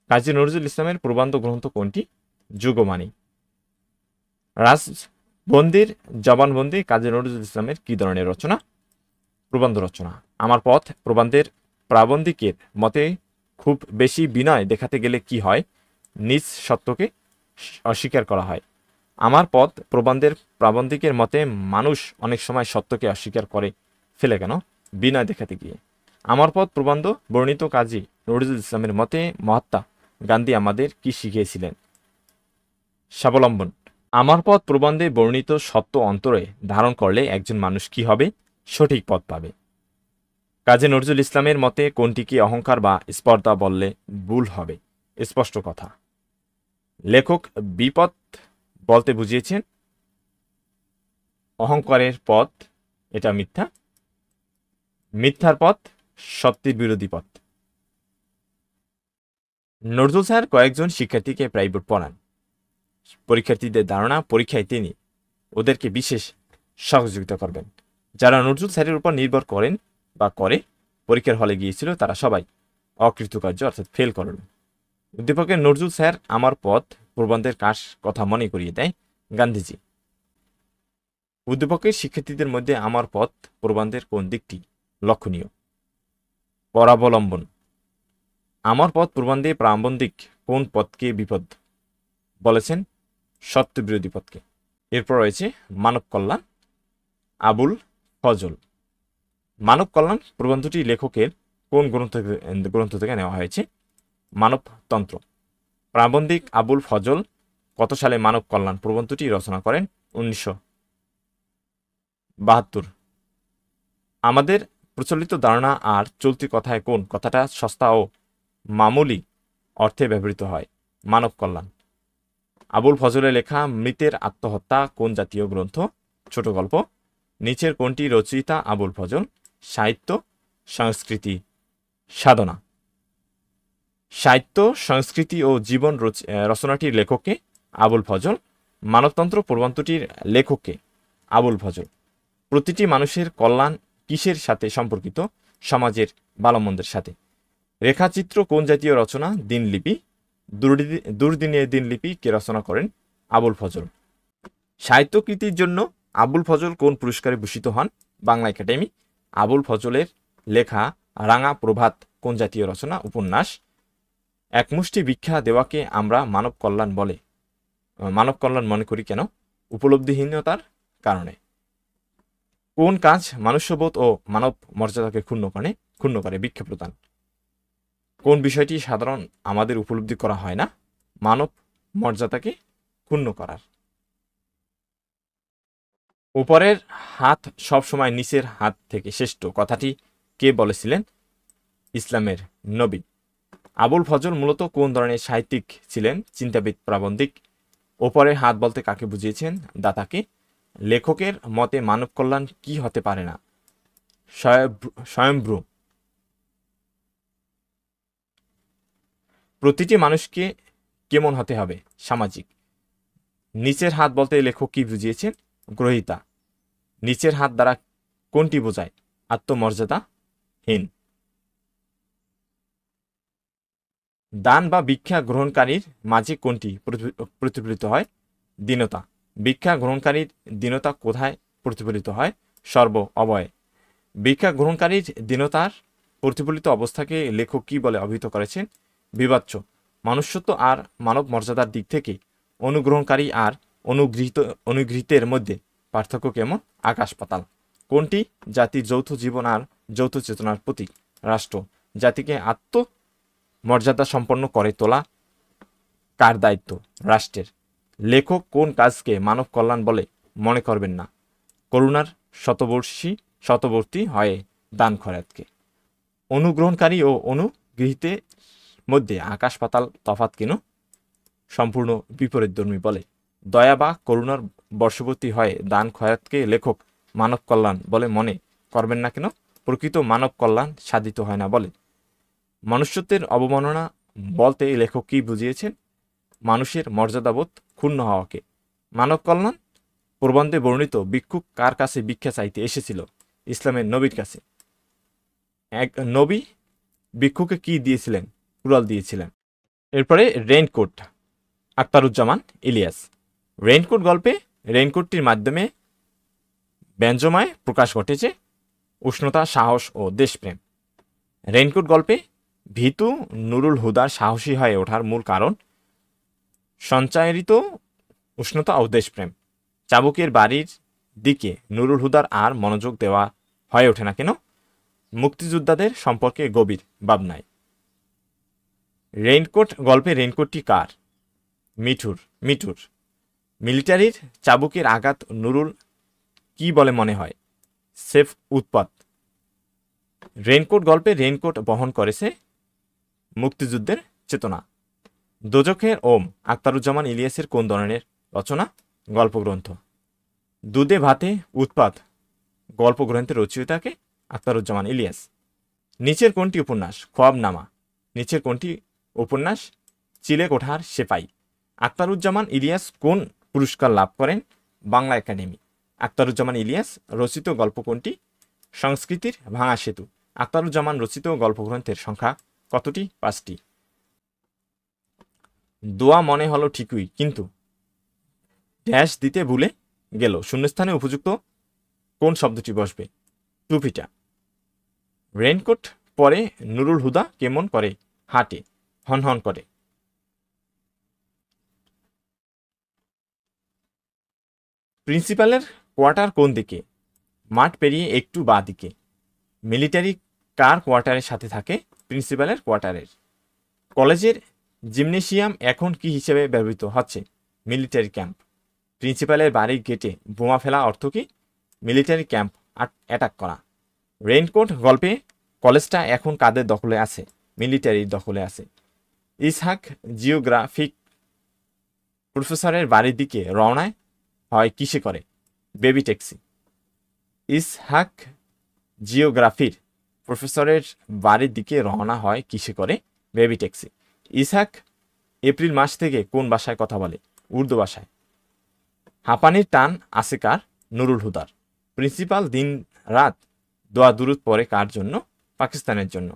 কাজী নজরুল ইসলামের প্রবন্ধ গ্রন্থ কোনটি? যুগবাণী। রাজবন্দির জবানবন্দি কাজী নজরুল ইসলামের কি ধরনের রচনা? প্রবন্ধ রচনা। আমার পথ প্রবন্ধের প্রাবন্ধিকের মতে খুব বেশি বিনয় দেখাতে গেলে কি হয়? নিজ সত্যকে অস্বীকার করা হয়। আমার পথ প্রবন্ধের প্রাবন্ধিকের মতে মানুষ অনেক সময় সত্যকে অস্বীকার করে ফেলে কেন? বিনয় দেখাতে গিয়ে। আমার পথ প্রবন্ধ বর্ণিত কাজী নজরুল ইসলামের মতে মহাত্মা গান্ধী আমাদের কি শিখিয়েছিলেন? স্বাবলম্বন। আমার পথ প্রবন্ধে বর্ণিত সত্য অন্তরে ধারণ করলে একজন মানুষ কি হবে? সঠিক পথ পাবে। কাজী নজরুল ইসলামের মতে কোনটিকে অহংকার বা স্পর্ধা বললে ভুল হবে? স্পষ্ট কথা। লেখক বিপদ বলতে বুঝিয়েছেন অহংকারের পথ, এটা মিথ্যা। মিথ্যার পথ সত্যের বিরোধী পথ। নজরুল স্যার কয়েকজন শিক্ষার্থীকে প্রাইভেট পড়ান। পরীক্ষার্থীদের ধারণা পরীক্ষায় তিনি ওদেরকে বিশেষ সহযোগিতা করবেন। যারা নজরুল স্যারের উপর নির্ভর করেন বা করে পরীক্ষার হলে গিয়েছিল তারা সবাই অকৃতকার্য অর্থাৎ ফেল করেন। উদ্দীপকের নজরুল স্যার আমার পথ প্রবন্ধের কথা মনে করিয়ে দেয় গান্ধীজি। উদ্দীপকের শিক্ষার্থীদের মধ্যে আমার পথ প্রবন্ধের কোন দিকটি লক্ষণীয়? পরাবলম্বন। আমার পথ প্রবন্ধে প্রাবন্ধিক কোন পথকে বিপদ বলেছেন? সত্য বিরোধী পথকে। এরপর রয়েছে মানব কল্যাণ, আবুল ফজল। মানব কল্যাণ প্রবন্ধটি লেখকের কোন গ্রন্থ থেকে নেওয়া হয়েছে? মানবতন্ত্র। প্রাবন্ধিক আবুল ফজল কত সালে মানব কল্যাণ প্রবন্ধটি রচনা করেন? 1972। আমাদের প্রচলিত ধারণা আর চলতি কথায় কোন কথাটা সস্তা ও মামুলি অর্থে ব্যবহৃত হয়? মানব কল্যাণ। আবুল ফজলের লেখা মৃতের আত্মহত্যা কোন জাতীয় গ্রন্থ? ছোট গল্প। নিচের কোনটি রচয়িতা আবুল ফজল? সাহিত্য, সংস্কৃতি, সাধনা। সাহিত্য, সংস্কৃতি ও জীবন রচনাটির লেখককে? আবুল ফজল। মানবতন্ত্র প্রবন্ধটির লেখককে? আবুল ফজল। প্রতিটি মানুষের কল্যাণ কিসের সাথে সম্পর্কিত? সমাজের ভালোমন্দের সাথে। রেখাচিত্র কোন জাতীয় রচনা? দিনলিপি। দুর্দিনের দিনলিপি কে রচনা করেন? আবুল ফজল। সাহিত্যকৃতির জন্য আবুল ফজল কোন পুরস্কারে ভূষিত হন? বাংলা একাডেমি। আবুল ফজলের লেখা রাঙা প্রভাত কোন জাতীয় রচনা? উপন্যাস। একমুষ্টি ভিক্ষা দেওয়াকে আমরা মানব কল্যাণ মনে করি কেন? উপলব্ধিহীনতার কারণে। কোন কাজ মনুষ্যবোধ ও মানব মর্যাদাকে ক্ষুণ্ণ করে? ভিক্ষা প্রদান। কোন বিষয়টি সাধারণ আমাদের উপলব্ধি করা হয় না? মানব মর্যাদাকে ক্ষুণ্ণ করার। উপরের হাত সবসময় নিচের হাত থেকে শ্রেষ্ঠ কথাটি কে বলেছিলেন? ইসলামের নবী। আবুল ফজল মূলত কোন ধরনের সাহিত্যিক ছিলেন? চিন্তাবিদ, প্রাবন্ধিক। ওপরের হাত বলতে কাকে বুঝিয়েছেন? দাতাকে। লেখকের মতে মানব কল্যাণ কি হতে পারে না? স্বয়ম্ভ্র। প্রতিটি মানুষকে কেমন হতে হবে? সামাজিক। নিচের হাত বলতে লেখক কি বুঝিয়েছেন? গ্রহীতা। নিচের হাত দ্বারা কোনটি বোঝায়? আত্মমর্যাদাহীন। দান বা ভিক্ষা গ্রহণকারীর মাঝে কোনটি প্রতিফলিত হয়? দীনতা। ভিক্ষা গ্রহণকারীর দীনতা কোথায় প্রতিফলিত হয়? সর্ব অবয়ে। ভিক্ষা গ্রহণকারীর দীনতার প্রতিফলিত অবস্থাকে লেখক কি বলে অভিহিত করেছেন? বিবাচ্য। মনুষ্যত্ব আর মানব মর্যাদার দিক থেকে অনুগ্রহণকারী আর অনুগৃহীতের মধ্যে পার্থক্য কেমন? আকাশ পাতাল। কোনটি জাতির যৌথ জীবন আর যৌথ চেতনার প্রতীক? রাষ্ট্র। জাতিকে আত্মমর্যাদা সম্পন্ন করে তোলা কার দায়িত্ব? রাষ্ট্রের। লেখক কোন কাজকে মানব কল্যাণ বলে মনে করবেন না? করুণার শতবর্তী হয়ে দান খয়রাতকে। অনুগ্রহণকারী ও অনুগৃহীতের মধ্যে আকাশ পাতাল তফাৎ কেন? সম্পূর্ণ বিপরীতধর্মী বলে। দয়া বা করুণার বর্ষবর্তী হয়ে দান খয়রাতকে লেখক মানব কল্যাণ বলে মনে করবেন না কেন? প্রকৃত মানব কল্যাণ সাধিত হয় না বলে। মনুষ্যত্বের অবমাননা বলতে লেখক কি বুঝিয়েছেন? মানুষের মর্যাদাবোধ ক্ষুণ্ণ হওয়াকে। মানব কল্যাণ প্রবন্ধে বর্ণিত ভিক্ষুক কার কাছে ভিক্ষা চাইতে এসেছিল? ইসলামের নবীর কাছে। এক নবী ভিক্ষুকে কি দিয়েছিলেন? কুড়াল দিয়েছিলেন। এরপরে রেইনকোট, আখতারুজ্জামান ইলিয়াস। রেইনকোট গল্পে রেইনকোটটির মাধ্যমে ব্যঞ্জময় প্রকাশ ঘটেছে উষ্ণতা, সাহস ও দেশপ্রেম। রেইনকোট গল্পে ভীতু নুরুল হুদার সাহসী হয়ে ওঠার মূল কারণ সঞ্চারিত উষ্ণতা ও দেশপ্রেম। চাবুকের বাড়ির দিকে নুরুল হুদার আর মনোযোগ দেওয়া হয়ে ওঠে না কেন? মুক্তিযোদ্ধাদের সম্পর্কে গভীর ভাবনায়। রেইনকোট গল্পে রেইনকোটটি কার? মিঠুর। মিলিটারির চাবুকের আঘাত নুরুল কি বলে মনে হয়? সেফ উৎপাত। রেইনকোট গল্পে রেইনকোট বহন করেছে মুক্তিযুদ্ধের চেতনা। দোজখের ওম আখতারুজ্জামান ইলিয়াসের কোন ধরনের রচনা? গল্পগ্রন্থ। দুধে ভাতে উৎপাত গল্পগ্রন্থের রচয়িতাকে? আখতারুজ্জামান ইলিয়াস। নিচের কোনটি উপন্যাস? খোয়াবনামা। নিচের কোনটি উপন্যাস? চিলে কোঠার সেপাই। আখতারুজ্জামান ইলিয়াস কোন পুরস্কার লাভ করেন? বাংলা একাডেমি। আখতারুজ্জামান ইলিয়াস রচিত গল্প কোনটি? সংস্কৃতির ভাঙা সেতু। আখতারুজ্জামান রচিত গল্পগ্রন্থের সংখ্যা কতটি? 5টি। দোয়া মনে হলো ঠিকই, কিন্তু ড্যাশ দিতে ভুলে গেল। শূন্যস্থানে উপযুক্ত কোন শব্দটি বসবে? টুপিটা। রেইনকোট পরে নুরুল হুদা কেমন করে হাঁটে? হনহন করে। প্রিন্সিপালের কোয়ার্টার কোন দিকে? মাঠ পেরিয়ে একটু বাঁ দিকে। মিলিটারি কার কোয়ার্টারের সাথে থাকে? প্রিন্সিপালের কোয়ার্টারের। কলেজের জিমনেশিয়াম এখন কি হিসেবে ব্যবহৃত হচ্ছে? Military camp. প্রিন্সিপালের বাড়ির গেটে বোমা ফেলা অর্থ কি? মিলিটারি ক্যাম্প অ্যাটাক করা। রেইনকোট গল্পে কলেজটা এখন কাদের দখলে আছে? মিলিটারির দখলে আছে। ইসহাক জিওগ্রাফিক প্রফেসরের বাড়ির দিকে রওনা হয় কিসে করে? Baby taxi. ইসহাক জিওগ্রাফির প্রফেসরের বাড়ির দিকে রওনা হয় কিসে করে? Baby taxi. ইসহাক এপ্রিল মাস থেকে কোন ভাষায় কথা বলে? উর্দু ভাষায়। হাঁপানির টান আছে কার? নুরুল হুদার। প্রিন্সিপাল দিন রাত দোয়া দুরুদ পড়ে কার জন্য? পাকিস্তানের জন্য।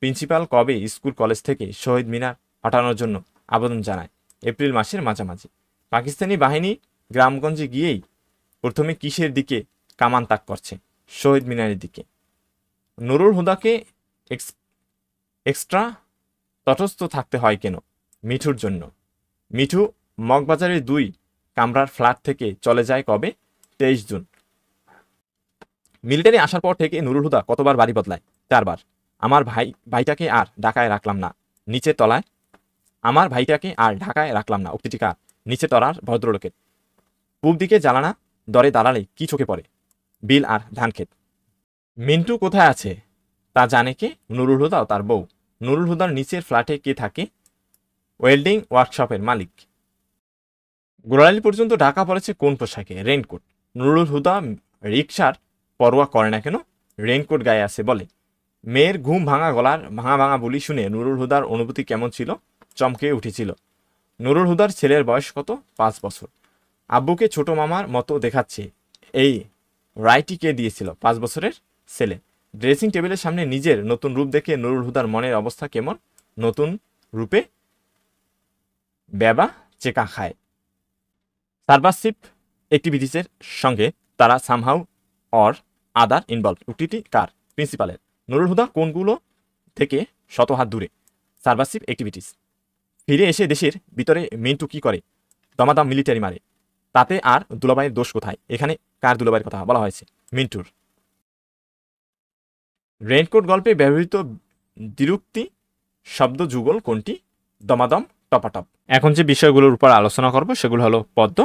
প্রিন্সিপাল কবে স্কুল কলেজ থেকে শহীদ মিনার হটানোর জন্য আবেদন জানায়? এপ্রিল মাসের মাঝামাঝি। পাকিস্তানি বাহিনী গ্রামগঞ্জে গিয়েই প্রথমে কিসের দিকে কামান তাক করছে? শহীদ মিনারের দিকে। নুরুল হুদাকে এক্সট্রা তটস্থ থাকতে হয় কেন? মিঠুর জন্য। মিঠু মগবাজারের 2 কামরার ফ্ল্যাট থেকে চলে যায় কবে? 23 জুন। মিলিটারি আসার পর থেকে নুরুল হুদা কতবার বাড়ি বদলায়? 4 বার। আমার ভাইটাকে আর ঢাকায় রাখলাম না, নিচের তলায়। আমার ভাইটাকে আর ঢাকায় রাখলাম না উক্তিটি কার? নিচে তলার ভদ্রলোকের। পূব দিকে জানানা দরে দাঁড়ালে কি চোখে পড়ে? বিল আর ধানক্ষেত। মিন্টু কোথায় আছে তা জানে কে? নুরুল হুদা ও তার বউ। নুরুল হুদার নিচের ফ্ল্যাটে কে থাকে? ওয়েল্ডিং ওয়ার্কশপের মালিক। গোড়ালি পর্যন্ত ঢাকা পড়েছে কোন পোশাকে? রেইনকোট। নুরুল হুদা রিকশার পরোয়া করে না কেন? রেইনকোট গায়ে আছে বলে। মেয়ের ঘুম ভাঙা গলার ভাঙা ভাঙা বলি শুনে নুরুল হুদার অনুভূতি কেমন ছিল? চমকে উঠেছিল। নুরুল হুদার ছেলের বয়স কত? 5 বছর। আব্বুকে ছোট মামার মতো দেখাচ্ছে, এই রায়টি কে দিয়েছিল? 5 বছরের ছেলে। ড্রেসিং টেবিলের সামনে নিজের নতুন রূপ দেখে নুরুল হুদার মনের অবস্থা কেমন? নতুন রূপে বেবা চেকা খায়। সাবভার্সিভ অ্যাক্টিভিটিসের সঙ্গে তারা সামহাউ অর আদার ইনভলভ। উক্তিটি কার? প্রিন্সিপালের। নুরুল হুদা কোনগুলো থেকে শত হাত দূরে? Subversive activities. ফিরে এসে দেশের ভিতরে মিন্টু কি করে? দমাদম মিলিটারি মারে। তাতে আর দুলাভাইয়ের দোষ কোথায়? এখানে কার দুলাভাইয়ের কথা বলা হয়েছে? মিন্টুর। রেইনকোট গল্পে ব্যবহৃত দ্বিরুক্তি শব্দ যুগল কোনটি? দমাদম, টপাটপ। এখন যে বিষয়গুলোর উপর আলোচনা করব সেগুলো হলো পদ্য।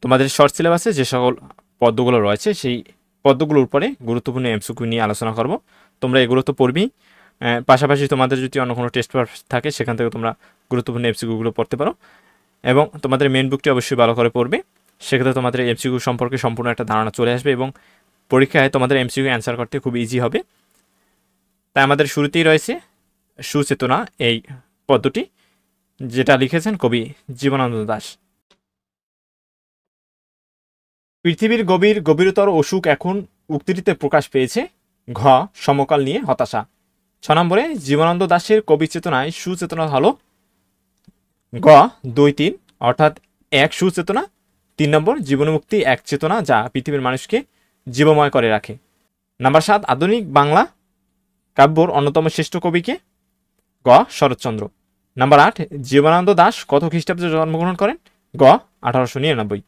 তোমাদের শর্ট সিলেবাসে যে সকল পদ্যগুলো রয়েছে সেই পদ্যগুলোর উপরে গুরুত্বপূর্ণ এমসিকিউ নিয়ে আলোচনা করব। তোমরা এগুলো তো পড়বেই, পাশাপাশি তোমাদের যদি অন্য কোনো টেস্ট পেপার থাকে সেখান থেকে তোমরা গুরুত্বপূর্ণ এমসিকিউগুলো পড়তে পারো এবং তোমাদের মেন বুকটি অবশ্যই ভালো করে পড়বে। সেক্ষেত্রে তোমাদের এমসিকিউ সম্পর্কে সম্পূর্ণ একটা ধারণা চলে আসবে এবং পরীক্ষায় তোমাদের এমসিকিউ অ্যান্সার করতে খুব ইজি হবে। তাই আমাদের শুরুতেই রয়েছে সুচেতনা এই পদ্যটি, যেটা লিখেছেন কবি জীবনানন্দ দাশ। পৃথিবীর গভীরতর অসুখ এখন উক্তিটিতে প্রকাশ পেয়েছে। ঘ সমকাল নিয়ে হতাশা। 6 নম্বরে জীবনানন্দ দাশের কবি চেতনায় সুচেতনা হলো গ 2, 3 অর্থাৎ 1 সুচেতনা। 3 নম্বর জীবনমুক্তি এক চেতনা যা পৃথিবীর মানুষকে জীবময় করে রাখে। নাম্বার 7 আধুনিক বাংলা কাব্যর অন্যতম শ্রেষ্ঠ কবিকে? গ শরৎচন্দ্র। নাম্বার 8 জীবনানন্দ দাশ কত খ্রিস্টাব্দে জন্মগ্রহণ করেন? গ 1899।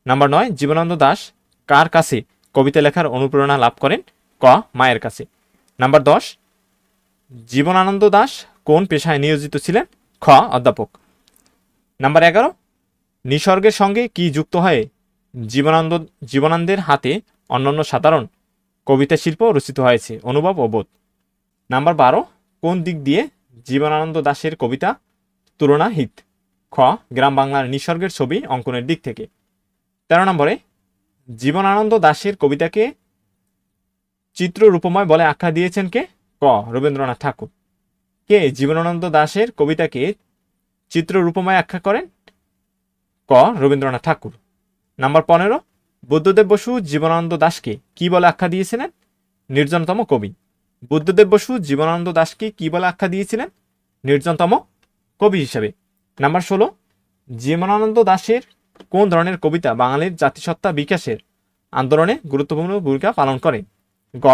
নাম্বার 9 জীবনানন্দ দাশ কার কাছে কবিতা লেখার অনুপ্রেরণা লাভ করেন? ক মায়ের কাছে। নাম্বার 10 জীবনানন্দ দাশ কোন পেশায় নিয়োজিত ছিলেন? খ অধ্যাপক। নাম্বার 11 নিসর্গের সঙ্গে কি যুক্ত হয়ে জীবনানন্দের হাতে অন্যান্য সাধারণ কবিতা শিল্প রচিত হয়েছে? অনুভব ও বোধ। নাম্বার 12 কোন দিক দিয়ে জীবনানন্দ দাশের কবিতা তুলনাহিত? খ গ্রাম বাংলার নিসর্গের ছবি অঙ্কনের দিক থেকে। 13 নম্বরে জীবনানন্দ দাশের কবিতাকে চিত্ররূপময় বলে আখ্যা দিয়েছেন কে? ক রবীন্দ্রনাথ ঠাকুর। কে জীবনানন্দ দাশের কবিতাকে চিত্ররূপময় আখ্যা করেন? ক রবীন্দ্রনাথ ঠাকুর। নাম্বার 15 বুদ্ধদেব বসু জীবনানন্দ দাশকে কি বলে আখ্যা দিয়েছিলেন? নির্জনতম কবি। বুদ্ধদেব বসু জীবনানন্দ দাশকে কি বলে আখ্যা দিয়েছিলেন? নির্জনতম কবি হিসেবে। নাম্বার 16 জীবনানন্দ দাশের কোন ধরনের কবিতা বাঙালির জাতিসত্তা বিকাশের আন্দোলনে গুরুত্বপূর্ণ ভূমিকা পালন করে? গ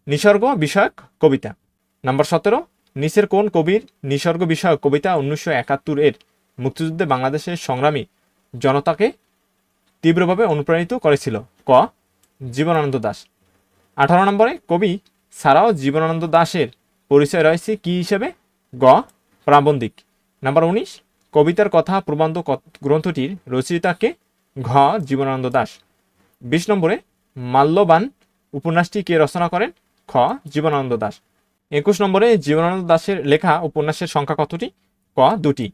নিসর্গ বিষয়ক কবিতা। নাম্বার 17 নিচের কোন কবির নিসর্গ বিষয়ক কবিতা 1971 এর মুক্তিযুদ্ধে বাংলাদেশের সংগ্রামী জনতাকে তীব্রভাবে অনুপ্রাণিত করেছিল? ক জীবনানন্দ দাশ। 18 নম্বরে কবি ছাড়াও জীবনানন্দ দাশের পরিচয় রয়েছে কি হিসেবে? গ প্রাবন্ধিক। নাম্বার 19 কবিতার কথা প্রবন্ধ গ্রন্থটির রচয়িতাকে? ঘ জীবনানন্দ দাশ। 20 নম্বরে মাল্যবান উপন্যাসটি কে রচনা করেন? খ জীবনানন্দ দাশ। 21 নম্বরে জীবনানন্দ দাশের লেখা উপন্যাসের সংখ্যা কতটি? ক 2টি।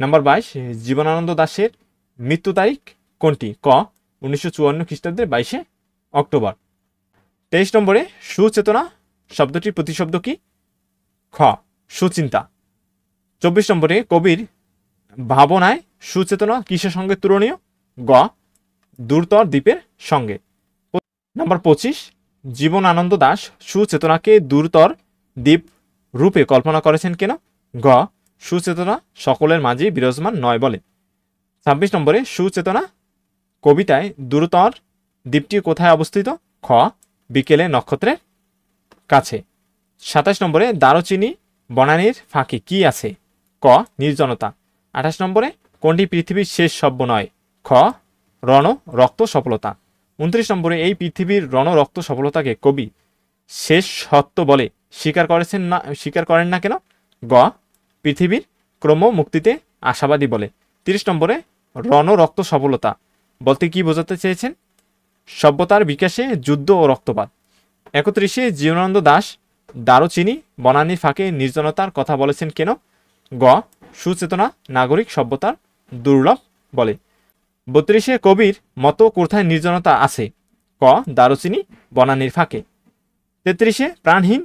নাম্বার 22 জীবনানন্দ দাশের মৃত্যু তারিখ কোনটি? ক 1954 খ্রিস্টাব্দের 22 অক্টোবর। 23 নম্বরে সুচেতনা শব্দটির প্রতিশব্দ কি? খ সুচিন্তা। 24 নম্বরে কবির ভাবনায় সুচেতনা কিসের সঙ্গে তুলনীয়? গ দূরতর দ্বীপের সঙ্গে। নাম্বার 25 জীবনানন্দ দাশ সুচেতনাকে দূরতর দ্বীপ রূপে কল্পনা করেছেন কেন? গ সুচেতনা সকলের মাঝেই বিরাজমান নয় বলে। 26 নম্বরে সুচেতনা কবিতায় দূরতর দ্বীপটি কোথায় অবস্থিত? খ বিকেলে নক্ষত্রের কাছে। 27 নম্বরে দারুচিনি বনানীর ফাঁকে কি আছে? ক নির্জনতা। 28 নম্বরে কোনটি পৃথিবীর শেষ সভ্য নয়? খ রণ রক্ত সফলতা। 29 নম্বরে এই পৃথিবীর রণ রক্ত সফলতাকে কবি শেষ সত্য বলে স্বীকার করেন না কেন? গ পৃথিবীর ক্রম মুক্তিতে আশাবাদী বলে। 30 নম্বরে রণ রক্ত সফলতা বলতে কি বোঝাতে চেয়েছেন? সভ্যতার বিকাশে যুদ্ধ ও রক্তপাত। 31 জীবনানন্দ দাশ দারুচিনি বনানীর ফাঁকে নির্জনতার কথা বলেছেন কেন? গ সুচেতনা নাগরিক সভ্যতার দুর্লভ বলে। 32 কবির মতো কোথায় নির্জনতা আছে? ক দারুচিনি বনানীর ফাঁকে। 33-এ প্রাণহীন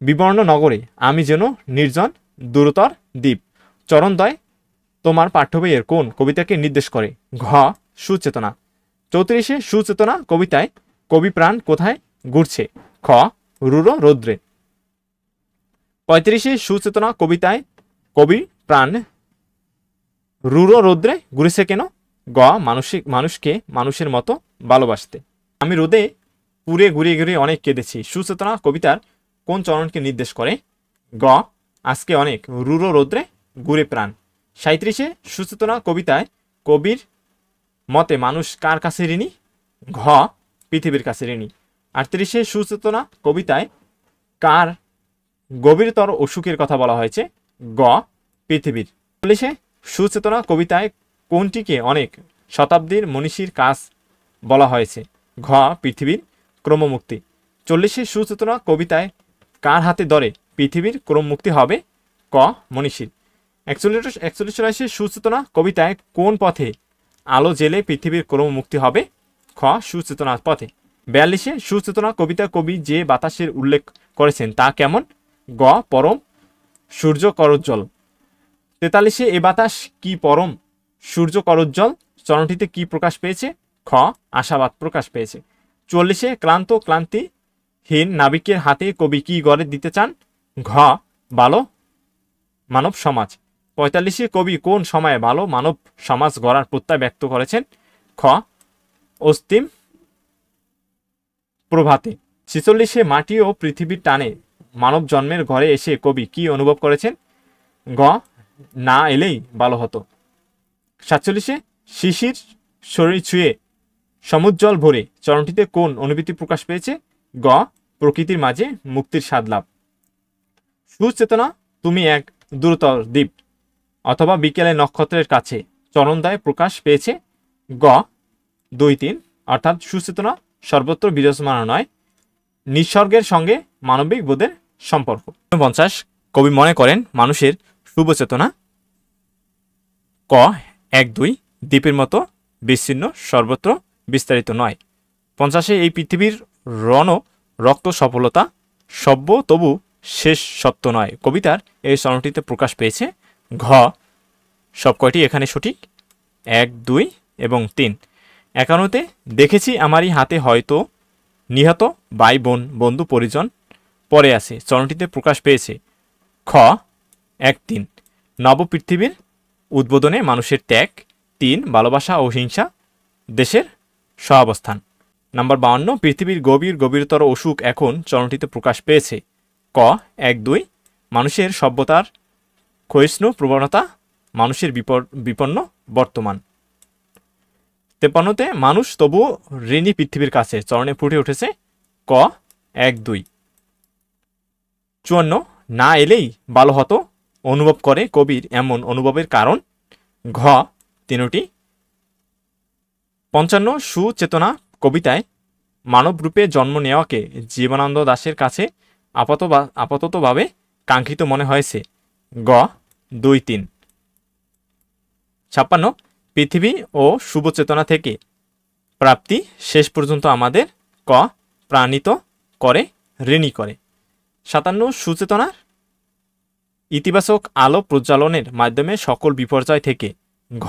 বিবর্ণ নগরে আমি যেন নির্জন দূরতর দ্বীপ চরণদ্বয় তোমার পাঠ্য বইয়ের কোন কবিতাকে নির্দেশ করে? ঘ সুচেতনা। 34-এ সুচেতনা কবিতায় কবি প্রাণ কোথায় ঘুরছে? খ রুর রৌদ্রে। 35-এ সুচেতনা কবিতায় কবি প্রাণ রুর রৌদ্রে ঘুরেছে কেন? গ মানুষকে মানুষের মতো ভালোবাসতে। আমি রোদে পুড়ে ঘুরিয়ে ঘুরিয়ে অনেক কেঁদেছি সুচেতনা কবিতার কোন চরণকে নির্দেশ করে? গ আজকে অনেক রুর রৌদ্রে ঘুরে প্রাণ। 37-এ সুচেতনা কবিতায় কবির মতে মানুষ কার কাছে ঋণী? ঘ পৃথিবীর কাছে ঋণী। 38-এ সুচেতনা কবিতায় কার গভীরতর অসুখের কথা বলা হয়েছে? গ পৃথিবীর। 40-এ সুচেতনা কবিতায় কোনটিকে অনেক শতাব্দীর মনীষীর কাজ বলা হয়েছে? ঘ পৃথিবীর ক্রমমুক্তি। 40-এ সুচেতনা কবিতায় কার হাতে ধরে পৃথিবীর ক্রমমুক্তি হবে? ক মনীষীর। 41-এ সুচেতনা কবিতায় কোন পথে আলো জেলে পৃথিবীর ক্রমমুক্তি হবে? খ সুচেতনার পথে। 42-এ সুচেতনা কবিতা কবি যে বাতাসের উল্লেখ করেছেন তা কেমন? গ পরম সূর্য করোজ্জ্বল। 43-এ এ বাতাস কি পরম সূর্য করোজ্জ্বল চরণটিতে কি প্রকাশ পেয়েছে? খ আশাবাদ প্রকাশ পেয়েছে। 44-এ ক্লান্তিহীন নাবিকের হাতে কবি কি গড়ে দিতে চান? ঘ ভালো মানব সমাজ। 45-এ কবি কোন সময়ে ভালো মানব সমাজ গড়ার প্রত্যয় ব্যক্ত করেছেন? খ অস্তিম প্রভাতে। 46-এ মাটি ও পৃথিবীর টানে মানব জন্মের ঘরে এসে কবি কি অনুভব করেছেন? গ না এলেই ভালো হতো। 47-এ শিশির শরীর ছুঁয়ে সমুজ্জ্বল ভরে চরণটিতে কোন অনুভূতি প্রকাশ পেয়েছে? গ প্রকৃতির মাঝে মুক্তির স্বাদ লাভ। সুচেতনা তুমি এক দূরতর দ্বীপ অথবা বিকেলে নক্ষত্রের কাছে চরণদ্বয় প্রকাশ পেয়েছে? গ 2-3 অর্থাৎ সুচেতনা সর্বত্র বিরাজমান নয়, নিঃসর্গের সঙ্গে মানবিক বোধের সম্পর্ক। 50 কবি মনে করেন মানুষের শুভ চেতনা ক 1-2 দ্বীপের মতো বিচ্ছিন্ন সর্বত্র বিস্তারিত নয়। 50-এ এই পৃথিবীর রক্ত সফলতা সভ্য তবু শেষ সত্য নয় কবিতার এই চরণটিতে প্রকাশ পেয়েছে? ঘ সবকয়টি এখানে সঠিক। 1, 2 এবং 3। 51-তে দেখেছি আমারই হাতে হয়তো নিহত ভাই বোন বন্ধু পরিজন পরে আছে চরণটিতে প্রকাশ পেয়েছে? খ 1, 3 নবপৃথিবীর উদ্বোধনে মানুষের ত্যাগ 3 ভালোবাসা ও হিংসা দেশের সহাবস্থান। নাম্বার 52 পৃথিবীর গভীরতর অসুখ এখন চরণটিতে প্রকাশ পেয়েছে? ক 1, 2 মানুষের সভ্যতার ক্ষয়িষ্ণু প্রবণতা মানুষের বিপন্ন বর্তমান। 53-তে মানুষ তবুও ঋণী পৃথিবীর কাছে চরণে ফুটে উঠেছে? ক 1, 2। 54 না এলেই ভালো হতো অনুভব করে কবির এমন অনুভবের কারণ? ঘ 3টি। 55 সুচেতনা কবিতায় মানব রূপে জন্ম নেওয়াকে জীবনানন্দ দাশের কাছে আপাততভাবে কাঙ্ক্ষিত মনে হয়েছে? গ 2, 3। 56 পৃথিবী ও শুভচেতনা থেকে প্রাপ্তি শেষ পর্যন্ত আমাদের ক প্রাণিত করে ঋণী করে। 57 সুচেতনার ইতিবাচক আলো প্রজ্বালনের মাধ্যমে সকল বিপর্যয় থেকে ঘ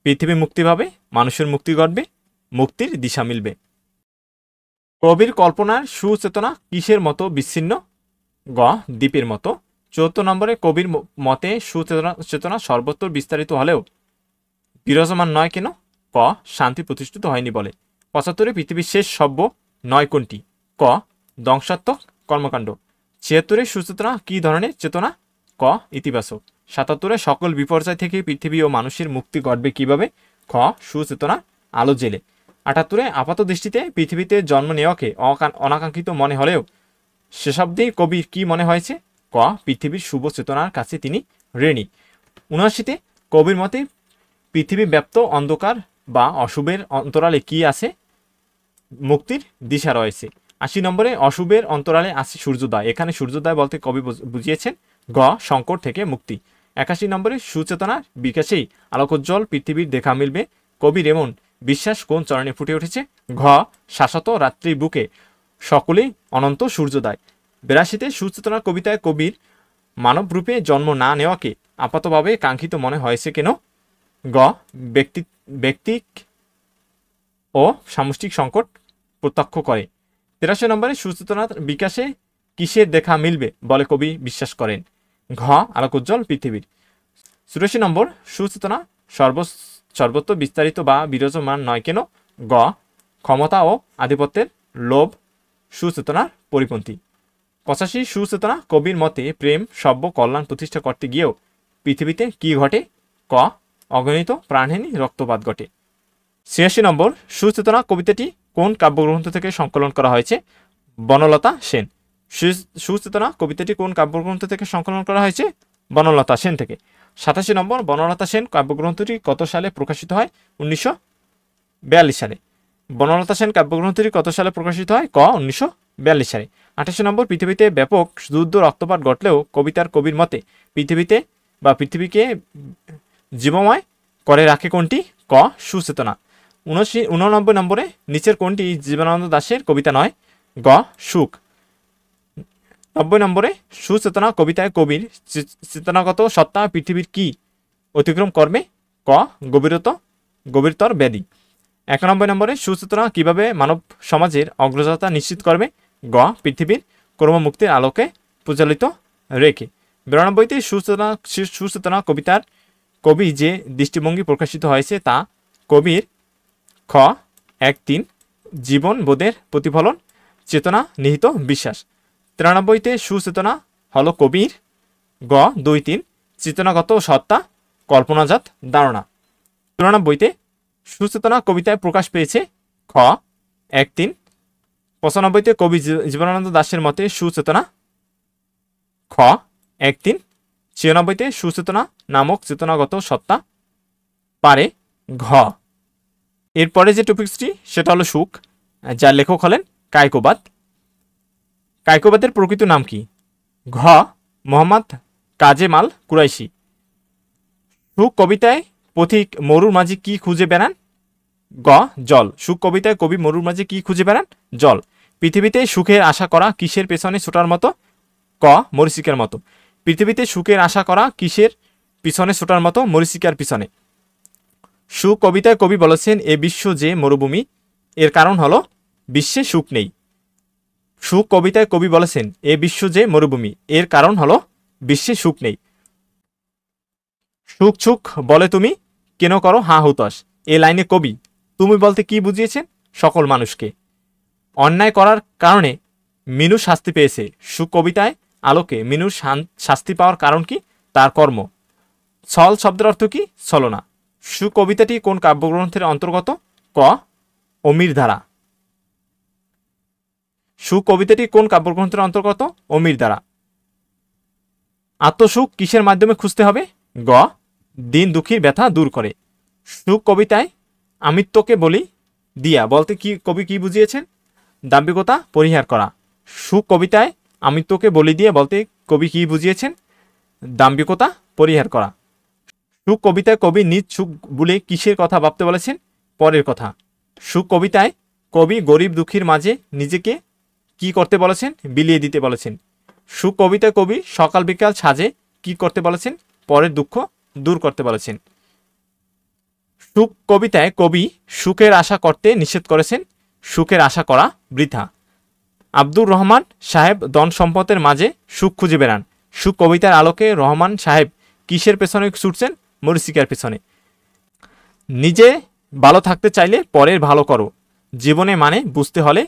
পৃথিবী মুক্তি পাবে মানুষের মুক্তি ঘটবে মুক্তির দিশা মিলবে। কবির কল্পনার সুচেতনা কিসের মতো বিচ্ছিন্ন? গ দ্বীপের মতো। 74 নম্বরে কবির মতে সুচেতনা সর্বত্র বিস্তারিত হলেও বিরাজমান নয় কেন? ক শান্তি প্রতিষ্ঠিত হয়নি বলে। 75-এ পৃথিবীর শেষ সভ্য নয় কোনটি? ক ধ্বংসাত্মক কর্মকাণ্ড। 76-এ সুচেতনা কি ধরনের চেতনা? ক ইতিবাচক। 77-এ সকল বিপর্যয় থেকে পৃথিবী ও মানুষের মুক্তি ঘটবে কিভাবে? খ সুচেতনা আলো জেলে। 78-এ আপাত দৃষ্টিতে পৃথিবীতে জন্ম নেওয়াকে অনাকাঙ্ক্ষিত মনে হলেও শেষাব্দে কবির কি মনে হয়েছে? ক পৃথিবীর শুভ চেতনার কাছে তিনি ঋণী। 79-তে কবির মতে পৃথিবী ব্যাপ্ত অন্ধকার বা অশুভের অন্তরালে কি আছে? মুক্তির দিশা রয়েছে। 80 নম্বরে অশুভের অন্তরালে আছে সূর্যোদয়। এখানে সূর্যোদয় বলতে কবি বুঝিয়েছেন গ সংকট থেকে মুক্তি। 81 নম্বরে সুচেতনার বিকাশেই আলোকোজ্জ্বল পৃথিবীর দেখা মিলবে। কবির এমন বিশ্বাস কোন চরণে ফুটে উঠেছে? ঘ শাশ্বত রাত্রি বুকে সকলেই অনন্ত সূর্যোদয়। 82তে সুচেতনার কবিতায় কবির মানব রূপে জন্ম না নেওয়াকে আপাতভাবে কাঙ্ক্ষিত মনে হয়েছে কেন? গ ব্যক্তিক ও সামষ্টিক সংকট প্রত্যক্ষ করে। 83 নম্বরে সুচেতনার বিকাশে কিসের দেখা মিলবে বলে কবি বিশ্বাস করেন? ঘ আলোকোজ্জ্বল পৃথিবীর। 84 নম্বর সুচেতনা সর্বত্র বিস্তারিত বা বিরাজমান নয় কেন? গ ক্ষমতা ও আধিপত্যের লোভ সুচেতনার পরিপন্থী। 85 সুচেতনা কবির মতে প্রেম সভ্য কল্যাণ প্রতিষ্ঠা করতে গিয়েও পৃথিবীতে কি ঘটে? ক অগণিত প্রাণহানি রক্তপাত ঘটে। 86 নম্বর সুচেতনা কবিতাটি কোন কাব্যগ্রন্থ থেকে সংকলন করা হয়েছে? বনলতা সেন। সুচেতনা কবিতাটি কোন কাব্যগ্রন্থ থেকে সংকলন করা হয়েছে? বনলতা সেন থেকে। 87 নম্বর বনলতা সেন কাব্যগ্রন্থটি কত সালে প্রকাশিত হয়? 1942 সালে। বনলতা সেন কাব্যগ্রন্থটি কত সালে প্রকাশিত হয়? ক 1942 সালে। 88 নম্বর পৃথিবীতে ব্যাপক যুদ্ধ রক্তপাত ঘটলেও কবির মতে পৃথিবীকে জীবময় করে রাখে কোনটি? ক সুচেতনা। 89 নম্বরে নিচের কোনটি জীবনানন্দ দাশের কবিতা নয়? গ সুখ। 90 নম্বরে সুচেতনা কবিতায় কবির চেতনাগত সত্তা পৃথিবীর কি অতিক্রম করবে? ক গভীরতর ব্যাধি। 91 নম্বরে সুচেতনা কিভাবে মানব সমাজের অগ্রযাত্রা নিশ্চিত করবে? গ পৃথিবীর কর্মমুক্তির আলোকে প্রজ্বলিত রেখে। 92তে সুচেতনা কবিতার কবি যে দৃষ্টিভঙ্গি প্রকাশিত হয়েছে তা কবির খ 1-3 জীবন বোধের প্রতিফলন চেতনা নিহিত বিশ্বাস। 93তে সুচেতনা হল কবির গ 2-3 চেতনাগত সত্তা কল্পনাজাত ধারণা। 94তে সুচেতনা কবিতায় প্রকাশ পেয়েছে খ 1-3। 95তে কবি জীবনানন্দ দাশের মতে সুচেতনা খ 1-3। 96তে সুচেতনা নামক চেতনাগত সত্তা পারে ঘ। এরপরে যে টপিকসটি সেটা হলো সুখ, যার লেখক হলেন কায়কোবাদ। কায়কোবাদের প্রকৃত নাম কি? ঘ মোহাম্মদ কাজেমাল কুরাইশি। সুখ কবিতায় পথিক মরুর মাঝে কি খুঁজে বেড়ান? গ জল। সুখ কবিতায় কবি মরুর মাঝে কি খুঁজে বেড়ান? জল। পৃথিবীতে সুখের আশা করা কিসের পেছনে ছোটার মতো? ক মরীচিকার মতো। পৃথিবীতে সুখের আশা করা কিসের পিছনে ছোটার মতো? মরীচিকার পিছনে। সুখ কবিতায় কবি বলেছেন এ বিশ্ব যে মরুভূমি, এর কারণ হলো বিশ্বে সুখ নেই। সুখ কবিতায় কবি বলেছেন এ বিশ্ব যে মরুভূমি, এর কারণ হলো বিশ্বে সুখ নেই। সুখ সুখ বলে তুমি কেন করো হা হুতাশ, এ লাইনে কবি তুমি বলতে কি বুঝিয়েছেন? সকল মানুষকে। অন্যায় করার কারণে মিনু শাস্তি পেয়েছে। সুখ কবিতায় আলোকে মিনুর শাস্তি পাওয়ার কারণ কি? তার কর্ম। ছল শব্দের অর্থ কি? ছলনা। সুখ কবিতাটি কোন কাব্যগ্রন্থের অন্তর্গত? ক অমির ধারা। সুখ কবিতাটি কোন কাব্যগ্রন্থের অন্তর্গত? অমির ধারা। আত্মসুখ কিসের মাধ্যমে খুঁজতে হবে? গ দিন দুঃখীর ব্যথা দূর করে। সুখ কবিতায় আমিত্বকে বলি দিয়া বলতে কি কবি কি বুঝিয়েছেন? দাম্ভিকতা পরিহার করা। সুখ কবিতায় আমিত্বকে বলি দিয়ে বলতে কবি কি বুঝিয়েছেন? দাম্ভিকতা পরিহার করা। সুখ কবিতায় কবি নিজ সুখ বলে কিসের কথা ভাবতে বলেছেন? পরের কথা। সুখ কবিতায় কবি গরিব দুঃখীর মাঝে নিজেকে কি করতে বলেছেন? বিলিয়ে দিতে বলেছেন। সুখ কবিতায় কবি সকাল বিকাল সাজে কি করতে বলেছেন? পরের দুঃখ দূর করতে বলেছেন। সুখ কবিতায় কবি সুখের আশা করতে নিষেধ করেছেন। সুখের আশা করা বৃথা। আব্দুর রহমান সাহেব ধন সম্পদের মাঝে সুখ খুঁজে বেড়ান। সুখ কবিতার আলোকে রহমান সাহেব কিসের পেছনে ছুটছেন? মরীচিকার পেছনে। নিজে ভালো থাকতে চাইলে পরের ভালো করো, জীবনে মানে বুঝতে হলে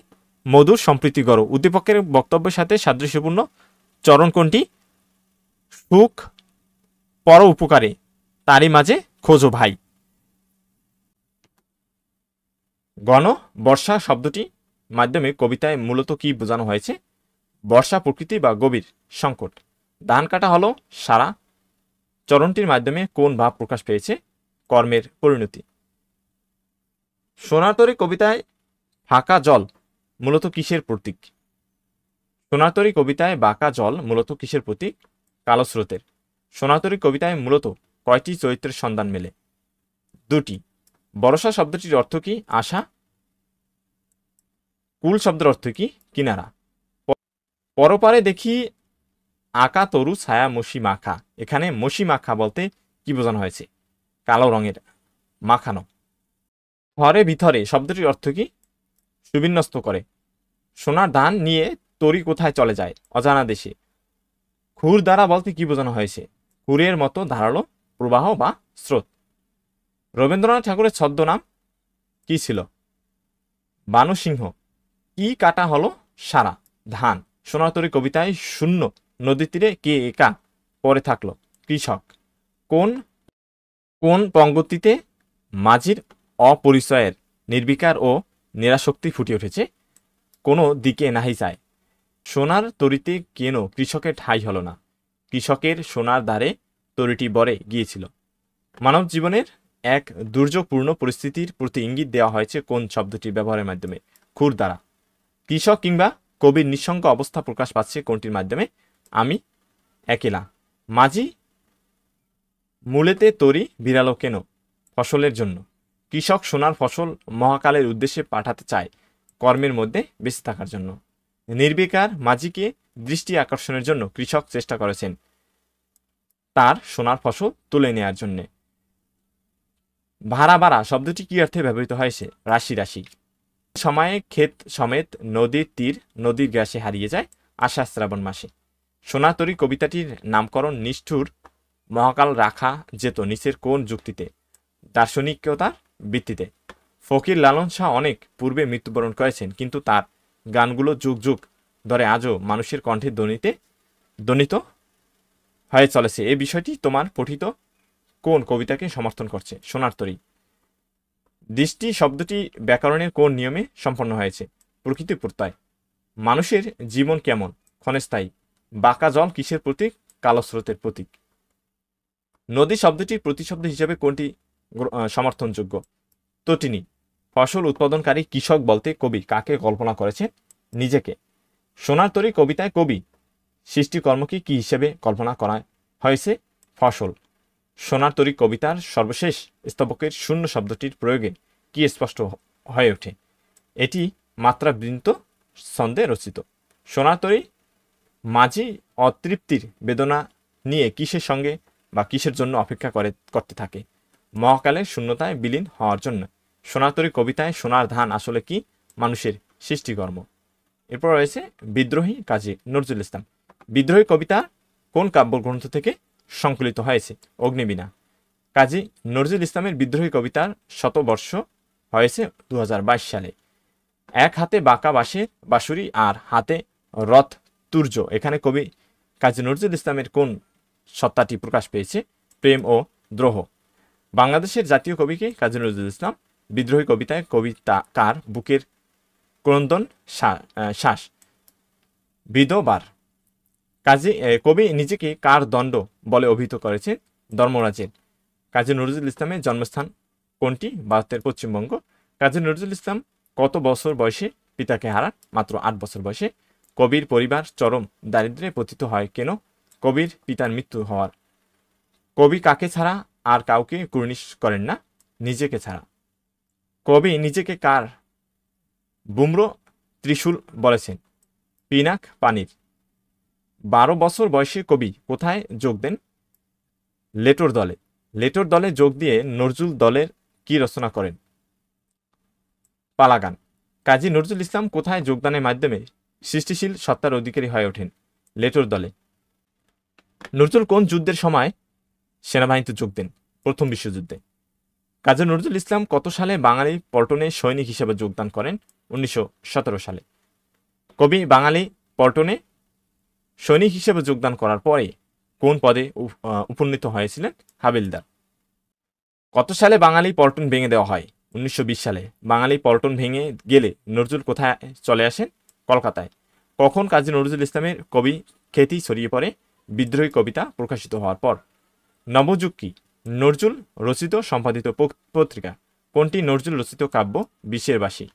মধুর সম্প্রীতি করো। উদ্দীপকের বক্তব্যের সাথে সাদৃশ্যপূর্ণ চরণ কোনটি? সুখ পর উপকারে, তারই মাঝে খোঁজো ভাই। গণ বর্ষা শব্দটি মাধ্যমে কবিতায় মূলত কি বোঝানো হয়েছে? বর্ষা প্রকৃতি বা গভীর সংকট। ধান কাটা হলো সারা চরণটির মাধ্যমে কোন ভাব প্রকাশ পেয়েছে? কর্মের পরিণতি। সোনারতরী কবিতায় ফাঁকা জল মূলত কিসের প্রতীক? সোনারতরী কবিতায় বাঁকা জল মূলত কিসের প্রতীক? কালো স্রোতের। সোনারতরী কবিতায় মূলত কয়টি চরিত্রের সন্ধান মেলে? দুটি। বরসা শব্দটির অর্থ কি? আশা। কুল শব্দের অর্থ কি? কিনারা। পরপারে দেখি আঁকা তরু ছায়া মসি মাখা, এখানে মসি মাখা বলতে কি বোঝানো হয়েছে? কালো রঙের মাখানো। ঘরে ভিতরে শব্দটির অর্থ কি? সুবিন্যস্ত করে। সোনার ধান নিয়ে তরি কোথায় চলে যায়? অজানা দেশে। খুর দ্বারা বলতে কি বোঝানো হয়েছে? খুরের মতো ধারালো প্রবাহ বা স্রোত। রবীন্দ্রনাথ ঠাকুরের ছদ্মনাম কি ছিল? বানু সিংহ। কি কাটা হলো সারা? ধান। সোনার তরী কবিতায় শূন্য নদীর তীরে কে একা পড়ে থাকলো? কৃষক। কোন কোন পঙ্গতিতে মাঝির অপরিচয়ের নির্বিকার ও নিরাসক্তি ফুটে উঠেছে? কোনো দিকে নাহি যায়। সোনার তরীতে কেন কৃষকের ঠাঁই হলো না? কৃষকের সোনার দ্বারে তরীটি বরে গিয়েছিল। মানব জীবনের এক দুর্যোগপূর্ণ পরিস্থিতির প্রতি ইঙ্গিত দেওয়া হয়েছে কোন শব্দটির ব্যবহারের মাধ্যমে? খুর দ্বারা। কৃষক কিংবা কবির নিঃসঙ্গ অবস্থা প্রকাশ পাচ্ছে কোনটির মাধ্যমে? আমি একেলা। মাঝি মূলেতে তরি বিড়ালো কেন? ফসলের জন্য। কৃষক সোনার ফসল মহাকালের উদ্দেশ্যে পাঠাতে চায় কর্মের মধ্যে বেঁচে থাকার জন্য। নির্বিকার মাঝিকে দৃষ্টি আকর্ষণের জন্য কৃষক চেষ্টা করেছেন তার সোনার ফসল তুলে নেয়ার জন্য। ভাড়া ভাড়া শব্দটি কি অর্থে ব্যবহৃত হয়েছে? রাশি রাশি। সময়ে ক্ষেত সমেত নদীর তীর নদীর গ্রাসে হারিয়ে যায় আষাঢ় শ্রাবণ মাসে। সোনাতরী কবিতাটির নামকরণ নিষ্ঠুর মহাকাল রাখা যেত নিচের কোন যুক্তিতে? দার্শনিকতার ভিত্তিতে। ফকির লালন শাহ অনেক পূর্বে মৃত্যুবরণ করেছেন, কিন্তু তার গানগুলো যুগ যুগ ধরে আজও মানুষের কণ্ঠে ধ্বনিত হয়ে চলেছে। এই বিষয়টি তোমার পঠিত কোন কবিতাকে সমর্থন করছে? সোনার তরী। দৃষ্টি শব্দটি ব্যাকরণের কোন নিয়মে সম্পন্ন হয়েছে? প্রকৃতি প্রত্যয়। মানুষের জীবন কেমন? ক্ষণস্থায়ী। বাঁকা জল কিসের প্রতীক? কালো স্রোতের প্রতীক। নদী শব্দটির প্রতিশব্দ হিসেবে কোনটি সমর্থনযোগ্য? তটিনী। ফসল উৎপাদনকারী কৃষক বলতে কবি কাকে কল্পনা করেছেন? নিজেকে। সোনার তরী কবিতায় কবি সৃষ্টিকর্মকে কি হিসেবে কল্পনা করা হয়েছে? ফসল। সোনার তরী কবিতার সর্বশেষ স্তবকের শূন্য শব্দটির প্রয়োগে কি স্পষ্ট হয়ে ওঠে? এটি মাত্রাবৃন্ত ছন্দে রচিত। সোনার তরী মাঝি অতৃপ্তির বেদনা নিয়ে কিসের সঙ্গে বা কিসের জন্য অপেক্ষা করতে থাকে? মহাকালের শূন্যতায় বিলীন হওয়ার জন্য। সোনার তরী কবিতায় সোনার ধান আসলে কি? মানুষের সৃষ্টিকর্ম। এরপর রয়েছে বিদ্রোহী কাজী নজরুল ইসলাম। বিদ্রোহী কবিতা কোন কাব্যগ্রন্থ থেকে সংকলিত হয়েছে? অগ্নিবীণা। কাজী নজরুল ইসলামের বিদ্রোহী কবিতার শতবর্ষ হয়েছে 2022 সালে। এক হাতে বাঁকা বাঁশুরি আর হাতে রথ তুর্য, এখানে কবি কাজী নজরুল ইসলামের কোন সত্তাটি প্রকাশ পেয়েছে? প্রেম ও দ্রোহ। বাংলাদেশের জাতীয় কবিকে কাজী নজরুল ইসলাম। বিদ্রোহী কবিতায় কবিতাকার বুকের ক্রন্দন শ্বাস বিধবার। কবি নিজেকে কার দণ্ড বলে অভিহিত করেছেন? ধর্মরাজের। কাজী নজরুল ইসলামের জন্মস্থান কোনটি? ভারতের পশ্চিমবঙ্গ। কাজী নজরুল ইসলাম কত বছর বয়সে পিতাকে হারান? মাত্র 8 বছর বয়সে। কবির পরিবার চরম দারিদ্র্যে পতিত হয় কেন? কবির পিতার মৃত্যু হওয়ার। কবি কাকে ছাড়া আর কাউকে কুর্নিশ করেন না? নিজেকে ছাড়া। কবি নিজেকে কার বুমরো ত্রিশূল বলেছেন? পিনাক পানির। 12 বছর বয়সে কবি কোথায় যোগ দেন? লেটোর দলে। লেটোর দলে যোগ দিয়ে নজরুল দলের কি রচনা করেন? পালাগান। কাজী নজরুল ইসলাম কোথায় যোগদানের মাধ্যমে সৃষ্টিশীল সত্তার অধিকারী হয়ে ওঠেন? লেটোর দলে। নজরুল কোন যুদ্ধের সময় সেনাবাহিনীতে যোগ দেন? প্রথম বিশ্বযুদ্ধে। কাজী নজরুল ইসলাম কত সালে বাঙালি পল্টনে সৈনিক হিসেবে যোগদান করেন? 1917 সালে। কবি বাঙালি পল্টনে সৈনিক হিসেবে যোগদান করার পরে কোন পদে উপনীত হয়েছিলেন? হাবিলদার। কত সালে বাঙালি পল্টন ভেঙে দেওয়া হয়? 1920 সালে। বাঙালি পল্টন ভেঙে গেলে নজরুল কোথায় চলে আসেন? কলকাতায়। কখন কাজী নজরুল ইসলামের কবি খ্যাতি ছড়িয়ে পড়ে? বিদ্রোহী কবিতা প্রকাশিত হওয়ার পর। নবযুগ কি? নজরুল রচিত সম্পাদিত পত্রিকা। কোনটি নজরুল রচিত কাব্য? বিষের বাসী।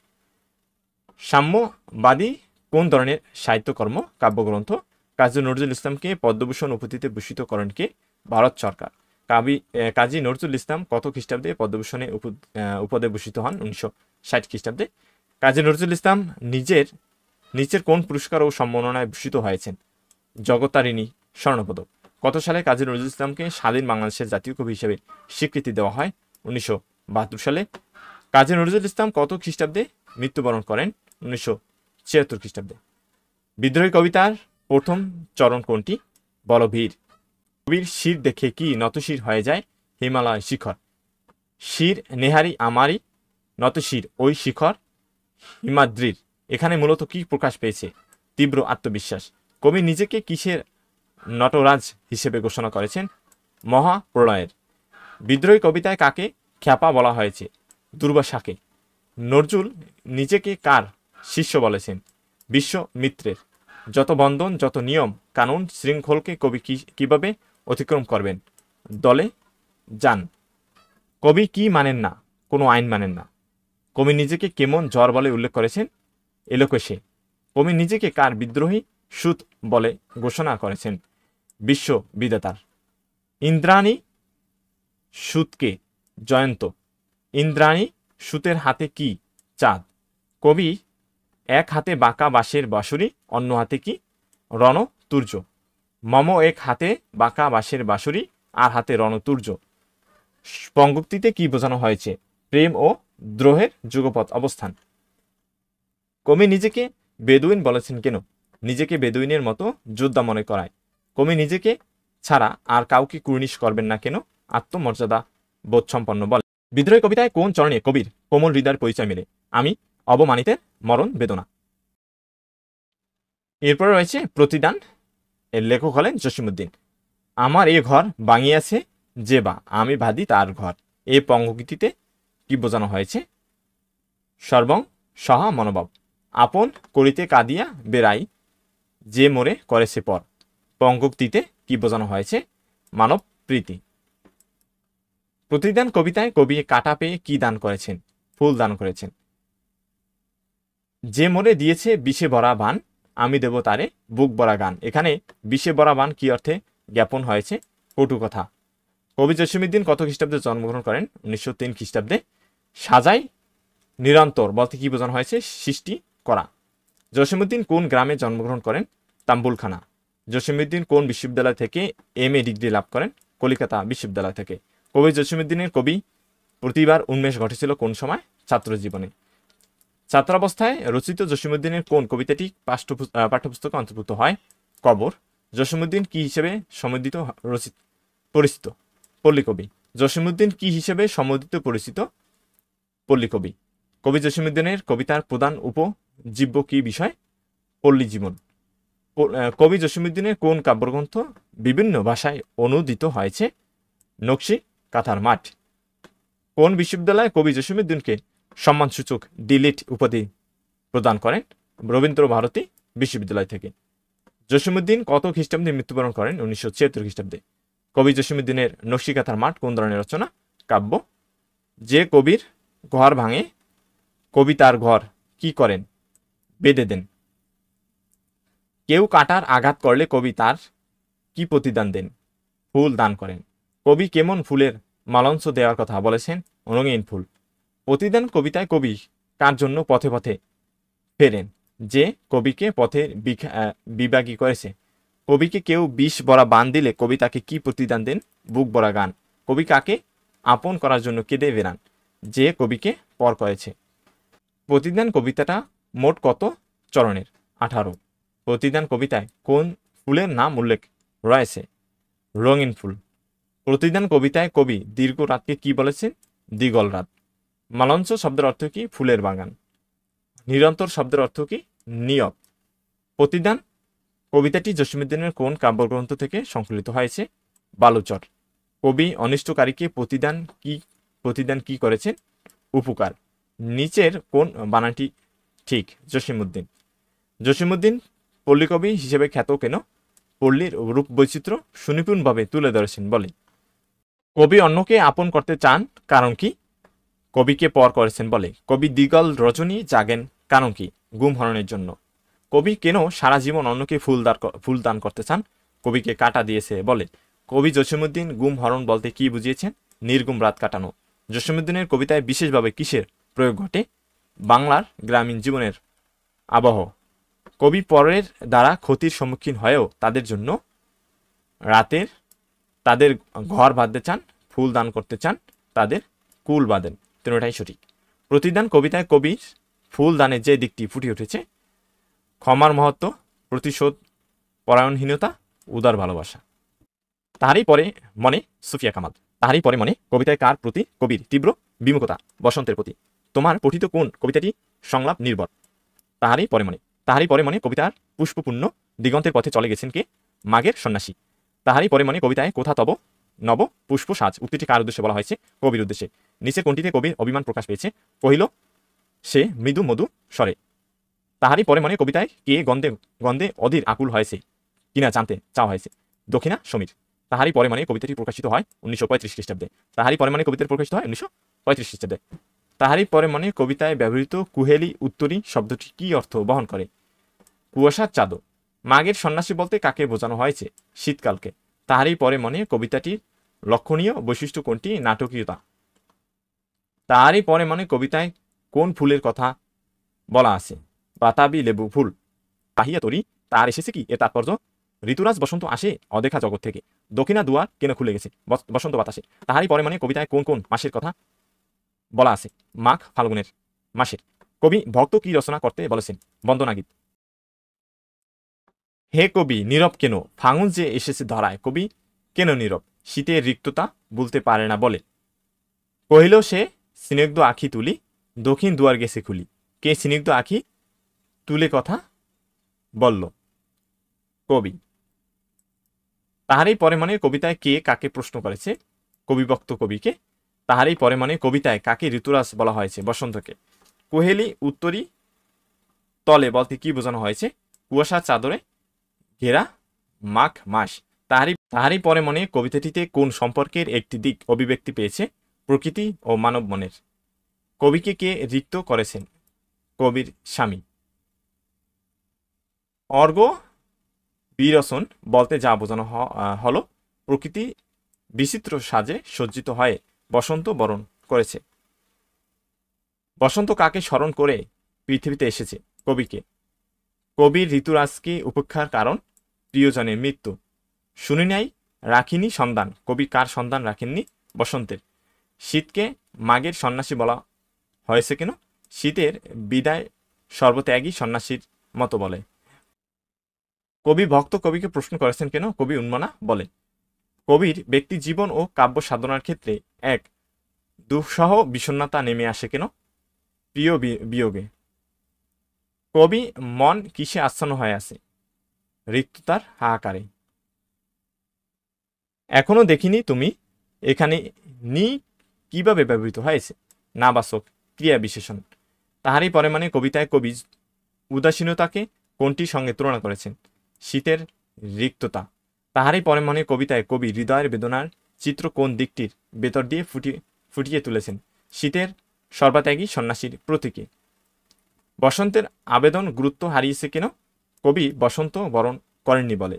সাম্যবাদী কোন ধরনের সাহিত্যকর্ম? কাব্যগ্রন্থ। কাজী নজরুল ইসলামকে পদ্মভূষণ উপাধিতে ভূষিত করেন কে? ভারত সরকার। কাজী নজরুল ইসলাম কত খ্রিস্টাব্দে পদ্মভূষণে উপদে ভূষিত হন? 1960 খ্রিস্টাব্দে। কাজী নজরুল ইসলাম নিচের কোন পুরস্কার ও সম্মাননায় ভূষিত হয়েছেন? জগত্তারিণী স্বর্ণপদক। কত সালে কাজী নজরুল ইসলামকে স্বাধীন বাংলাদেশের জাতীয় কবি হিসেবে স্বীকৃতি দেওয়া হয়? 1972 সালে। কাজী নজরুল ইসলাম কত খ্রিস্টাব্দে মৃত্যুবরণ করেন? 1976 খ্রিস্টাব্দে। বিদ্রোহী কবিতার প্রথম চরণ কোনটি? বলবীর। কবির শির দেখে কি নতশির হয়ে যায় হিমালয় শিখর? শির নেহারি আমারি, নতশির ওই শিখর হিমাদ্রির। এখানে মূলত কি প্রকাশ পেয়েছে? তীব্র আত্মবিশ্বাস। কবি নিজেকে কিসের নটরাজ হিসেবে ঘোষণা করেছেন? মহাপ্রলয়ের। বিদ্রোহী কবিতায় কাকে খ্যাপা বলা হয়েছে? দুর্বাসাকে। নজরুল নিজেকে কার শিষ্য বলেছেন? বিশ্বমিত্রের। যত বন্ধন, যত নিয়ম কানুন শৃঙ্খলকে কবি কিভাবে অতিক্রম করবেন? দলে যান। কবি কি মানেন না? কোনো আইন মানেন না। কবি নিজেকে কেমন জ্বর বলে উল্লেখ করেছেন? এলোকেশে। কবি নিজেকে কার বিদ্রোহী সুত বলে ঘোষণা করেছেন? বিশ্ববিধাতার। ইন্দ্রাণী সুতকে জয়ন্ত। ইন্দ্রাণী সুতের হাতে কি? চাঁদ। কবি এক হাতে বাঁকা বাঁশের বাঁশুরি, অন্য হাতে কি? রণতুর্য। মম এক হাতে বাঁকা বাঁশের বাঁশুরি, আর হাতে রণতুর্য। পঙ্গক্তিতে কি বোঝানো হয়েছে? প্রেম ও দ্রোহের যুগপৎ অবস্থান। কবি নিজেকে বেদুইন বলেছেন কেন? নিজেকে বেদুইনের মতো যোদ্ধা মনে করায়। কবি নিজেকে ছাড়া আর কাউকে কুর্নিশ করবেন না কেন? আত্মমর্যাদা বোধসম্পন্ন বলে। বিদ্রোহী কবিতায় কোন চরণে কবির কোমল হৃদয়ের পরিচয় মেলে? আমি অবমানিতের মরণ বেদনা। এরপরে রয়েছে প্রতিদান। এর লেখক হলেন জসিমউদ্দিন। আমার এ ঘর ভাঙিয়াছে যে বা, আমি ভাদি তার ঘর। এই পঙ্গক্তিতে কি বোঝানো হয়েছে? সর্বং সহা মনোভাব। আপন করিতে কাঁদিয়া বেড়াই, যে মোরে করেছে পর। পঙ্গক্তিতে কি বোঝানো হয়েছে? মানব প্রীতি। প্রতিদান কবিতায় কবি কাটা পেয়ে কি দান করেছেন? ফুল দান করেছেন। যে মোরে দিয়েছে বিষে ভরা বান, আমি দেব তারে বুক ভরা গান। এখানে বিষে ভরা বান কি অর্থে জ্ঞাপন হয়েছে? কটু কথা। কবি জসিমউদ্দিন কত খ্রিস্টাব্দে জন্মগ্রহণ করেন? 1903 খ্রিস্টাব্দে। সাজাই নিরন্তর বলতে কি বোঝানো হয়েছে? সৃষ্টি করা। জসিমউদ্দিন কোন গ্রামে জন্মগ্রহণ করেন? তাম্বুলখানা। জসিমউদ্দিন কোন বিশ্ববিদ্যালয় থেকে MA ডিগ্রি লাভ করেন? কলিকাতা বিশ্ববিদ্যালয় থেকে। কবি জসিমউদ্দিনের কবি প্রতিভার উন্মেষ ঘটেছিল কোন সময়? ছাত্র জীবনে। ছাত্রাবস্থায় রচিত জসিমউদ্দিনের কোন কবিতাটি পাঠ্যপুস্তকে অন্তর্ভুক্ত হয়? কবর। জসিমউদ্দিন কি হিসেবে পরিচিত? পল্লী কবি। জসিমউদ্দিন কি হিসেবে সম্বোধিত পরিচিত? পল্লী কবি। কবি জসিমউদ্দিনের কবিতার প্রধান উপজীব্য কি বিষয়? পল্লী জীবন। কবি জসিমউদ্দিনের কোন কাব্যগ্রন্থ বিভিন্ন ভাষায় অনুদিত হয়েছে? নকশি কাঁথার মাঠ। কোন বিশ্ববিদ্যালয়ে কবি জসিমউদ্দিনকে সম্মানসূচক ডিলিট উপাধি প্রদান করেন? রবীন্দ্র ভারতী বিশ্ববিদ্যালয় থেকে। জসিমউদ্দিন কত খ্রিস্টাব্দে মৃত্যুবরণ করেন? 1976 খ্রিস্টাব্দে। কবি জসিমউদ্দিনের নকশি কাঁথার মাঠ কোন ধরনের রচনা? কাব্য। যে কবির ঘর ভাঙে, কবি তার ঘর কি করেন? বেঁধে দেন। কেউ কাটার আঘাত করলে কবি তার কি প্রতিদান দেন? ফুল দান করেন। কবি কেমন ফুলের মালঞ্চ দেওয়ার কথা বলেছেন? রঙিন ফুল। প্রতিদান কবিতায় কবি কার জন্য পথে পথে ফেরেন? যে কবিকে পথে বিভাগী করেছে। কবিকে কেউ বিষ ভরা বান দিলে কবি তাকে কি প্রতিদান দেন? বুক ভরা গান। কবি কাকে আপন করার জন্য কেঁদে বেড়ান? যে কবিকে পর করেছে। প্রতিদান কবিতাটা মোট কত চরণের? 18। প্রতিদান কবিতায় কোন ফুলের নাম উল্লেখ রয়েছে? রঙিন ফুল। প্রতিদান কবিতায় কবি দীর্ঘ রাতকে কি বলেছেন? দিগল রাত। মালঞ্চ শব্দের অর্থ কি? ফুলের বাগান। নিরন্তর শব্দের অর্থ কি? নিয়ত। প্রতিদান কবিতাটি জসিমউদ্দিনের কোন কাব্যগ্রন্থ থেকে সংকলিত হয়েছে? বালুচর। কবি অনিষ্টকারীকে প্রতিদান কি করেছেন? উপকার। নিচের কোন বানানটি ঠিক? জসিমউদ্দিন। জসিমউদ্দিন পল্লী কবি হিসেবে খ্যাত কেন? পল্লীর রূপ বৈচিত্র্য সুনিপুণভাবে তুলে ধরেছেন বলে। কবি অন্যকে আপন করতে চান কারণ কি? কবিকে পর করেছেন বলে। কবি দিগল রজনী জাগেন কারণ কি? গুম হরণের জন্য। কবি কেন সারা জীবন অন্যকে ফুল দান করতে চান? কবিকে কাটা দিয়েছে বলে। কবি জসীমউদ্দিন গুম হরণ বলতে কি বুঝিয়েছেন? নির্গুম রাত কাটানো। জসীমউদ্দিনের কবিতায় বিশেষভাবে কিসের প্রয়োগ ঘটে? বাংলার গ্রামীণ জীবনের আবহ। কবি পরের দ্বারা ক্ষতির সম্মুখীন হয়েও তাদের জন্য রাতের তাদের ঘর বাঁধতে চান, ফুল দান করতে চান, তাদের কুল বাঁধেন। তিনটাই সঠিক। প্রতিদান কবিতায় কবির ফুল দানের যে দিকটি ফুটে উঠেছে, ক্ষমার মহত্ব, প্রতিশোধ পরায়ণহীনতা, উদার ভালোবাসা। তাহারই পরে মনে সুফিয়া কামাল। তাহারই পরে মনে কবিতায় কার প্রতি কবির তীব্র বিমুখতা? বসন্তের প্রতি। তোমার পঠিত কোন কবিতাটি সংলাপ নির্ভর? তাহারই পরে মনে। তাহারই পরে মনে কবিতার পুষ্পপূর্ণ দিগন্তের পথে চলে গেছেন কে? মাঘের সন্ন্যাসী। তাহারই পরে মনে কবিতায় কোথা তব নব পুষ্প সাজ উক্তিটি কার উদ্দেশ্যে বলা হয়েছে? কবির উদ্দেশ্যে। নিচে কোনটিতে কবির অভিমান প্রকাশ পেয়েছে? কহিল সে মৃদু মধু স্বরে। তাহারই পরে মনে কবিতায় কে গন্ধে গন্ধে অধীর আকুল হয়েছে কিনা জানতে চাওয়া হয়েছে? দক্ষিণা সমীর। তাহারই পরে মানে কবিতাটি প্রকাশিত হয় 1935 খ্রিস্টাব্দে। তাহারই পরে মানে কবিতাটি প্রকাশিত হয় 1935 খ্রিস্টাব্দে। তাহারই পরে মানে কবিতায় ব্যবহৃত কুহেলি উত্তরী শব্দটি কি অর্থ বহন করে? কুয়াশার চাদর। মাঘের সন্ন্যাসী বলতে কাকে বোঝানো হয়েছে? শীতকালকে। তাহারই পরে মনে কবিতাটির লক্ষণীয় বৈশিষ্ট্য কোনটি? নাটকীয়তা। তাহারই পরে মানে কবিতায় কোন ফুলের কথা বলা আছে? বাতাবি লেবু ফুল। পাহিয়া তরি তার এসেছে কি? এর তাৎপর্য ঋতুরাজ বসন্ত আসে অদেখা জগৎ থেকে, দক্ষিণা দুয়ার কেন খুলে গেছে বসন্ত বাতাসে। তাহারই পরে মানে কবিতায় কোন কোন মাসের কথা বলা আছে? মাঘ ফাল্গুনের মাসের। কবি ভক্ত কি রচনা করতে বলেছেন? বন্দনা গীত। হে কবি নীরব কেন? ফাগুন যে এসেছে ধরায়, কবি কেন নীরব? শীতের রিক্ততা বলতে পারে না বলে। কহিল সে স্নিগ্ধ আখি তুলি, দক্ষিণ দুয়ার গেছে খুলি। কে স্নিগ্ধ আখি তুলে কথা বলল? কবি। তাহারই পরে মানে কবিতায় কে কাকে প্রশ্ন করেছে? কবিভক্ত কবিকে। তাহারই পরে মানে কবিতায় কাকে ঋতুরাজ বলা হয়েছে? বসন্তকে। কোহেলি উত্তরী তলে বলতে কি বোঝানো হয়েছে? কুয়াশার চাদরে ঘেরা মাঘ মাস। তাহারই পরে মনে কবিতাটিতে কোন সম্পর্কের একটি দিক অভিব্যক্তি পেয়েছে? প্রকৃতি ও মানব মনের। কবিকে কে রিক্ত করেছেন? কবির স্বামী। অর্ঘ বিরসন বলতে যা বোঝানো হলো প্রকৃতি বিচিত্র সাজে সজ্জিত হয়ে বসন্ত বরণ করেছে। বসন্ত কাকে স্মরণ করে পৃথিবীতে এসেছে? কবিকে। কবির ঋতুরাজকে উপেক্ষার কারণ? প্রিয়জনের মৃত্যু। শুনি নাই রাখিনি সন্ধান, কবি কার সন্ধান রাখেননি? বসন্তের। শীতকে মাঘের সন্ন্যাসী বলা হয়েছে কেন? শীতের বিদায় সর্বত্যাগী সন্ন্যাসীর মতো বলে। কবি ভক্ত কবিকে প্রশ্ন করেছেন কেন? কবি উন্মানা বলে। কবির ব্যক্তি জীবন ও কাব্য সাধনার ক্ষেত্রে এক দুঃসহ বিষণ্ণতা নেমে আসে কেন? প্রিয় বিয়োগে। কবি মন কিসে আচ্ছন্ন হয়ে আছে? রিক্ততার হাহাকারে। এখনো দেখিনি তুমি এখানে নি কিভাবে ব্যবহৃত হয়েছে? নাবাচক ক্রিয়া বিশেষণ। তাহারই পরে মানে কবিতায় কবি উদাসীনতাকে কোনটির সঙ্গে তুলনা করেছেন? শীতের রিক্ততা। তাহারই পরে মানে কবিতায় কবি হৃদয়ের বেদনার চিত্র কোন দিকটির ভেতর দিয়ে ফুটিয়ে তুলেছেন? শীতের সর্বত্যাগী সন্ন্যাসীর প্রতীকে। বসন্তের আবেদন গুরুত্ব হারিয়েছে কেন? কবি বসন্ত বরণ করেননি বলে।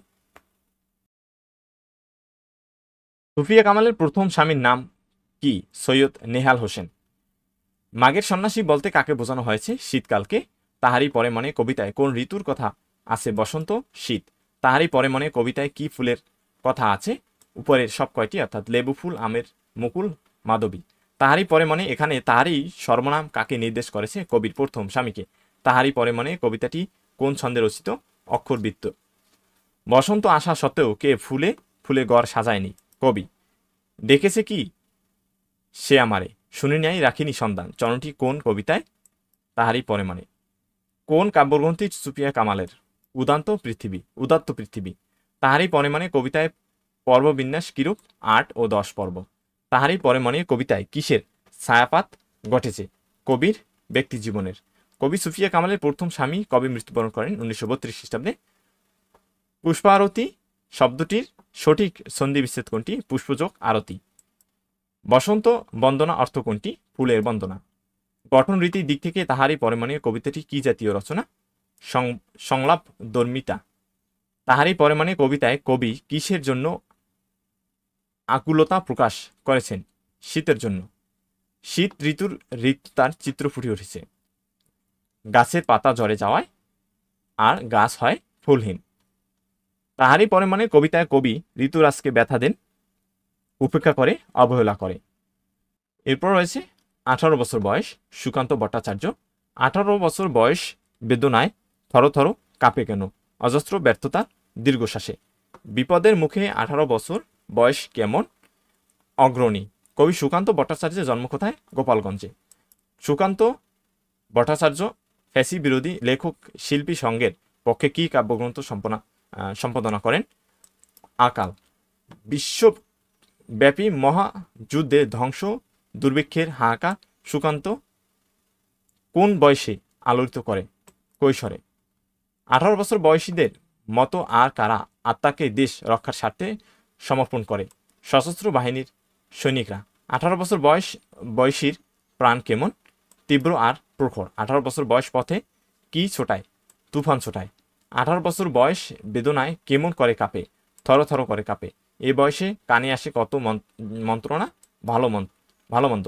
সুফিয়া কামালের প্রথম স্বামীর নাম কি? সৈয়দ নেহাল হোসেন। মাঘের সন্ন্যাসী বলতে কাকে বোঝানো হয়েছে? শীতকালকে। তাহারই পরে মনে কবিতায় কোন ঋতুর কথা আছে? বসন্ত, শীত। তাহারই পরে মনে কবিতায় কি ফুলের কথা আছে? উপরের সব কয়টি, অর্থাৎ লেবু ফুল, আমের মুকুল, মাধবী। তাহারই পরে মনে এখানে তাহারই সর্বনাম কাকে নির্দেশ করেছে? কবির প্রথম স্বামীকে। তাহারই পরে মনে কবিতাটি কোন ছন্দে রচিত? অক্ষরবৃত্ত। বসন্ত আসা সত্ত্বেও কে ফুলে ফুলে ঘর সাজায়নি? কবি। ডেকেছে কি সে আমারে, শুনি নাই রাখিনি সন্ধান চরণটি কোন কবিতায়? তাহারই পরে মানে। কোন কাব্যগ্রন্থি সুফিয়া কামালের? উদাত্ত পৃথিবী। তাহারই পরে মানে কবিতায় পর্ববিন্যাস কিরূপ? 8 ও 10 পর্ব। তাহারই পরে মানে কবিতায় কিসের ছায়াপাত ঘটেছে? কবির ব্যক্তি জীবনের। কবি সুফিয়া কামালের প্রথম স্বামী কবে মৃত্যুবরণ করেন? 1932 খ্রিস্টাব্দে। পুষ্পারতি শব্দটির সঠিক সন্ধি বিচ্ছেদ কোনটি? পুষ্পযোগ আরতি। বসন্ত বন্দনা অর্থ কোনটি? ফুলের বন্দনা। গঠন রীতির দিক থেকে তাহারই পরে মানে কবিতাটি কি জাতীয় রচনা? সংলাপ ধর্মিতা। তাহারই পরে মানে কবিতায় কবি কিসের জন্য আকুলতা প্রকাশ করেছেন শীতের জন্য। শীত ঋতুর রিক্ততার চিত্র ফুটে উঠেছে গাছের পাতা ঝরে যাওয়ায়, আর গাছ হয় ফুলহীন। তাহারই পরে মানে কবিতায় কবি ঋতুরাজকে ব্যথা দেন, উপেক্ষা করে, অবহেলা করে। এরপর রয়েছে 18 বছর বয়স সুকান্ত ভট্টাচার্য। 18 বছর বয়স বেদনায় থরথর কাঁপে কেন, অজস্র ব্যর্থতা দীর্ঘশ্বাসে। বিপদের মুখে 18 বছর বয়স কেমন অগ্রণী। কবি সুকান্ত ভট্টাচার্যের জন্ম কোথায়? গোপালগঞ্জে। সুকান্ত ভট্টাচার্য ফ্যাসি বিরোধী লেখক শিল্পী সংঘের পক্ষে কি কাব্যগ্রন্থ সম্পাদনা করেন? আকাল। বিশ্বব্যাপী মহাযুদ্ধে ধ্বংস দুর্ভিক্ষের হাহাকার সুকান্ত কোন বয়সে আলোড়িত করে? কৈশোরে। 18 বছর বয়সীদের মতো আর কারা আত্মাকে দেশ রক্ষার স্বার্থে সমর্পণ করে? সশস্ত্র বাহিনীর সৈনিকরা। 18 বছর বয়সীর প্রাণ কেমন তীব্র আর প্রখর। 18 বছর বয়স পথে কি ছোটায়? তুফান ছোটায়। 18 বছর বয়স বেদনায় কেমন করে কাঁপে? থরথর করে কাঁপে। এই বয়সে কানে আসে কত মন্ত্রণা, ভালো মন্দ।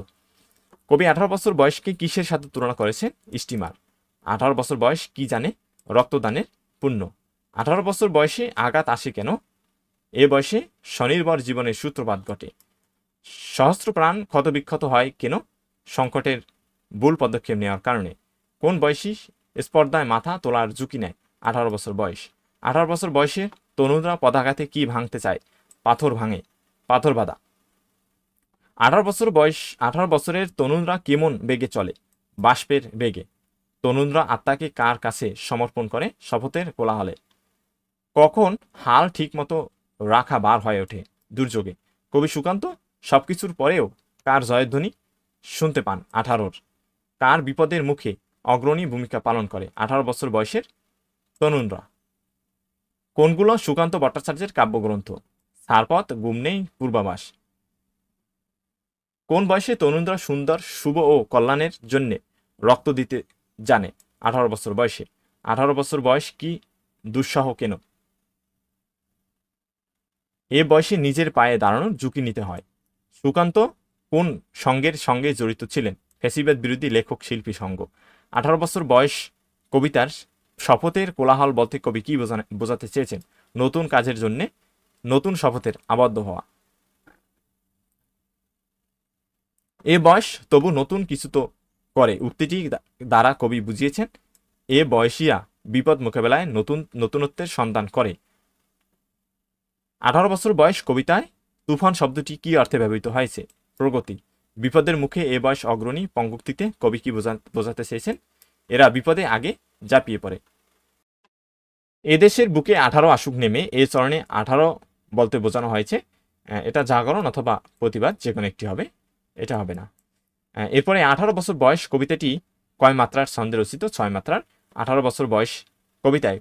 কবি 18 বছর বয়সকে কিসের সাথে তুলনা করেছেন? স্টিমার। 18 বছর বয়স কি জানে? রক্তদানের পুণ্য। 18 বছর বয়সে আঘাত আসে কেন? এ বয়সে স্বনির্ভর জীবনের সূত্রপাত ঘটে। সহস্র প্রাণ ক্ষতবিক্ষত হয় কেন? সংকটের ভুল পদক্ষেপ নেওয়ার কারণে। কোন বয়সী স্পর্ধায় মাথা তোলার ঝুঁকি নেয়? 18 বছর বয়স। 18 বছর বয়সে তরুণরা পদাঘাতে কি ভাঙতে চায়? পাথর ভাঙে, পাথর বাঁধা। 18 বছরের তরুণরা কেমন বেগে চলে? বাষ্পের বেগে। তরুণরা আত্মাকে কার কাছে সমর্পণ করে? শপথের কোলাহলে। কখন হাল ঠিকমতো রাখা বার হয়ে ওঠে? দুর্যোগে। কবি সুকান্ত সবকিছুর পরেও কার জয়ধ্বনি শুনতে পান? 18-র। কার বিপদের মুখে অগ্রণী ভূমিকা পালন করে? 18 বছর বয়সের তরুণরা। কোনগুলো সুকান্ত ভট্টাচার্যের কাব্যগ্রন্থ? ছাড়পথ, গুম নেই, পূর্বাভাস। কোন বয়সে তরুণরা সুন্দর, শুভ ও কল্যাণের জন্য রক্ত দিতে জানে? 18 বছর বয়সে। 18 বছর বয়স কি দুঃসহ কেন? এ বয়সে নিজের পায়ে দাঁড়ানোর ঝুঁকি নিতে হয়। সুকান্ত কোন সংঘের সঙ্গে জড়িত ছিলেন? ফ্যাসিবাদ বিরোধী লেখক শিল্পী সংঘ। 18 বছর বয়স কবিতার শপথের কোলাহল বলতে কবি কি বোঝাতে চেয়েছেন? নতুন কাজের জন্য নতুন শপথের আবদ্ধ হওয়া। এ বয়স তবু নতুন কিছু তো করে উক্তিটি দ্বারা কবি বুঝিয়েছেন এ বয়সীরা বিপদ মোকাবেলায় নতুনত্বের সন্ধান করে। 18 বছর বয়স কবিতায় তুফান শব্দটি কি অর্থে ব্যবহৃত হয়েছে? প্রগতি। বিপদের মুখে এ বয়স অগ্রণী পঙ্গুক্তিতে কবি কি বোঝাতে চেয়েছেন? এরা বিপদে আগে ঝাঁপিয়ে পড়ে। এদেশের বুকে 18 আসুক নেমে এ চরণে 18 বলতে বোঝানো হয়েছে। এটা জাগরণ অথবা প্রতিবাদ, যে কোনো একটি হবে, এটা হবে না। এরপরে 18 বছর বয়স কবিতাটি কয় মাত্রার ছন্দে রচিত? 6 মাত্রার। 18 বছর বয়স কবিতায়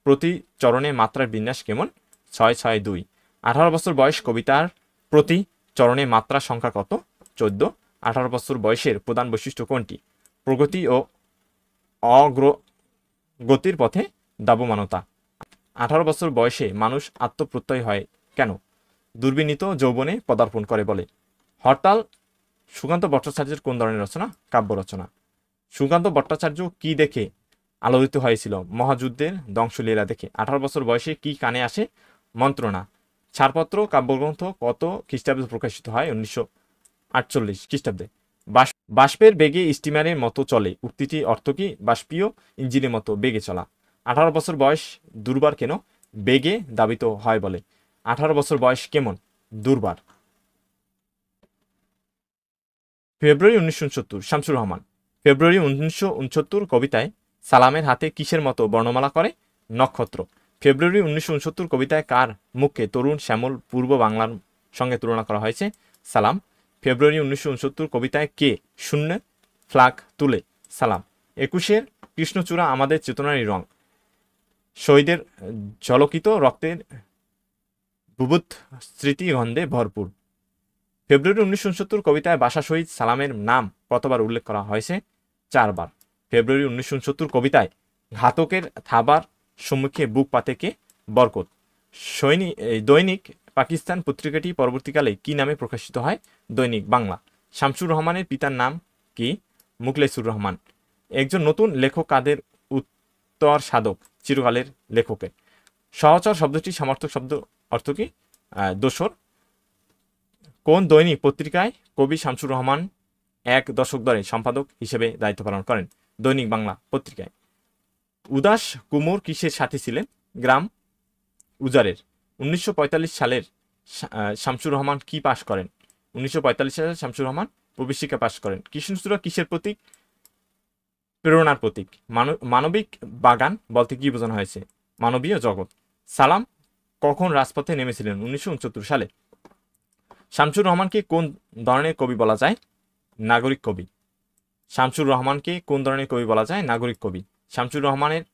প্রতি চরণে মাত্রার বিন্যাস কেমন? 6-6-2। 18 বছর বয়স কবিতার প্রতি চরণে মাত্রার সংখ্যা কত? 14। 18 বছর বয়সের প্রধান বৈশিষ্ট্য কোনটি? প্রগতি ও অগ্রগতির পথে দাবমানতা। 18 বছর বয়সে মানুষ আত্মপ্রত্যয় হয় কেন? দুর্বিনীত যৌবনে পদার্পণ করে বলে। হরতাল সুকান্ত ভট্টাচার্যের কোন ধরনের রচনা? কাব্য রচনা। সুকান্ত ভট্টাচার্য কি দেখে আলোড়িত হয়েছিল? মহাযুদ্ধের ধ্বংসলীলা দেখে। 18 বছর বয়সে কি কানে আসে? মন্ত্রণা। ছাড়পত্র কাব্যগ্রন্থ কত খ্রিস্টাব্দে প্রকাশিত হয়? 1948 খ্রিস্টাব্দে। বাষ্পের বেগে স্টিমারের মতো চলে উক্তিটি অর্থ কি? বাষ্পীয় ইঞ্জিনের মতো বেগে চলা। 18 বছর বয়স দুর্বার কেন? বেগে দাবিত হয় বলে। 18 বছর বয়স কেমন? দুর্বার। ফেব্রুয়ারি 1969 শামসুর রহমান। ফেব্রুয়ারি 1969 কবিতায় সালামের হাতে কিসের মতো বর্ণমালা করে? নক্ষত্র। ফেব্রুয়ারি 1969 কবিতায় কার মুখে তরুণ শ্যামল পূর্ব বাংলার সঙ্গে তুলনা করা হয়েছে? সালাম। ফেব্রুয়ারি 1969 কবিতায় কে শূন্য ফ্ল্যাগ তুলে? সালাম। 21-এর কৃষ্ণচূড়া আমাদের চেতনারই রং, শহীদের ঝলকিত রক্তের বুভুৎ স্মৃতিগন্ধে ভরপুর। ফেব্রুয়ারি 1969 কবিতায় ভাষা শহীদ সালামের নাম কতবার উল্লেখ করা হয়েছে? 4 বার। ফেব্রুয়ারি 1969 কবিতায় ঘাতকের থাবার সম্মুখে বুক পাতে কে? বরকত। দৈনিক পাকিস্তান পত্রিকাটি পরবর্তীকালে কি নামে প্রকাশিত হয়? দৈনিক বাংলা। শামসুর রহমানের পিতার নাম কি? মুখলেসুর রহমান। একজন নতুন লেখক কাদের উত্তর সাধক? চিরকালের লেখকের। সহচর শব্দটি সমার্থক শব্দ অর্থ কি? দোসর। কোন দৈনিক পত্রিকায় কবি শামসুর রহমান 1 দশক ধরে সম্পাদক হিসেবে দায়িত্ব পালন করেন? দৈনিক বাংলা পত্রিকায়। উদাস কুমোর কিসের সাথে ছিলেন? গ্রাম উজারের। 1945 সালের শামসুর রহমান কি পাশ করেন? 1945 সালে শামসুর রহমান প্রবেশিকা পাশ করেন। কৃষ্ণচূড়া কিসের প্রতীক? প্রেরণার প্রতীক। মানবিক বাগান বলতে কি বোঝানো হয়েছে? মানবীয় জগৎ। সালাম কখন রাজপথে নেমেছিলেন? 1969 সালে। শামসুর রহমানকে কোন ধরনের কবি বলা যায়? নাগরিক কবি। শামসুর রহমানকে কোন ধরনের কবি বলা যায়? নাগরিক কবি। শামসুর রহমানের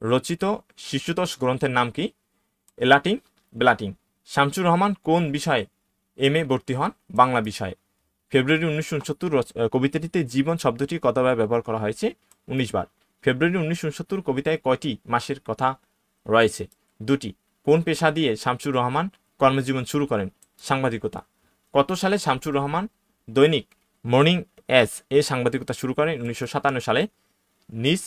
রচিত শিশুতোষ গ্রন্থের নাম কি? এলাটিন বেলাটিন। শামসুর রহমান কোন বিষয়ে MA ভর্তি হন? বাংলা বিষয়ে। ফেব্রুয়ারি 1969 কবিতাটিতে জীবন শব্দটি কতবার ব্যবহার করা হয়েছে? 19 বার। ফেব্রুয়ারি 1969 কবিতায় কয়টি মাসের কথা রয়েছে? 2টি। কোন পেশা দিয়ে শামসুর রহমান কর্মজীবন শুরু করেন? সাংবাদিকতা। কত সালে শামসুর রহমান দৈনিক মর্নিং এস এ সাংবাদিকতা শুরু করেন? 1957 সালে। নিজ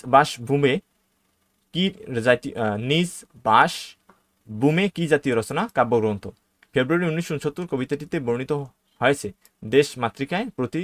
বাসভূমে কি জাতীয় রচনা? কাব্যগ্রন্থ। ফেব্রুয়ারি 1969 কবিতাটিতে বর্ণিত হয়েছে দেশ মাতৃকায় প্রতি